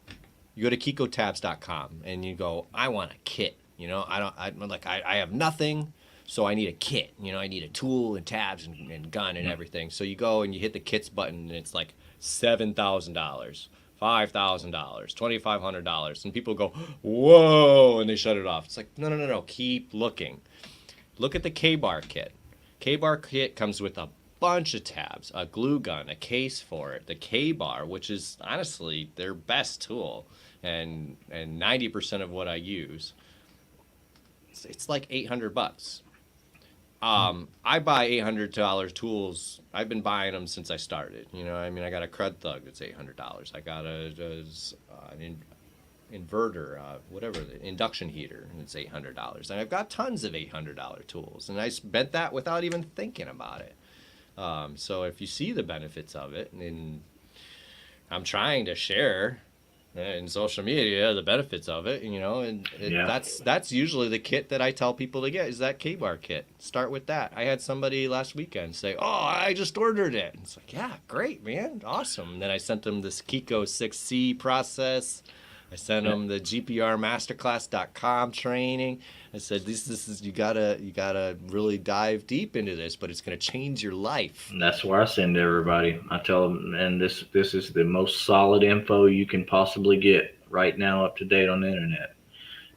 You go to KikoTabs.com and you go, I want a kit. You know, I have nothing, so I need a kit. You know, I need a tool and tabs and gun and everything. So you go and you hit the kits button and it's like $7,000, $5,000, $2,500, and people go, whoa, and they shut it off. It's like, no, keep looking. Look at the K-Bar kit. K-Bar kit comes with a bunch of tabs, a glue gun, a case for it, the K-Bar, which is honestly their best tool, and 90% of what I use. It's like $800. I buy $800 tools. I've been buying them since I started. You know, I mean, I got a Crud Thug that's $800. I got an inverter, whatever, the induction heater, and it's $800. And I've got tons of $800 tools, and I spent that without even thinking about it. So if you see the benefits of it, and I'm trying to share in social media the benefits of it, you know, and that's usually the kit that I tell people to get is that K-Bar kit. Start with that. I had somebody last weekend say, oh, I just ordered it. And it's like, yeah, great, man, awesome. And then I sent them this Kiko 6C process. I sent them the GPRmasterclass.com training. I said, this is you gotta really dive deep into this, but it's gonna change your life. And that's where I send everybody. I tell them, and this is the most solid info you can possibly get right now, up to date on the internet.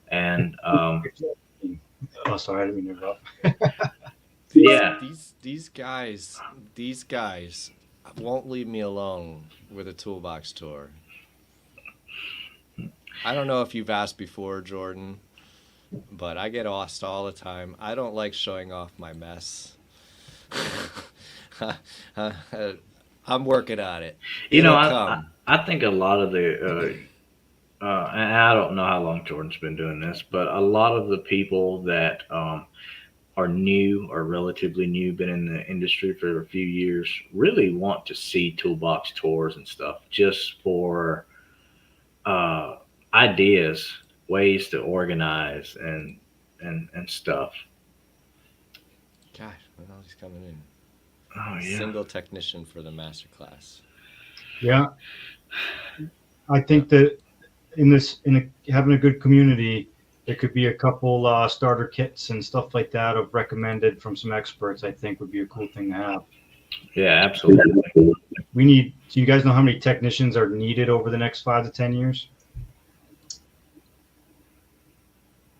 And Oh, sorry, I didn't mean to interrupt. These guys won't leave me alone with a toolbox tour. I don't know if you've asked before, Jordan, but I get asked all the time. I don't like showing off my mess. I'm working on it. You know, It'll I think a lot of the, and I don't know how long Jordan's been doing this, but a lot of the people that are new or relatively new, been in the industry for a few years, really want to see toolbox tours and stuff just for ideas, ways to organize and stuff. Gosh, when else is coming in? Oh yeah. Single technician for the masterclass. Yeah, I think that having a good community, there could be a couple starter kits and stuff like that of recommended from some experts. I think would be a cool thing to have. Yeah, absolutely. Do you guys know how many technicians are needed over the next 5 to 10 years?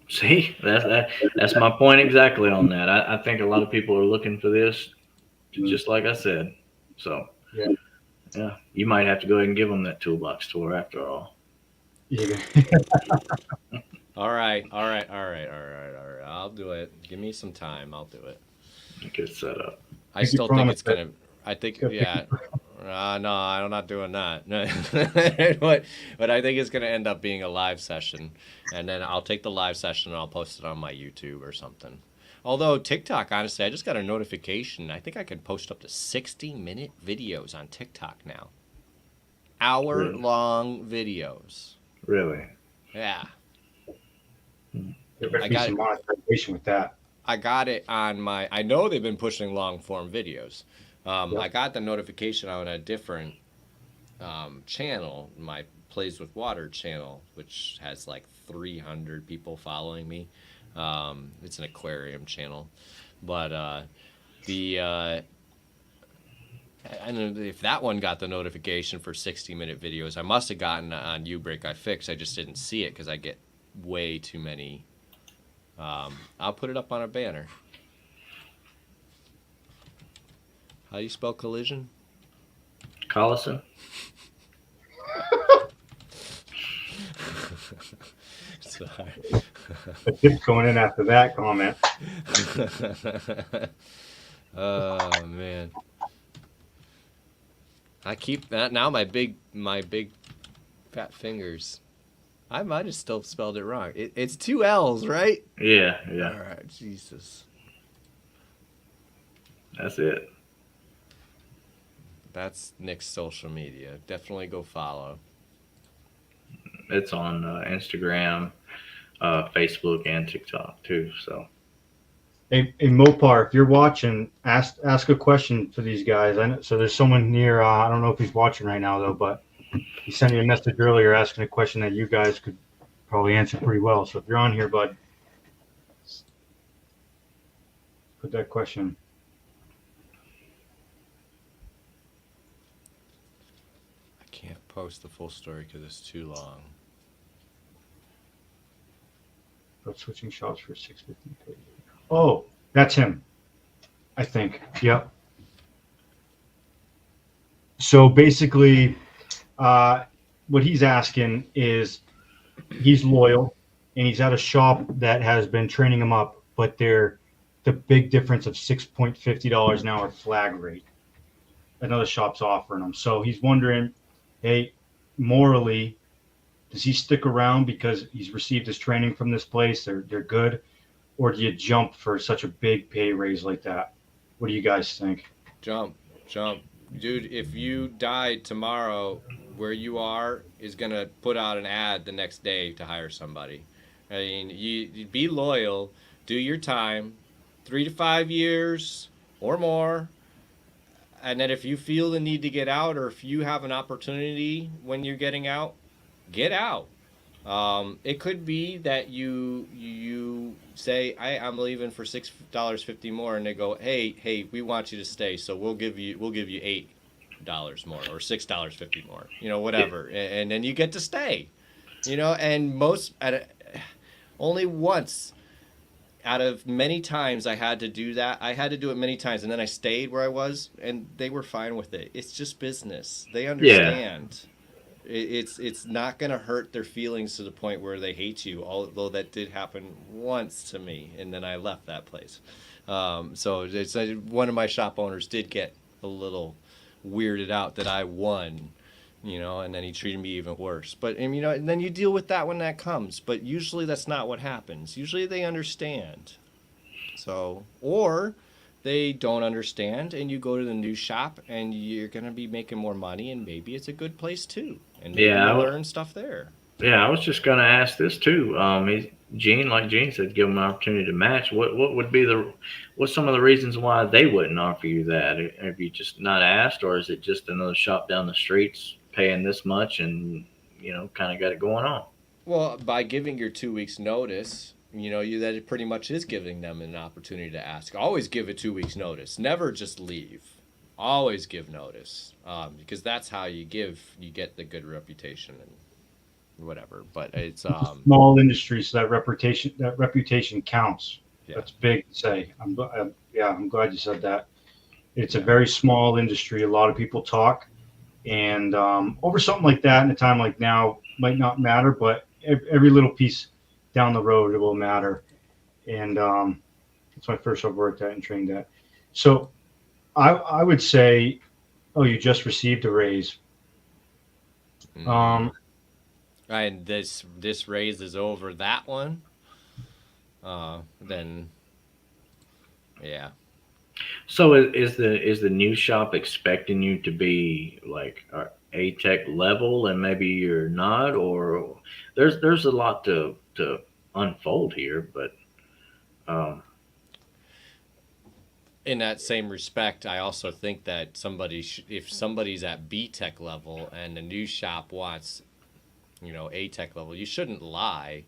See, that's my point exactly on that. I think a lot of people are looking for this, just like I said. So, yeah, you might have to go ahead and give them that toolbox tour after all. Yeah. All right. I'll do it. Give me some time. I'll do it. Get set up. I still think it's gonna. I think, yeah. No, I'm not doing that. but I think it's gonna end up being a live session, and then I'll take the live session and I'll post it on my YouTube or something. Although TikTok, honestly, I just got a notification. I think I can post up to 60-minute videos on TikTok now. Hour-long videos. Really? Yeah. There better I be got some it. monetization with that. I got it on my. I know they've been pushing long form videos. Yep. I got the notification on a different channel, my Plays with Water channel, which has like 300 people following me. It's an aquarium channel, but I don't know if that one got the notification for 60-minute videos. I must have gotten it on U-Break I Fix. I just didn't see it because I get way too many. I'll put it up on a banner. How do you spell collision? Collison. Sorry. A dip going in after that comment. Oh man. I keep that now. My big fat fingers. I might have still spelled it wrong. It's 2 L's, right? Yeah. All right, Jesus. That's it. That's Nick's social media. Definitely go follow. It's on Instagram, Facebook, and TikTok too. So. Hey, Mopar, if you're watching, ask a question for these guys. I know, so there's someone near. I don't know if he's watching right now though, but he sent me a message earlier asking a question that you guys could probably answer pretty well. So if you're on here, bud, put that question. I can't post the full story because it's too long. About switching shops for 650. Oh, that's him. I think. Yep. So basically, what he's asking is he's loyal and he's at a shop that has been training him up, but they're the big difference of $6.50 an hour flag rate. Another shop's offering him. So he's wondering, hey, morally, does he stick around because he's received his training from this place? They're good. Or do you jump for such a big pay raise like that? What do you guys think? Jump. Dude, if you died tomorrow, where you are is going to put out an ad the next day to hire somebody. I mean, you be loyal, do your time, 3 to 5 years or more. And then if you feel the need to get out, or if you have an opportunity when you're getting out, get out. It could be that you say I'm leaving for $6.50 more, and they go, hey, we want you to stay, so we'll give you $8 more or $6.50 more, whatever, and then you get to stay, and only once out of many times I had to do that. I had to do it many times, and then I stayed where I was, and they were fine with it. It's just business. They understand. Yeah. It's not going to hurt their feelings to the point where they hate you, although that did happen once to me, and then I left that place. So it's one of my shop owners did get a little weirded out that I won, and then he treated me even worse. But and then you deal with that when that comes. But usually that's not what happens. Usually they understand. So, or they don't understand, and you go to the new shop, and you're going to be making more money, and maybe it's a good place too, and maybe you'll learn stuff there. Yeah, I was just going to ask this too. Gene, like Gene said, give them an opportunity to match. What would be what's some of the reasons why they wouldn't offer you that? Have you just not asked, or is it just another shop down the streets paying this much, and kind of got it going on? Well, by giving your 2 weeks notice, that it pretty much is giving them an opportunity to ask. Always give a 2 weeks notice. Never just leave. Always give notice, because that's how you get the good reputation and whatever. But it's small industry, so that reputation counts. Yeah. That's big to say. I'm glad you said that. It's a very small industry. A lot of people talk, and over something like that in a time like now might not matter, but every little piece down the road it will matter. And that's my first job worked at and trained at. So I would say, you just received a raise. And this raise is over that one, then yeah. So is the new shop expecting you to be like A-Tech level, and maybe you're not, or there's a lot to unfold here. But in that same respect, I also think that if somebody's at B Tech level and the new shop wants, A Tech level, you shouldn't lie,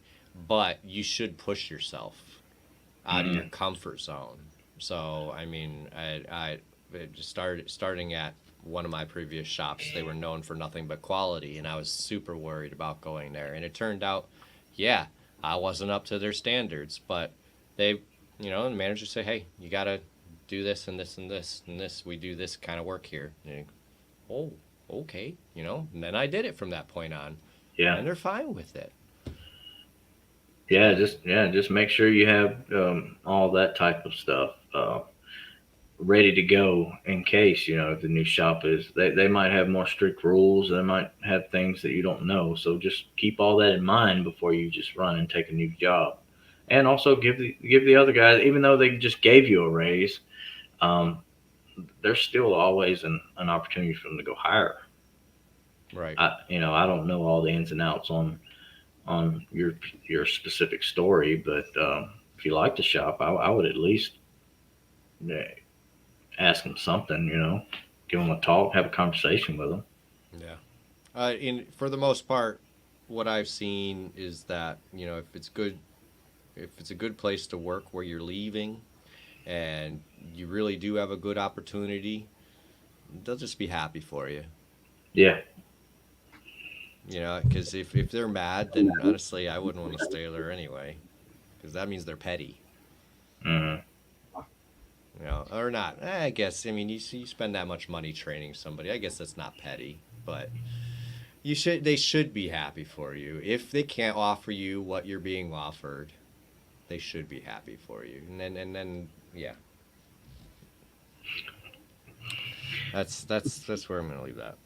but you should push yourself out of your comfort zone. So, I mean, I just starting at one of my previous shops. They were known for nothing but quality, and I was super worried about going there. And it turned out, yeah, I wasn't up to their standards, but they, the manager say, hey, you got to do this and this and this and this. We do this kind of work here. And oh, okay, and then I did it from that point on. Yeah. And they're fine with it. Yeah, just make sure you have all that type of stuff ready to go in case, if the new shop they might have more strict rules. They might have things that you don't know. So just keep all that in mind before you just run and take a new job. And also give the other guys, even though they just gave you a raise, there's still always an opportunity for them to go higher. Right. I don't know all the ins and outs on your specific story, but if you like the shop, I would at least ask them something, give them a talk, have a conversation with them. Yeah. For the most part, what I've seen is that, if it's a good place to work where you're leaving and you really do have a good opportunity, they'll just be happy for you. Yeah. Because if they're mad, then honestly, I wouldn't want to stay there anyway, because that means they're petty. Mm-hmm. Or not. I guess, you spend that much money training somebody. I guess that's not petty, but they should be happy for you. If they can't offer you what you're being offered, they should be happy for you. And then yeah. That's where I'm going to leave that.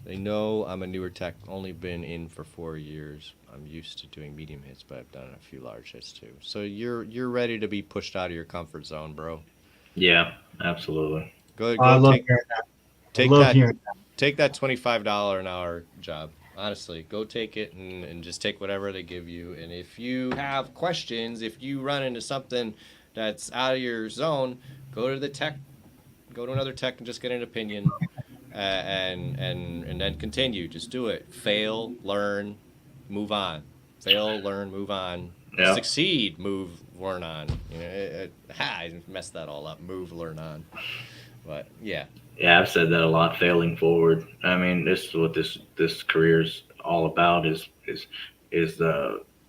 They know I'm a newer tech, only been in for 4 years. I'm used to doing medium hits, but I've done a few large hits too. So you're ready to be pushed out of your comfort zone, bro. Yeah, absolutely. Go I love take hearing that. take that $25 an hour job. Honestly, go take it and just take whatever they give you. And if you have questions, if you run into something that's out of your zone, go to another tech and just get an opinion. And then continue. Just do it. Fail, learn, move on. Fail, learn, move on. Yeah. Succeed, move, learn on. I messed that all up. Move, learn on. But yeah. Yeah, I've said that a lot. Failing forward. This is what this career is all about. Is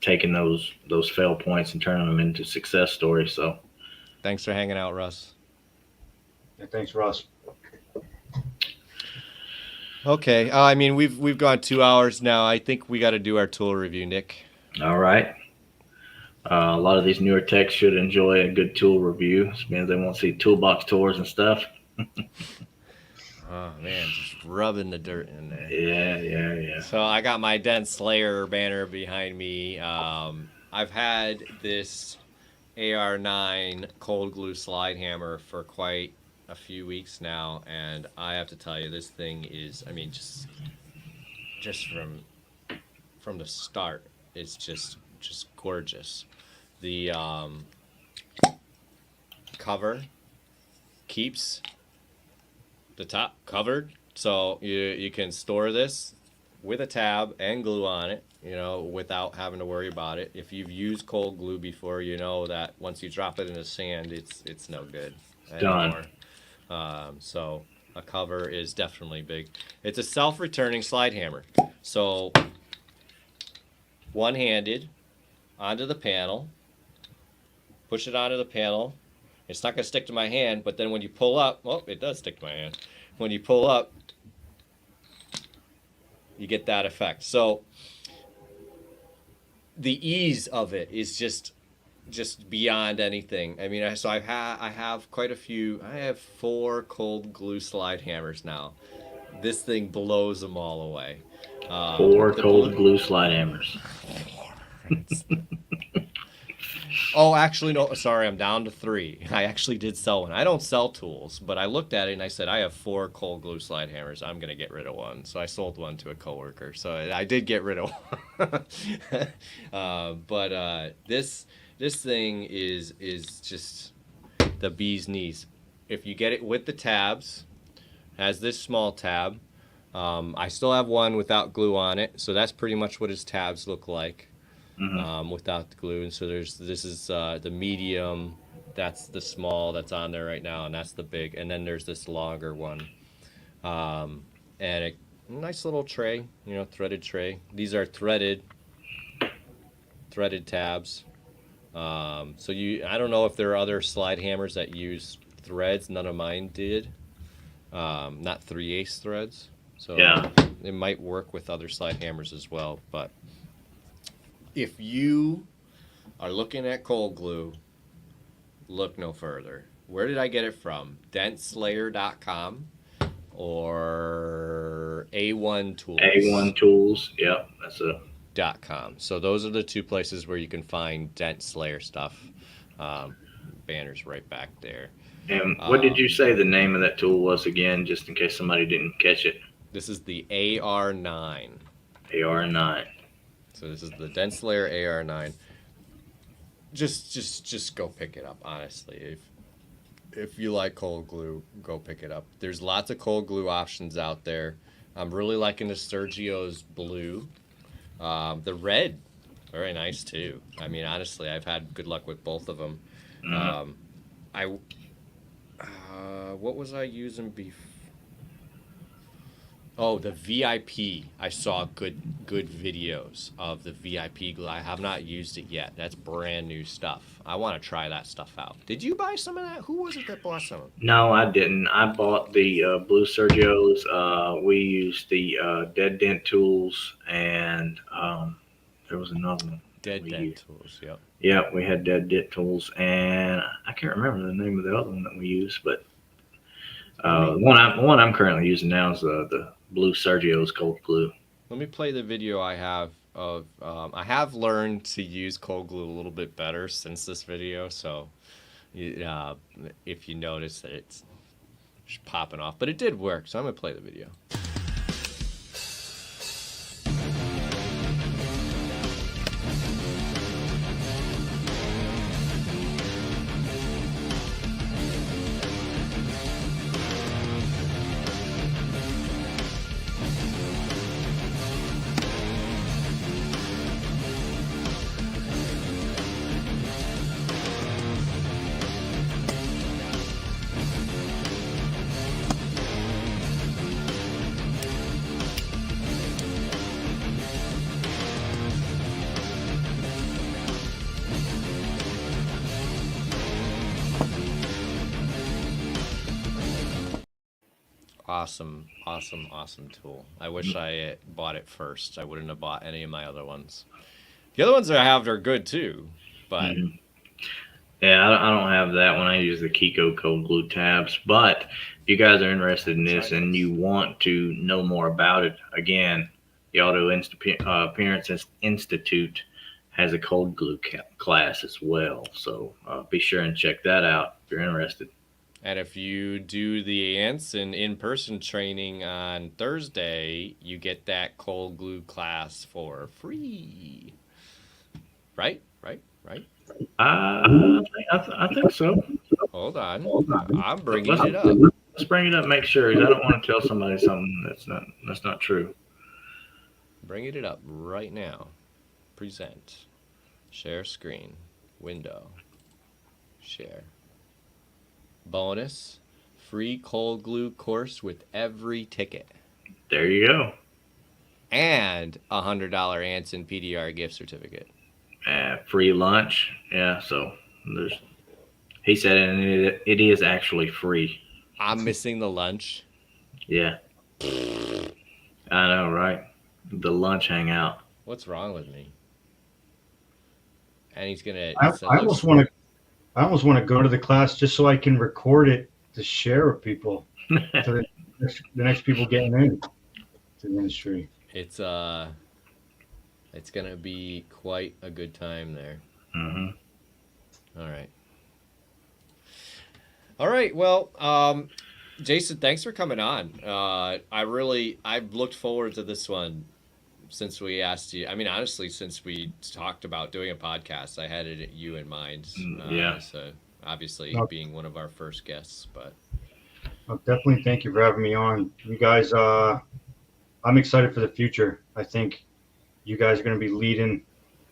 taking those fail points and turning them into success stories. So, thanks for hanging out, Russ. Yeah, thanks, Russ. Okay. We've gone 2 hours now. I think we got to do our tool review, Nick. All right. A lot of these newer techs should enjoy a good tool review. This means they won't see toolbox tours and stuff. Oh man, just rubbing the dirt in there. Yeah. So I got my Dent Slayer banner behind me. I've had this AR9 cold glue slide hammer for quite a few weeks now, and I have to tell you, this thing is, just from the start, it's just gorgeous. The cover keeps the top covered, so you can store this with a tab and glue on it, without having to worry about it. If you've used cold glue before, you know that once you drop it in the sand, it's no good anymore. So a cover is definitely big. It's a self-returning slide hammer. So one-handed onto the panel, push it onto the panel. It's not going to stick to my hand, but then when you pull up, it does stick to my hand. When you pull up, you get that effect. So the ease of it is just beyond anything. So I have quite a few. I have 4 cold glue slide hammers now. This thing blows them all away. 4 cold glue slide hammers. Oh, actually, no. Sorry, I'm down to 3. I actually did sell one. I don't sell tools, but I looked at it and I said, I have 4 cold glue slide hammers. I'm gonna get rid of one. So I sold one to a coworker. So I did get rid of one. But this thing is just the bee's knees. If you get it with the tabs, has this small tab. I still have one without glue on it, so that's pretty much what his tabs look like. Without the glue. And so this is the medium, that's the small that's on there right now, and that's the big, and then there's this longer one. And a nice little tray, threaded tray. These are threaded tabs. So I don't know if there are other slide hammers that use threads. None of mine did. Not 3/8 threads. So Yeah. it might work with other slide hammers as well, but if you are looking at cold glue, look no further. Where did I get it from? Dentslayer.com or A1 Tools? A1 Tools. Yep. That's a. .com. So those are the 2 places where you can find Dent Slayer stuff. Banner's right back there. And what did you say the name of that tool was again, just in case somebody didn't catch it? This is the AR9. AR9. So this is the Dent Slayer AR9. Just go pick it up, honestly. If you like cold glue, go pick it up. There's lots of cold glue options out there. I'm really liking the Sergio's blue. The red, very nice too. I mean, honestly, I've had good luck with both of them. What was I using before? Oh, the VIP. I saw good videos of the VIP glue. I have not used it yet. That's brand new stuff. I want to try that stuff out. Did you buy some of that? Who was it that bought some? No, I didn't. I bought the blue Sergio's. We used the Dead Dent Tools, and there was another one. Dead Dent Tools, yep. Yeah, we had Dead Dent Tools, and I can't remember the name of the other one that we used, but the one I'm currently using now is the blue Sergio's cold glue. Let me play the video I have of. I have learned to use cold glue a little bit better since this video, so if you notice that it's popping off, but it did work, so I'm gonna play the video. Awesome tool. I wish I bought it first. I wouldn't have bought any of my other ones. The other ones that I have are good too, but yeah, I don't have that one. I use the Kiko cold glue tabs. But if you guys are interested in this and you want to know more about it, again, the Auto Appearance Institute has a cold glue class as well. So be sure and check that out if you're interested. And if you do the Anson in-person training on Thursday, you get that cold glue class for free. Right? I think so. Hold on. I'm bringing it up. Let's bring it up. Make sure. I don't want to tell somebody something that's not true. Bringing it up right now. Present. Share screen. Window. Share. Bonus, free cold glue course with every ticket. There you go. And a $100 Anson PDR gift certificate. Free lunch. Yeah, so he said it is actually free. I'm missing the lunch. Yeah. I know, right? The lunch hangout. What's wrong with me? And he's gonna. I almost want to go to the class just so I can record it to share with people. So the next people getting into the industry. It's gonna be quite a good time there. Mm-hmm. All right. Well, Jason, thanks for coming on. I've looked forward to this one since we asked you. I mean, honestly, since we talked about doing a podcast, I had you in mind. Yeah. So obviously being one of our first guests, but Definitely thank you for having me on. You guys, I'm excited for the future. I think you guys are going to be leading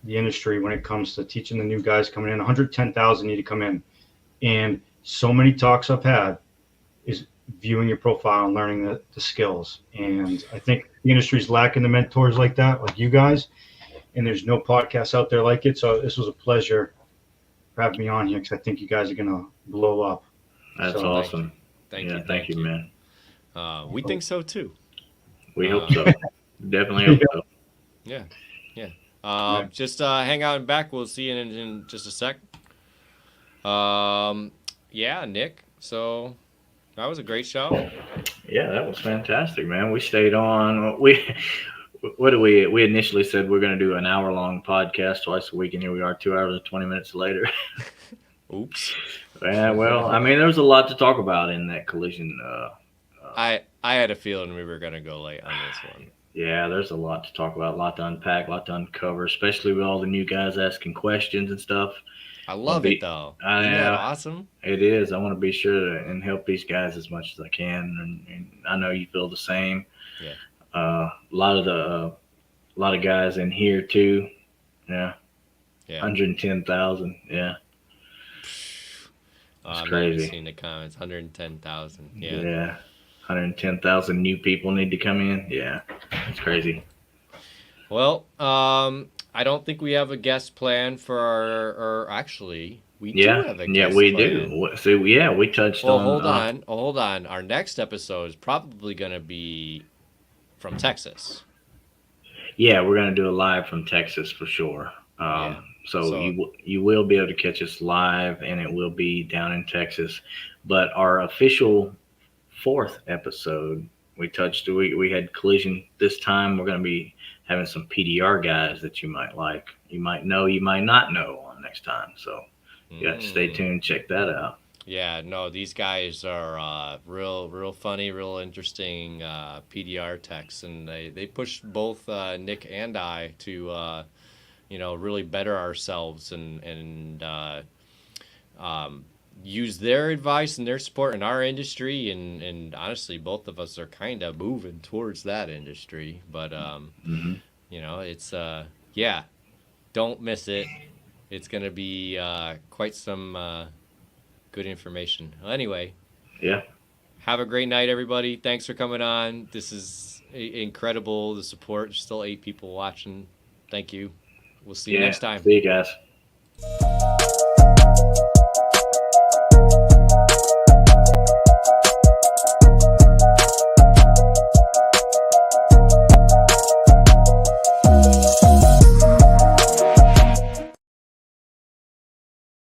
the industry when it comes to teaching the new guys coming in. 110,000 need to come in. And so many talks I've had is viewing your profile and learning the skills. And I think the industry's lacking the mentors like that, like you guys. And there's no podcasts out there like it. So this was a pleasure for having me on here because I think you guys are going to blow up. That's awesome. Thank you. Thank you, man. We think so too. We hope so. Definitely hope so. Yeah. Just hang out and back. We'll see you in just a sec. Yeah, Nick. So that was a great show. Yeah, that was fantastic, man. We stayed on. We initially said we're going to do an hour-long podcast twice a week, and here we are, 2 hours and 20 minutes later. Oops. Yeah, well, I mean, there was a lot to talk about in that collision. I had a feeling we were going to go late on this one. Yeah, there's a lot to talk about, a lot to unpack, a lot to uncover, especially with all the new guys asking questions and stuff. I love it, though. Isn't that awesome? It is. I want to be sure and help these guys as much as I can, and I know you feel the same. Yeah. A lot of guys in here too. Yeah. 110,000. Yeah. It's crazy. I've seen the comments. 110,000. Yeah. Yeah. 110,000 new people need to come in. Yeah. It's crazy. Well, I don't think we have a guest plan for or actually, we do have a guest Yeah, we plan. do. So, yeah, we touched on. Hold on. Our next episode is probably going to be from Texas. Yeah, we're going to do a live from Texas for sure. So you will be able to catch us live, and it will be down in Texas. But our official 4th episode, we had collision this time. We're going to be having some PDR guys that you might like. You might know, you might not know on next time. So you got to stay tuned, check that out. Yeah, no, these guys are real funny, real interesting PDR techs, and they pushed both Nick and I to really better ourselves and use their advice and their support in our industry, and honestly, both of us are kind of moving towards that industry. But it's don't miss it. It's gonna be quite some good information. Well, anyway, have a great night, everybody. Thanks for coming on. This is incredible, the support. There's still 8 people watching. Thank you. We'll see you next time. See you guys.